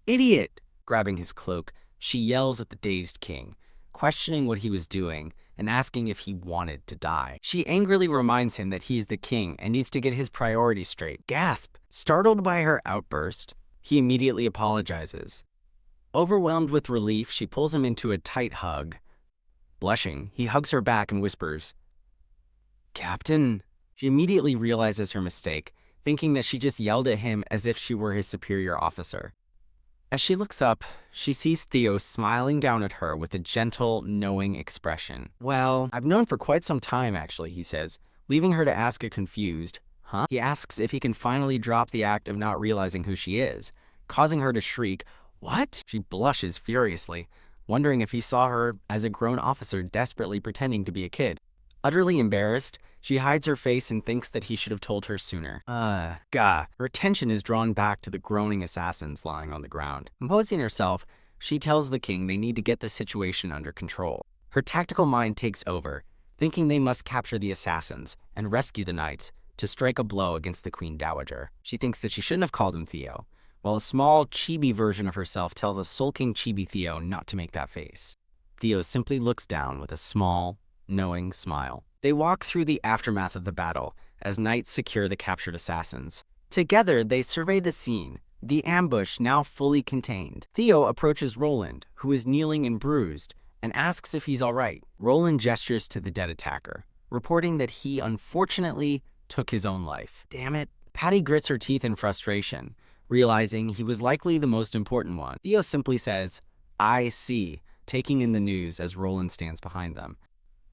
idiot! Grabbing his cloak, she yells at the dazed king, questioning what he was doing and asking if he wanted to die. She angrily reminds him that he's the king and needs to get his priorities straight. Gasp! Startled by her outburst, he immediately apologizes. Overwhelmed with relief, she pulls him into a tight hug. Blushing, he hugs her back and whispers, Captain. She immediately realizes her mistake, thinking that she just yelled at him as if she were his superior officer. As she looks up, she sees Theo smiling down at her with a gentle, knowing expression. Well, I've known for quite some time, actually, he says, leaving her to ask a confused, huh? He asks if he can finally drop the act of not realizing who she is, causing her to shriek, What? She blushes furiously, wondering if he saw her as a grown officer desperately pretending to be a kid. Utterly embarrassed, she hides her face and thinks that he should have told her sooner. Her attention is drawn back to the groaning assassins lying on the ground. Composing herself, she tells the king they need to get the situation under control. Her tactical mind takes over, thinking they must capture the assassins and rescue the knights to strike a blow against the Queen Dowager. She thinks that she shouldn't have called him Theo, while a small chibi version of herself tells a sulking chibi Theo not to make that face. Theo simply looks down with a small, knowing smile. They walk through the aftermath of the battle as knights secure the captured assassins. Together, they survey the scene, the ambush now fully contained. Theo approaches Roland, who is kneeling and bruised, and asks if he's all right. Roland gestures to the dead attacker, reporting that he unfortunately took his own life. Damn it. Patty grits her teeth in frustration, realizing he was likely the most important one. Theo simply says, I see, taking in the news as Roland stands behind them.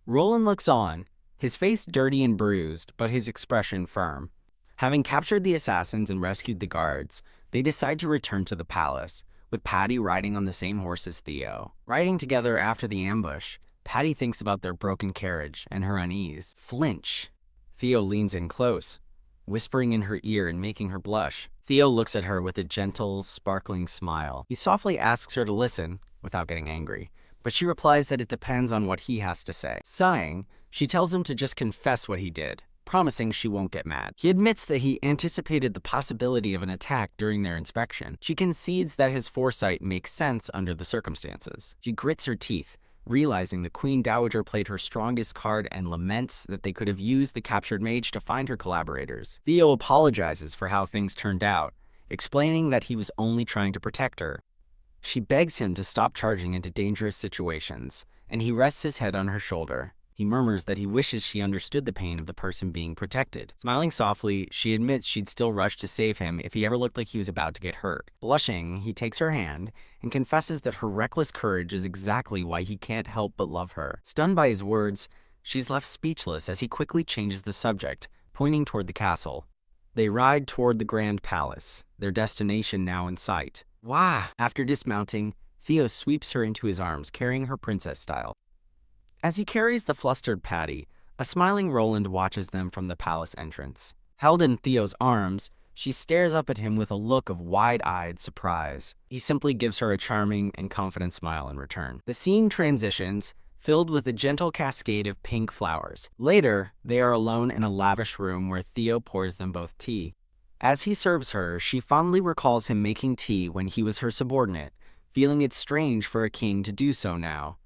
Roland looks on, his face dirty and bruised, but his expression firm. Having captured the assassins and rescued the guards, they decide to return to the palace, with Patty riding on the same horse as Theo. Riding together after the ambush, Patty thinks about their broken carriage and her unease. Flinch. Theo leans in close, whispering in her ear and making her blush. Theo looks at her with a gentle, sparkling smile. He softly asks her to listen, without getting angry, but she replies that it depends on what he has to say. Sighing, she tells him to just confess what he did, promising she won't get mad. He admits that he anticipated the possibility of an attack during their inspection. She concedes that his foresight makes sense under the circumstances. She grits her teeth, realizing the Queen Dowager played her strongest card and laments that they could have used the captured mage to find her collaborators. Theo apologizes for how things turned out, explaining that he was only trying to protect her. She begs him to stop charging into dangerous situations, and he rests his head on her shoulder. He murmurs that he wishes she understood the pain of the person being protected. Smiling softly, she admits she'd still rush to save him if he ever looked like he was about to get hurt. Blushing, he takes her hand and confesses that her reckless courage is exactly why he can't help but love her. Stunned by his words, she's left speechless as he quickly changes the subject, pointing toward the castle. They ride toward the Grand Palace, their destination now in sight. Wah! After dismounting, Theo sweeps her into his arms, carrying her princess style. As he carries the flustered Patty, a smiling Roland watches them from the palace entrance. Held in Theo's arms, she stares up at him with a look of wide-eyed surprise. He simply gives her a charming and confident smile in return. The scene transitions, filled with a gentle cascade of pink flowers. Later, they are alone in a lavish room where Theo pours them both tea. As he serves her, she fondly recalls him making tea when he was her subordinate, feeling it strange for a king to do so now.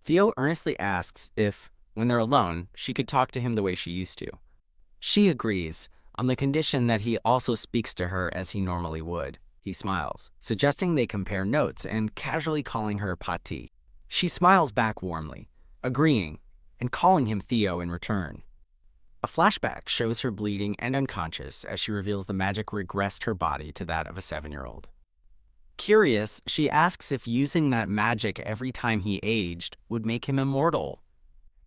Theo earnestly asks if, when they're alone, she could talk to him the way she used to. She agrees, on the condition that he also speaks to her as he normally would. He smiles, suggesting they compare notes and casually calling her Pati. She smiles back warmly, agreeing, and calling him Theo in return. A flashback shows her bleeding and unconscious as she reveals the magic regressed her body to that of a 7-year-old. Curious, she asks if using that magic every time he aged would make him immortal.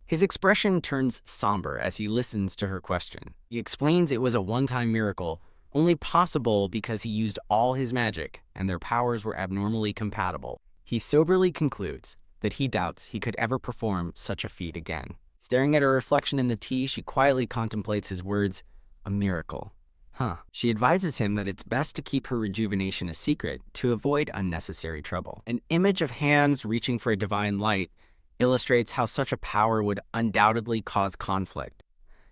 His expression turns somber as he listens to her question. He explains it was a one-time miracle, only possible because he used all his magic and their powers were abnormally compatible. He soberly concludes that he doubts he could ever perform such a feat again. Staring at her reflection in the tea, she quietly contemplates his words, a miracle. She advises him that it's best to keep her rejuvenation a secret to avoid unnecessary trouble. An image of hands reaching for a divine light illustrates how such a power would undoubtedly cause conflict.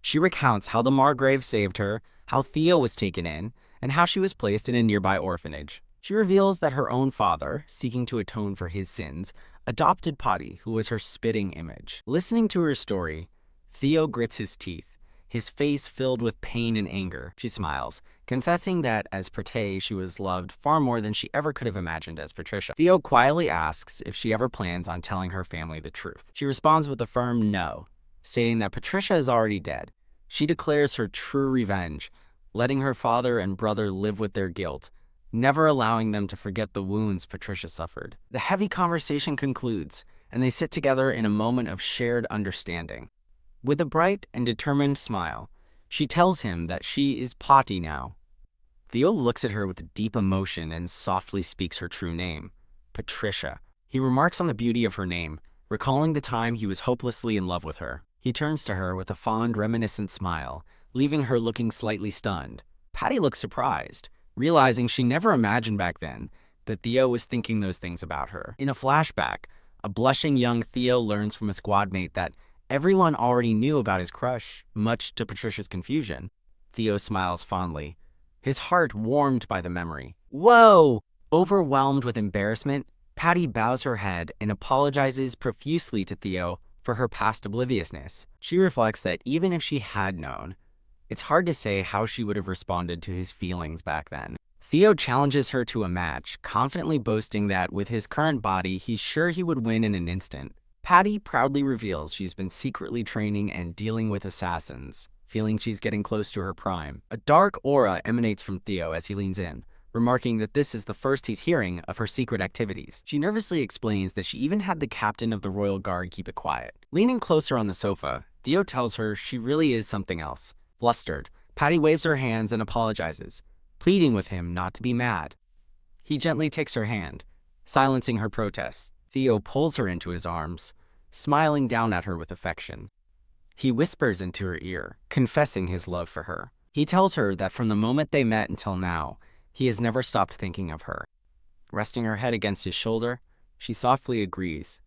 She recounts how the Margrave saved her, how Theo was taken in, and how she was placed in a nearby orphanage. She reveals that her own father, seeking to atone for his sins, adopted Pati, who was her spitting image. Listening to her story, Theo grits his teeth, his face filled with pain and anger. She smiles, confessing that as Pate, she was loved far more than she ever could have imagined as Patricia. Theo quietly asks if she ever plans on telling her family the truth. She responds with a firm no, stating that Patricia is already dead. She declares her true revenge, letting her father and brother live with their guilt, never allowing them to forget the wounds Patricia suffered. The heavy conversation concludes, and they sit together in a moment of shared understanding. With a bright and determined smile, she tells him that she is Pati now. Theo looks at her with deep emotion and softly speaks her true name, Patricia. He remarks on the beauty of her name, recalling the time he was hopelessly in love with her. He turns to her with a fond, reminiscent smile, leaving her looking slightly stunned. Pati looks surprised, realizing she never imagined back then that Theo was thinking those things about her. In a flashback, a blushing young Theo learns from a squad mate that everyone already knew about his crush, much to Patricia's confusion. Theo smiles fondly, his heart warmed by the memory. Whoa! Overwhelmed with embarrassment, Pati bows her head and apologizes profusely to Theo for her past obliviousness. She reflects that even if she had known, it's hard to say how she would have responded to his feelings back then. Theo challenges her to a match, confidently boasting that with his current body, he's sure he would win in an instant. Pati proudly reveals she's been secretly training and dealing with assassins, feeling she's getting close to her prime. A dark aura emanates from Theo as he leans in, remarking that this is the first he's hearing of her secret activities. She nervously explains that she even had the captain of the royal guard keep it quiet. Leaning closer on the sofa, Theo tells her she really is something else. Flustered, Pati waves her hands and apologizes, pleading with him not to be mad. He gently takes her hand, silencing her protests. Theo pulls her into his arms, smiling down at her with affection. He whispers into her ear, confessing his love for her. He tells her that from the moment they met until now, he has never stopped thinking of her. Resting her head against his shoulder, she softly agrees.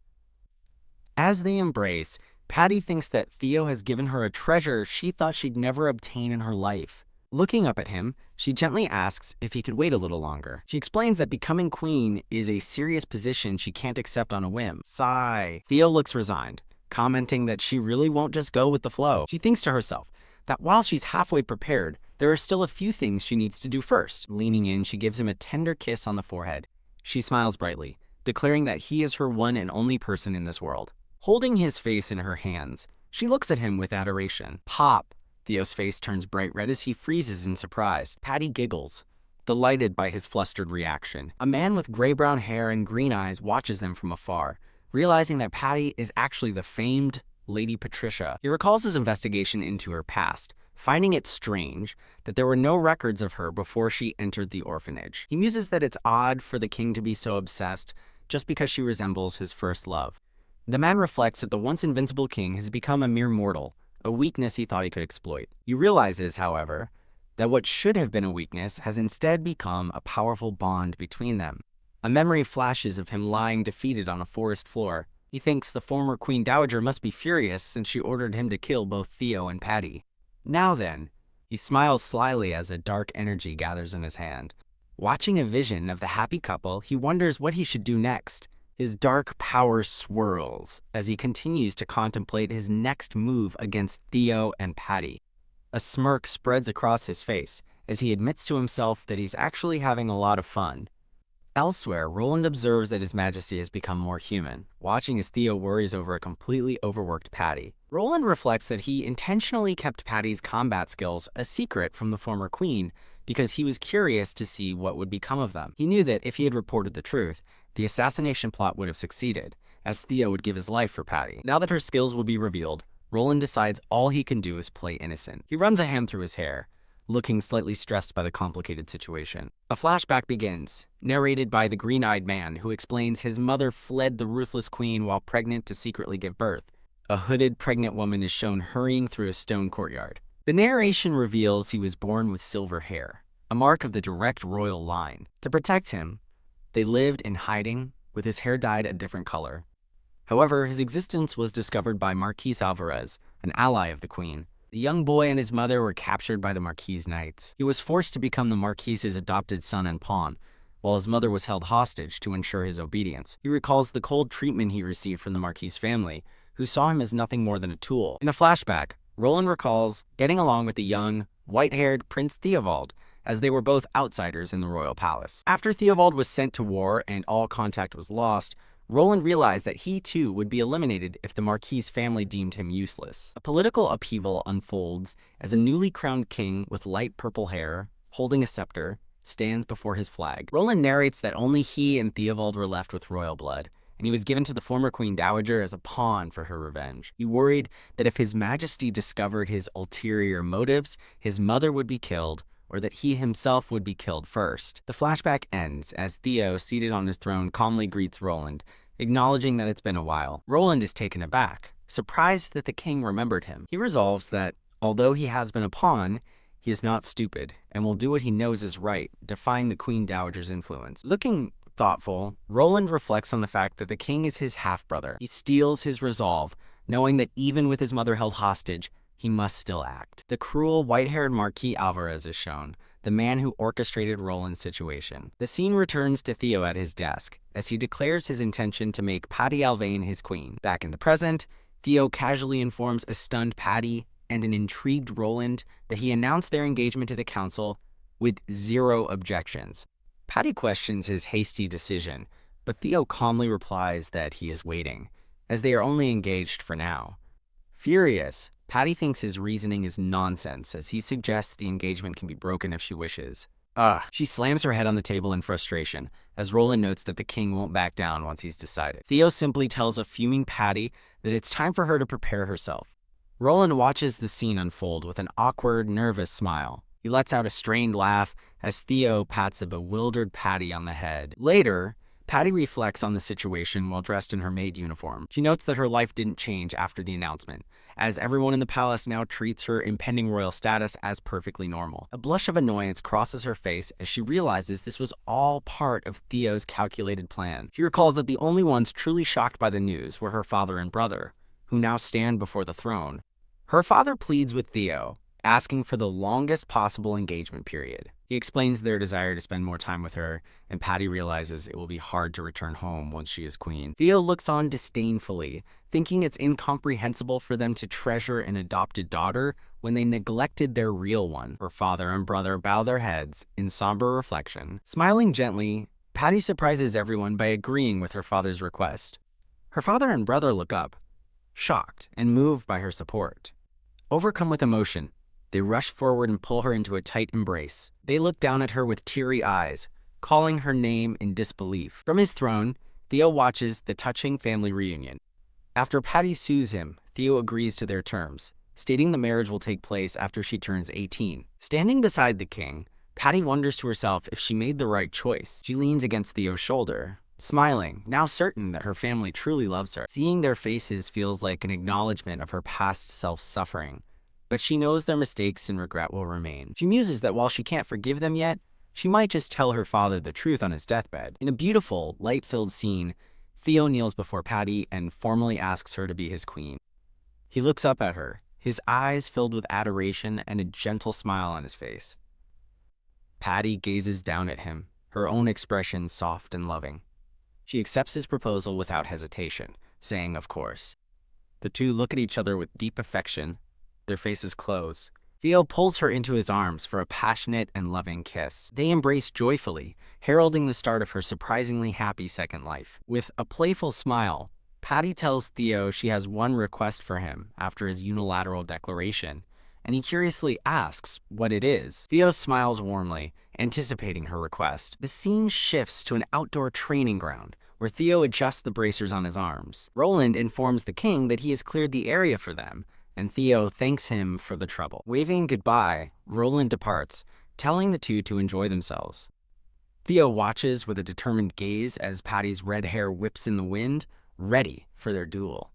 As they embrace, Pati thinks that Theo has given her a treasure she thought she'd never obtain in her life. Looking up at him, she gently asks if he could wait a little longer. She explains that becoming queen is a serious position she can't accept on a whim. Sigh. Theo looks resigned, commenting that she really won't just go with the flow. She thinks to herself that while she's halfway prepared, there are still a few things she needs to do first. Leaning in, she gives him a tender kiss on the forehead. She smiles brightly, declaring that he is her one and only person in this world. Holding his face in her hands, she looks at him with adoration. Pop! Theo's face turns bright red as he freezes in surprise. Pati giggles, delighted by his flustered reaction. A man with gray-brown hair and green eyes watches them from afar, realizing that Pati is actually the famed Lady Patricia. He recalls his investigation into her past, finding it strange that there were no records of her before she entered the orphanage. He muses that it's odd for the king to be so obsessed just because she resembles his first love. The man reflects that the once invincible king has become a mere mortal, a weakness he thought he could exploit. He realizes, however, that what should have been a weakness has instead become a powerful bond between them. A memory flashes of him lying defeated on a forest floor. He thinks the former Queen Dowager must be furious since she ordered him to kill both Theo and Pati. Now then, he smiles slyly as a dark energy gathers in his hand. Watching a vision of the happy couple, he wonders what he should do next. His dark power swirls as he continues to contemplate his next move against Theo and Patty. A smirk spreads across his face as he admits to himself that he's actually having a lot of fun. Elsewhere, Roland observes that His Majesty has become more human, watching as Theo worries over a completely overworked Patty. Roland reflects that he intentionally kept Patty's combat skills a secret from the former queen because he was curious to see what would become of them. He knew that if he had reported the truth, the assassination plot would have succeeded, as Theo would give his life for Patty. Now that her skills will be revealed, Roland decides all he can do is play innocent. He runs a hand through his hair, looking slightly stressed by the complicated situation. A flashback begins, narrated by the green-eyed man who explains his mother fled the ruthless queen while pregnant to secretly give birth. A hooded pregnant woman is shown hurrying through a stone courtyard. The narration reveals he was born with silver hair, a mark of the direct royal line. To protect him, they lived in hiding, with his hair dyed a different color. However, his existence was discovered by Marquis Alvarez, an ally of the queen. The young boy and his mother were captured by the Marquis' knights. He was forced to become the Marquis' adopted son and pawn, while his mother was held hostage to ensure his obedience. He recalls the cold treatment he received from the Marquis' family, who saw him as nothing more than a tool. In a flashback, Roland recalls getting along with the young, white-haired Prince Theobald, as they were both outsiders in the royal palace. After Theobald was sent to war and all contact was lost, Roland realized that he too would be eliminated if the Marquis' family deemed him useless. A political upheaval unfolds as a newly crowned king with light purple hair, holding a scepter, stands before his flag. Roland narrates that only he and Theobald were left with royal blood, and he was given to the former Queen Dowager as a pawn for her revenge. He worried that if His Majesty discovered his ulterior motives, his mother would be killed, or that he himself would be killed first. The flashback ends as Theo, seated on his throne, calmly greets Roland, acknowledging that it's been a while. Roland is taken aback, surprised that the king remembered him. He resolves that, although he has been a pawn, he is not stupid, and will do what he knows is right, defying the Queen Dowager's influence. Looking thoughtful, Roland reflects on the fact that the king is his half-brother. He steels his resolve, knowing that even with his mother held hostage, he must still act. The cruel, white-haired Marquis Alvarez is shown, the man who orchestrated Roland's situation. The scene returns to Theo at his desk, as he declares his intention to make Patty Alvain his queen. Back in the present, Theo casually informs a stunned Patty and an intrigued Roland that he announced their engagement to the council with 0 objections. Patty questions his hasty decision, but Theo calmly replies that he is waiting, as they are only engaged for now. Furious, Patty thinks his reasoning is nonsense, as he suggests the engagement can be broken if she wishes. She slams her head on the table in frustration, as Roland notes that the king won't back down once he's decided. Theo simply tells a fuming Patty that it's time for her to prepare herself. Roland watches the scene unfold with an awkward, nervous smile. He lets out a strained laugh as Theo pats a bewildered Patty on the head. Later, Patty reflects on the situation while dressed in her maid uniform. She notes that her life didn't change after the announcement, as everyone in the palace now treats her impending royal status as perfectly normal. A blush of annoyance crosses her face as she realizes this was all part of Theo's calculated plan. She recalls that the only ones truly shocked by the news were her father and brother, who now stand before the throne. Her father pleads with Theo, asking for the longest possible engagement period. He explains their desire to spend more time with her, and Patty realizes it will be hard to return home once she is queen. Theo looks on disdainfully, thinking it's incomprehensible for them to treasure an adopted daughter when they neglected their real one. Her father and brother bow their heads in somber reflection. Smiling gently, Patty surprises everyone by agreeing with her father's request. Her father and brother look up, shocked and moved by her support. Overcome with emotion, they rush forward and pull her into a tight embrace. They look down at her with teary eyes, calling her name in disbelief. From his throne, Theo watches the touching family reunion. After Patty sues him, Theo agrees to their terms, stating the marriage will take place after she turns 18. Standing beside the king, Patty wonders to herself if she made the right choice. She leans against Theo's shoulder, smiling, now certain that her family truly loves her. Seeing their faces feels like an acknowledgement of her past self's suffering, but she knows their mistakes and regret will remain. She muses that while she can't forgive them yet, she might just tell her father the truth on his deathbed. In a beautiful, light-filled scene, Theo kneels before Patty and formally asks her to be his queen. He looks up at her, his eyes filled with adoration and a gentle smile on his face. Patty gazes down at him, her own expression soft and loving. She accepts his proposal without hesitation, saying, "Of course." The two look at each other with deep affection. Their faces close. Theo pulls her into his arms for a passionate and loving kiss. They embrace joyfully, heralding the start of her surprisingly happy second life. With a playful smile, Patty tells Theo she has one request for him after his unilateral declaration, and he curiously asks what it is. Theo smiles warmly, anticipating her request. The scene shifts to an outdoor training ground, where Theo adjusts the bracers on his arms. Roland informs the king that he has cleared the area for them, and Theo thanks him for the trouble. Waving goodbye, Roland departs, telling the two to enjoy themselves. Theo watches with a determined gaze as Patty's red hair whips in the wind, ready for their duel.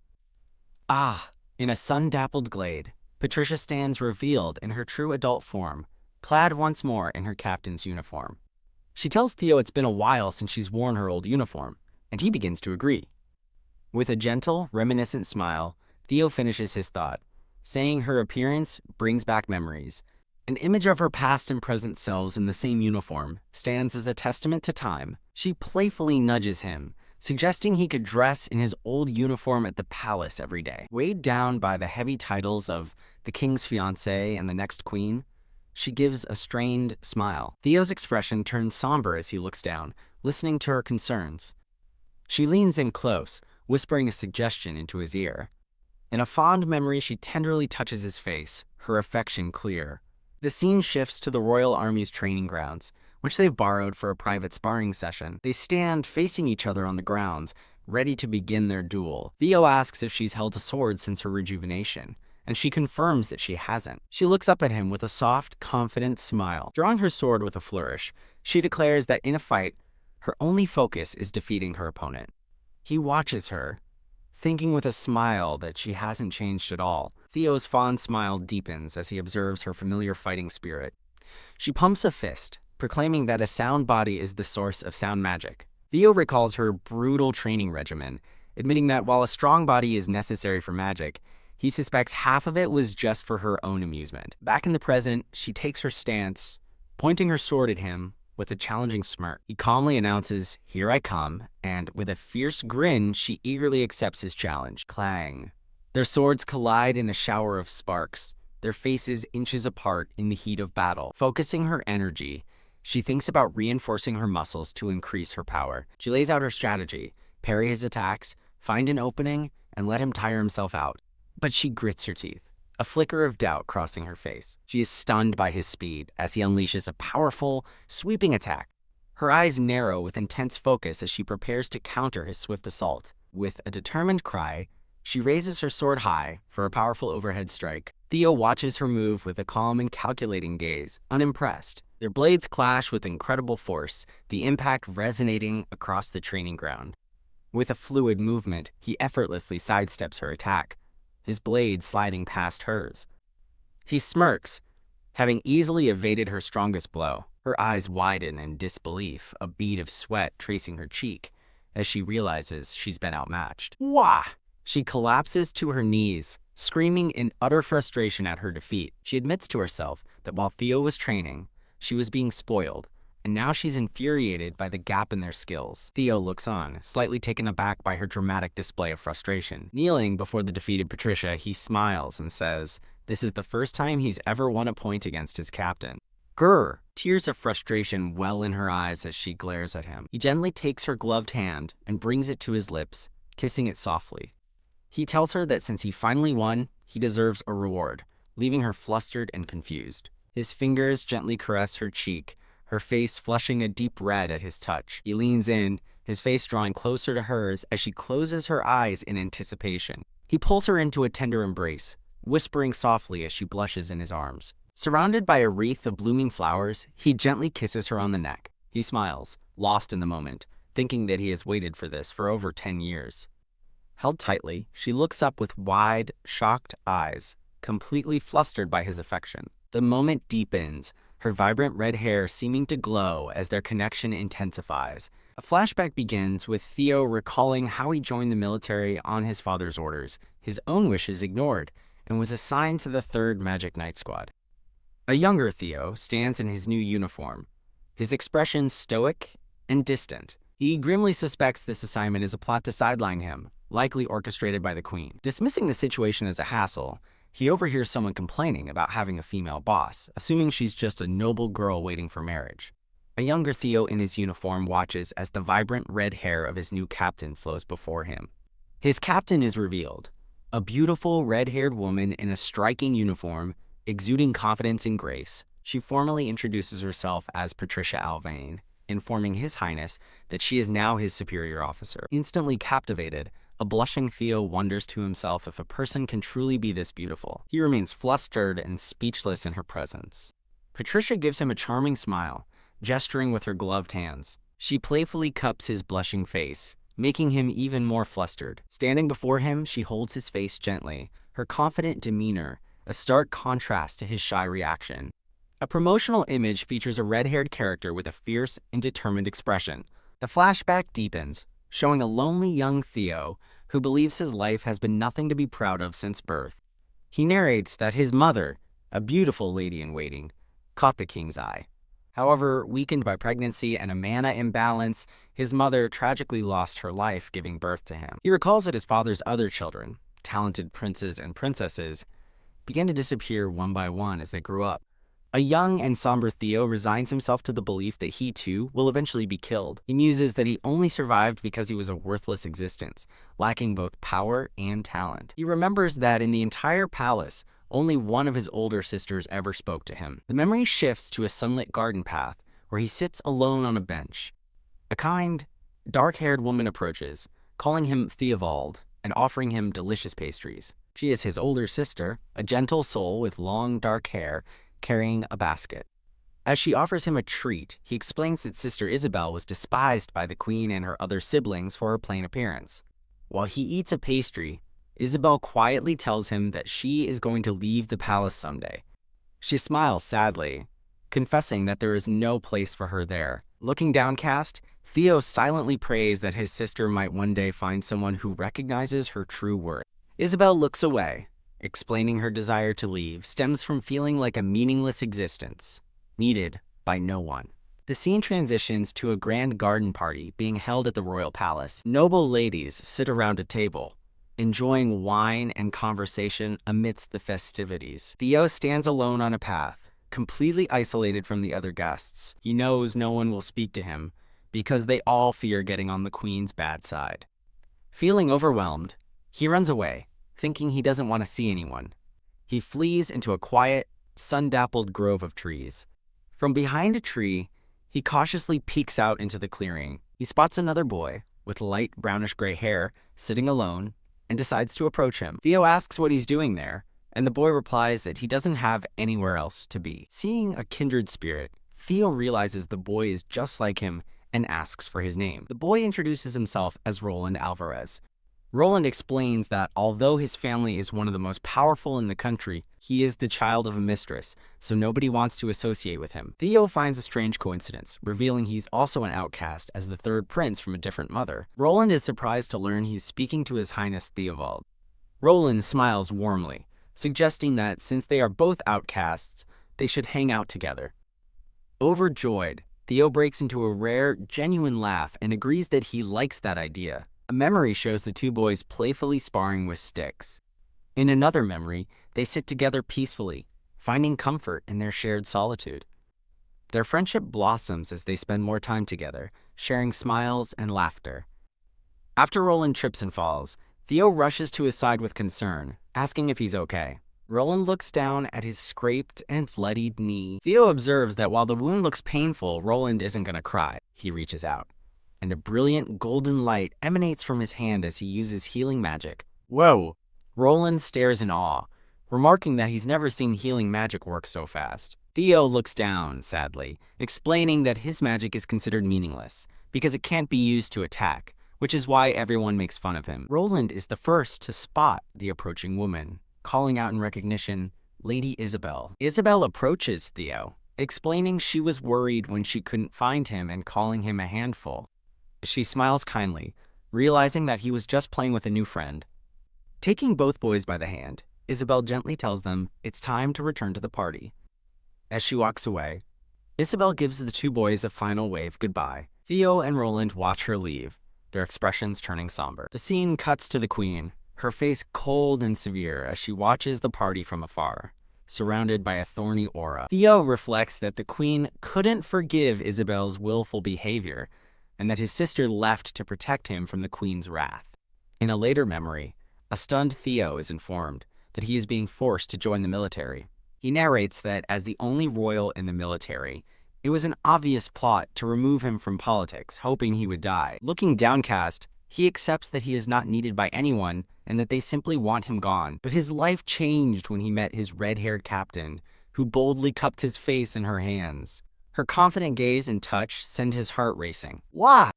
In a sun-dappled glade, Patricia stands revealed in her true adult form, clad once more in her captain's uniform. She tells Theo it's been a while since she's worn her old uniform, and he begins to agree. With a gentle, reminiscent smile, Theo finishes his thought, saying her appearance brings back memories. An image of her past and present selves in the same uniform stands as a testament to time. She playfully nudges him, suggesting he could dress in his old uniform at the palace every day. Weighed down by the heavy titles of the king's fiancée and the next queen, she gives a strained smile. Theo's expression turns somber as he looks down, listening to her concerns. She leans in close, whispering a suggestion into his ear. In a fond memory, she tenderly touches his face, her affection clear. The scene shifts to the Royal Army's training grounds, which they've borrowed for a private sparring session. They stand facing each other on the grounds, ready to begin their duel. Theo asks if she's held a sword since her rejuvenation, and she confirms that she hasn't. She looks up at him with a soft, confident smile. Drawing her sword with a flourish, she declares that in a fight, her only focus is defeating her opponent. He watches her, thinking with a smile that she hasn't changed at all. Theo's fond smile deepens as he observes her familiar fighting spirit. She pumps a fist, proclaiming that a sound body is the source of sound magic. Theo recalls her brutal training regimen, admitting that while a strong body is necessary for magic, he suspects half of it was just for her own amusement. Back in the present, she takes her stance, pointing her sword at him with a challenging smirk. He calmly announces, "Here I come," and with a fierce grin, she eagerly accepts his challenge. Clang. Their swords collide in a shower of sparks, their faces inches apart in the heat of battle. Focusing her energy, she thinks about reinforcing her muscles to increase her power. She lays out her strategy: parry his attacks, find an opening, and let him tire himself out. But she grits her teeth, a flicker of doubt crossing her face. She is stunned by his speed as he unleashes a powerful, sweeping attack. Her eyes narrow with intense focus as she prepares to counter his swift assault. With a determined cry, she raises her sword high for a powerful overhead strike. Theo watches her move with a calm and calculating gaze, unimpressed. Their blades clash with incredible force, the impact resonating across the training ground. With a fluid movement, he effortlessly sidesteps her attack, his blade sliding past hers. He smirks, having easily evaded her strongest blow. Her eyes widen in disbelief, a bead of sweat tracing her cheek, as she realizes she's been outmatched. Wah! She collapses to her knees, screaming in utter frustration at her defeat. She admits to herself that while Theo was training, she was being spoiled, and now she's infuriated by the gap in their skills. Theo looks on, slightly taken aback by her dramatic display of frustration. Kneeling before the defeated Patricia, he smiles and says this is the first time he's ever won a point against his captain. Grr! Tears of frustration well in her eyes as she glares at him. He gently takes her gloved hand and brings it to his lips, kissing it softly. He tells her that since he finally won, he deserves a reward, leaving her flustered and confused. His fingers gently caress her cheek, her face flushing a deep red at his touch. He leans in, his face drawing closer to hers as she closes her eyes in anticipation. He pulls her into a tender embrace, whispering softly as she blushes in his arms. Surrounded by a wreath of blooming flowers, he gently kisses her on the neck. He smiles, lost in the moment, thinking that he has waited for this for over 10 years. Held tightly, she looks up with wide, shocked eyes, completely flustered by his affection. The moment deepens, her vibrant red hair seeming to glow as their connection intensifies. A flashback begins with Theo recalling how he joined the military on his father's orders, his own wishes ignored, and was assigned to the 3rd Magic Knight Squad. A younger Theo stands in his new uniform, his expression stoic and distant, He grimly suspects this assignment is a plot to sideline him, likely orchestrated by the queen. Dismissing the situation as a hassle, he overhears someone complaining about having a female boss, assuming she's just a noble girl waiting for marriage. A younger Theo in his uniform watches as the vibrant red hair of his new captain flows before him. His captain is revealed, a beautiful red-haired woman in a striking uniform, exuding confidence and grace. She formally introduces herself as Patricia Alvane, informing His Highness that she is now his superior officer. Instantly captivated, a blushing Theo wonders to himself if a person can truly be this beautiful. He remains flustered and speechless in her presence. Patricia gives him a charming smile, gesturing with her gloved hands. She playfully cups his blushing face, making him even more flustered. Standing before him, she holds his face gently, her confident demeanor a stark contrast to his shy reaction. A promotional image features a red-haired character with a fierce and determined expression. The flashback deepens, showing a lonely young Theo who believes his life has been nothing to be proud of since birth. He narrates that his mother, a beautiful lady-in-waiting, caught the king's eye. However, weakened by pregnancy and a mana imbalance, his mother tragically lost her life giving birth to him. He recalls that his father's other children, talented princes and princesses, began to disappear one by one as they grew up. A young and somber Theo resigns himself to the belief that he too will eventually be killed. He muses that he only survived because he was a worthless existence, lacking both power and talent. He remembers that in the entire palace, only one of his older sisters ever spoke to him. The memory shifts to a sunlit garden path where he sits alone on a bench. A kind, dark-haired woman approaches, calling him Theobald and offering him delicious pastries. She is his older sister, a gentle soul with long, dark hair, carrying a basket. As she offers him a treat, he explains that Sister Isabel was despised by the queen and her other siblings for her plain appearance. While he eats a pastry, Isabel quietly tells him that she is going to leave the palace someday. She smiles sadly, confessing that there is no place for her there. Looking downcast, Theo silently prays that his sister might one day find someone who recognizes her true worth. Isabel looks away, explaining her desire to leave stems from feeling like a meaningless existence, needed by no one. The scene transitions to a grand garden party being held at the royal palace. Noble ladies sit around a table, enjoying wine and conversation amidst the festivities. Theo stands alone on a path, completely isolated from the other guests. He knows no one will speak to him because they all fear getting on the queen's bad side. Feeling overwhelmed, he runs away, thinking he doesn't want to see anyone. He flees into a quiet, sun-dappled grove of trees. From behind a tree, he cautiously peeks out into the clearing. He spots another boy with light brownish-gray hair sitting alone and decides to approach him. Theo asks what he's doing there, and the boy replies that he doesn't have anywhere else to be. Seeing a kindred spirit, Theo realizes the boy is just like him and asks for his name. The boy introduces himself as Roland Alvarez. Roland explains that although his family is one of the most powerful in the country, he is the child of a mistress, so nobody wants to associate with him. Theo finds a strange coincidence, revealing he's also an outcast as the third prince from a different mother. Roland is surprised to learn he's speaking to His Highness Theobald. Roland smiles warmly, suggesting that since they are both outcasts, they should hang out together. Overjoyed, Theo breaks into a rare, genuine laugh and agrees that he likes that idea. A memory shows the two boys playfully sparring with sticks. In another memory, they sit together peacefully, finding comfort in their shared solitude. Their friendship blossoms as they spend more time together, sharing smiles and laughter. After Roland trips and falls, Theo rushes to his side with concern, asking if he's okay. Roland looks down at his scraped and bloodied knee. Theo observes that while the wound looks painful, Roland isn't going to cry. He reaches out, and a brilliant golden light emanates from his hand as he uses healing magic. Whoa! Roland stares in awe, remarking that he's never seen healing magic work so fast. Theo looks down, sadly, explaining that his magic is considered meaningless, because it can't be used to attack, which is why everyone makes fun of him. Roland is the first to spot the approaching woman, calling out in recognition, Lady Isabel. Isabel approaches Theo, explaining she was worried when she couldn't find him and calling him a handful. She smiles kindly, realizing that he was just playing with a new friend. Taking both boys by the hand, Isabel gently tells them it's time to return to the party. As she walks away, Isabel gives the two boys a final wave goodbye. Theo and Roland watch her leave, their expressions turning somber. The scene cuts to the queen, her face cold and severe as she watches the party from afar, surrounded by a thorny aura. Theo reflects that the queen couldn't forgive Isabel's willful behavior, and that his sister left to protect him from the queen's wrath. In a later memory, a stunned Theo is informed that he is being forced to join the military. He narrates that as the only royal in the military, it was an obvious plot to remove him from politics, hoping he would die. Looking downcast, he accepts that he is not needed by anyone and that they simply want him gone. But his life changed when he met his red-haired captain, who boldly cupped his face in her hands. Her confident gaze and touch send his heart racing. Why?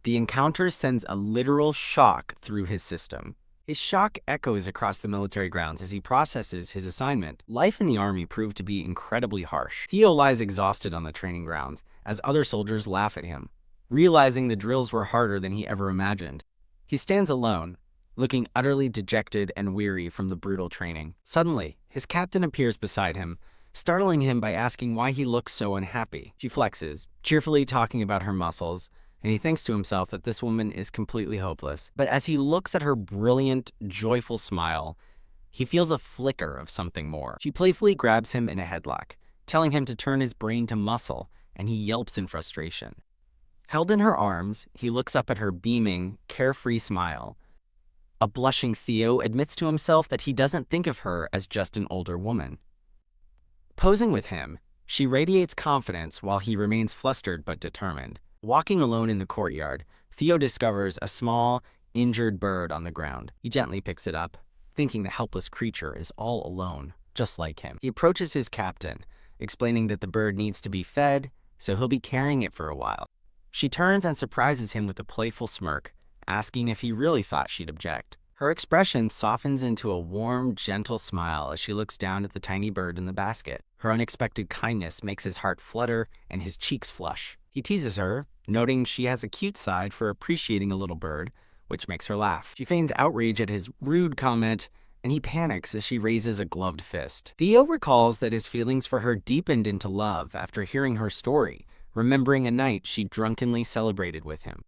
The encounter sends a literal shock through his system. His shock echoes across the military grounds as he processes his assignment. Life in the army proved to be incredibly harsh. Theo lies exhausted on the training grounds as other soldiers laugh at him, realizing the drills were harder than he ever imagined. He stands alone, looking utterly dejected and weary from the brutal training. Suddenly, his captain appears beside him, startling him by asking why he looks so unhappy. She flexes, cheerfully talking about her muscles, and he thinks to himself that this woman is completely hopeless. But as he looks at her brilliant, joyful smile, he feels a flicker of something more. She playfully grabs him in a headlock, telling him to turn his brain to muscle, and he yelps in frustration. Held in her arms, he looks up at her beaming, carefree smile. A blushing Theo admits to himself that he doesn't think of her as just an older woman. Posing with him, she radiates confidence while he remains flustered but determined. Walking alone in the courtyard, Theo discovers a small, injured bird on the ground. He gently picks it up, thinking the helpless creature is all alone, just like him. He approaches his captain, explaining that the bird needs to be fed, so he'll be carrying it for a while. She turns and surprises him with a playful smirk, asking if he really thought she'd object. Her expression softens into a warm, gentle smile as she looks down at the tiny bird in the basket. Her unexpected kindness makes his heart flutter and his cheeks flush. He teases her, noting she has a cute side for appreciating a little bird, which makes her laugh. She feigns outrage at his rude comment, and he panics as she raises a gloved fist. Theo recalls that his feelings for her deepened into love after hearing her story, remembering a night she drunkenly celebrated with him.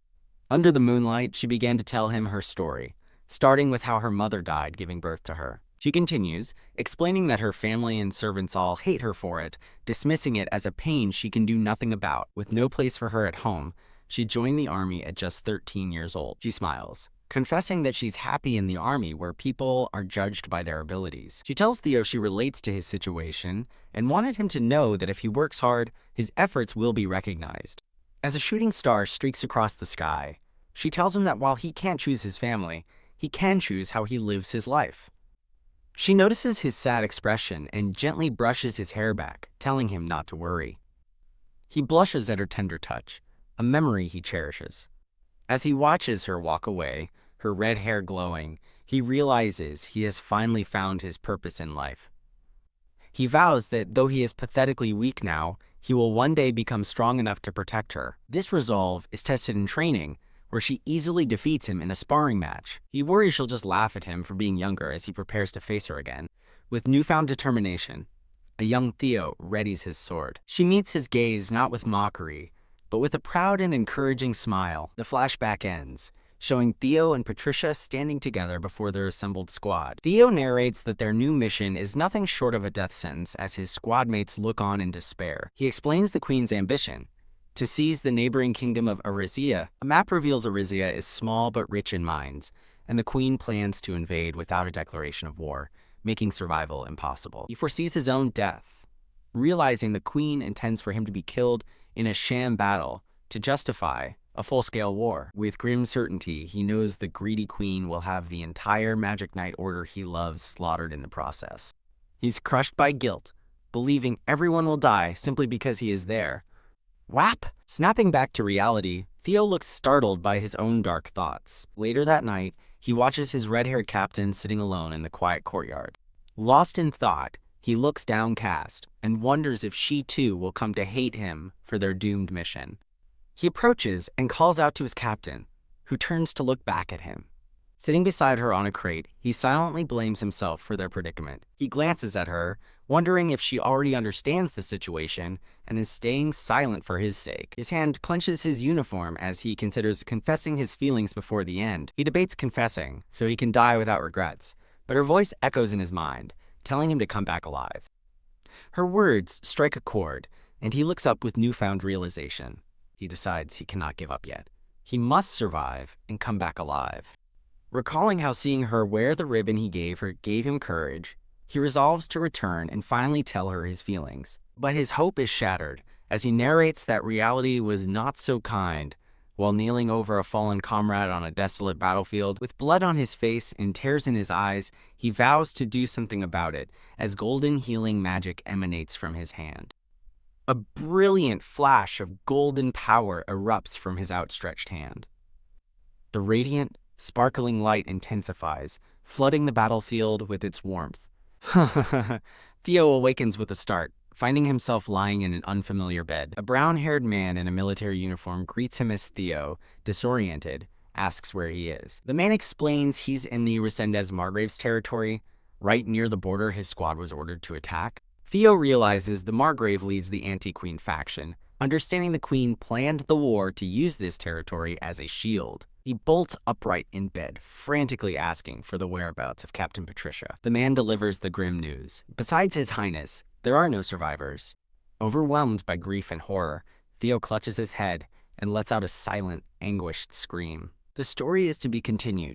Under the moonlight, she began to tell him her story, starting with how her mother died giving birth to her. She continues, explaining that her family and servants all hate her for it, dismissing it as a pain she can do nothing about. With no place for her at home, she joined the army at just 13 years old. She smiles, confessing that she's happy in the army where people are judged by their abilities. She tells Theo she relates to his situation and wanted him to know that if he works hard, his efforts will be recognized. As a shooting star streaks across the sky, she tells him that while he can't choose his family, he can choose how he lives his life. She notices his sad expression and gently brushes his hair back, telling him not to worry. He blushes at her tender touch, a memory he cherishes. As he watches her walk away, her red hair glowing, he realizes he has finally found his purpose in life. He vows that though he is pathetically weak now, he will one day become strong enough to protect her. This resolve is tested in training, where she easily defeats him in a sparring match. He worries she'll just laugh at him for being younger as he prepares to face her again. With newfound determination, a young Theo readies his sword. She meets his gaze not with mockery, but with a proud and encouraging smile. The flashback ends, showing Theo and Patricia standing together before their assembled squad. Theo narrates that their new mission is nothing short of a death sentence as his squad mates look on in despair. He explains the queen's ambition, to seize the neighboring kingdom of Arisia. A map reveals Arisia is small but rich in mines, and the queen plans to invade without a declaration of war, making survival impossible. He foresees his own death, realizing the queen intends for him to be killed in a sham battle to justify a full-scale war. With grim certainty, he knows the greedy queen will have the entire Magic Knight Order he loves slaughtered in the process. He's crushed by guilt, believing everyone will die simply because he is there. Whap! Snapping back to reality, Theo looks startled by his own dark thoughts. Later that night, he watches his red-haired captain sitting alone in the quiet courtyard. Lost in thought, he looks downcast and wonders if she too will come to hate him for their doomed mission. He approaches and calls out to his captain, who turns to look back at him. Sitting beside her on a crate, he silently blames himself for their predicament. He glances at her, wondering if she already understands the situation and is staying silent for his sake. His hand clenches his uniform as he considers confessing his feelings before the end. He debates confessing, so he can die without regrets, but her voice echoes in his mind, telling him to come back alive. Her words strike a chord, and he looks up with newfound realization. He decides he cannot give up yet. He must survive and come back alive. Recalling how seeing her wear the ribbon he gave her gave him courage, he resolves to return and finally tell her his feelings. But his hope is shattered as he narrates that reality was not so kind. While kneeling over a fallen comrade on a desolate battlefield, with blood on his face and tears in his eyes, he vows to do something about it as golden healing magic emanates from his hand. A brilliant flash of golden power erupts from his outstretched hand. The radiant, sparkling light intensifies, flooding the battlefield with its warmth. Theo awakens with a start, finding himself lying in an unfamiliar bed. A brown-haired man in a military uniform greets him as Theo, disoriented, asks where he is. The man explains he's in the Resendez-Margrave's territory, right near the border his squad was ordered to attack. Theo realizes the Margrave leads the anti-Queen faction, understanding the Queen planned the war to use this territory as a shield. He bolts upright in bed, frantically asking for the whereabouts of Captain Patricia. The man delivers the grim news. Besides His Highness, there are no survivors. Overwhelmed by grief and horror, Theo clutches his head and lets out a silent, anguished scream. The story is to be continued,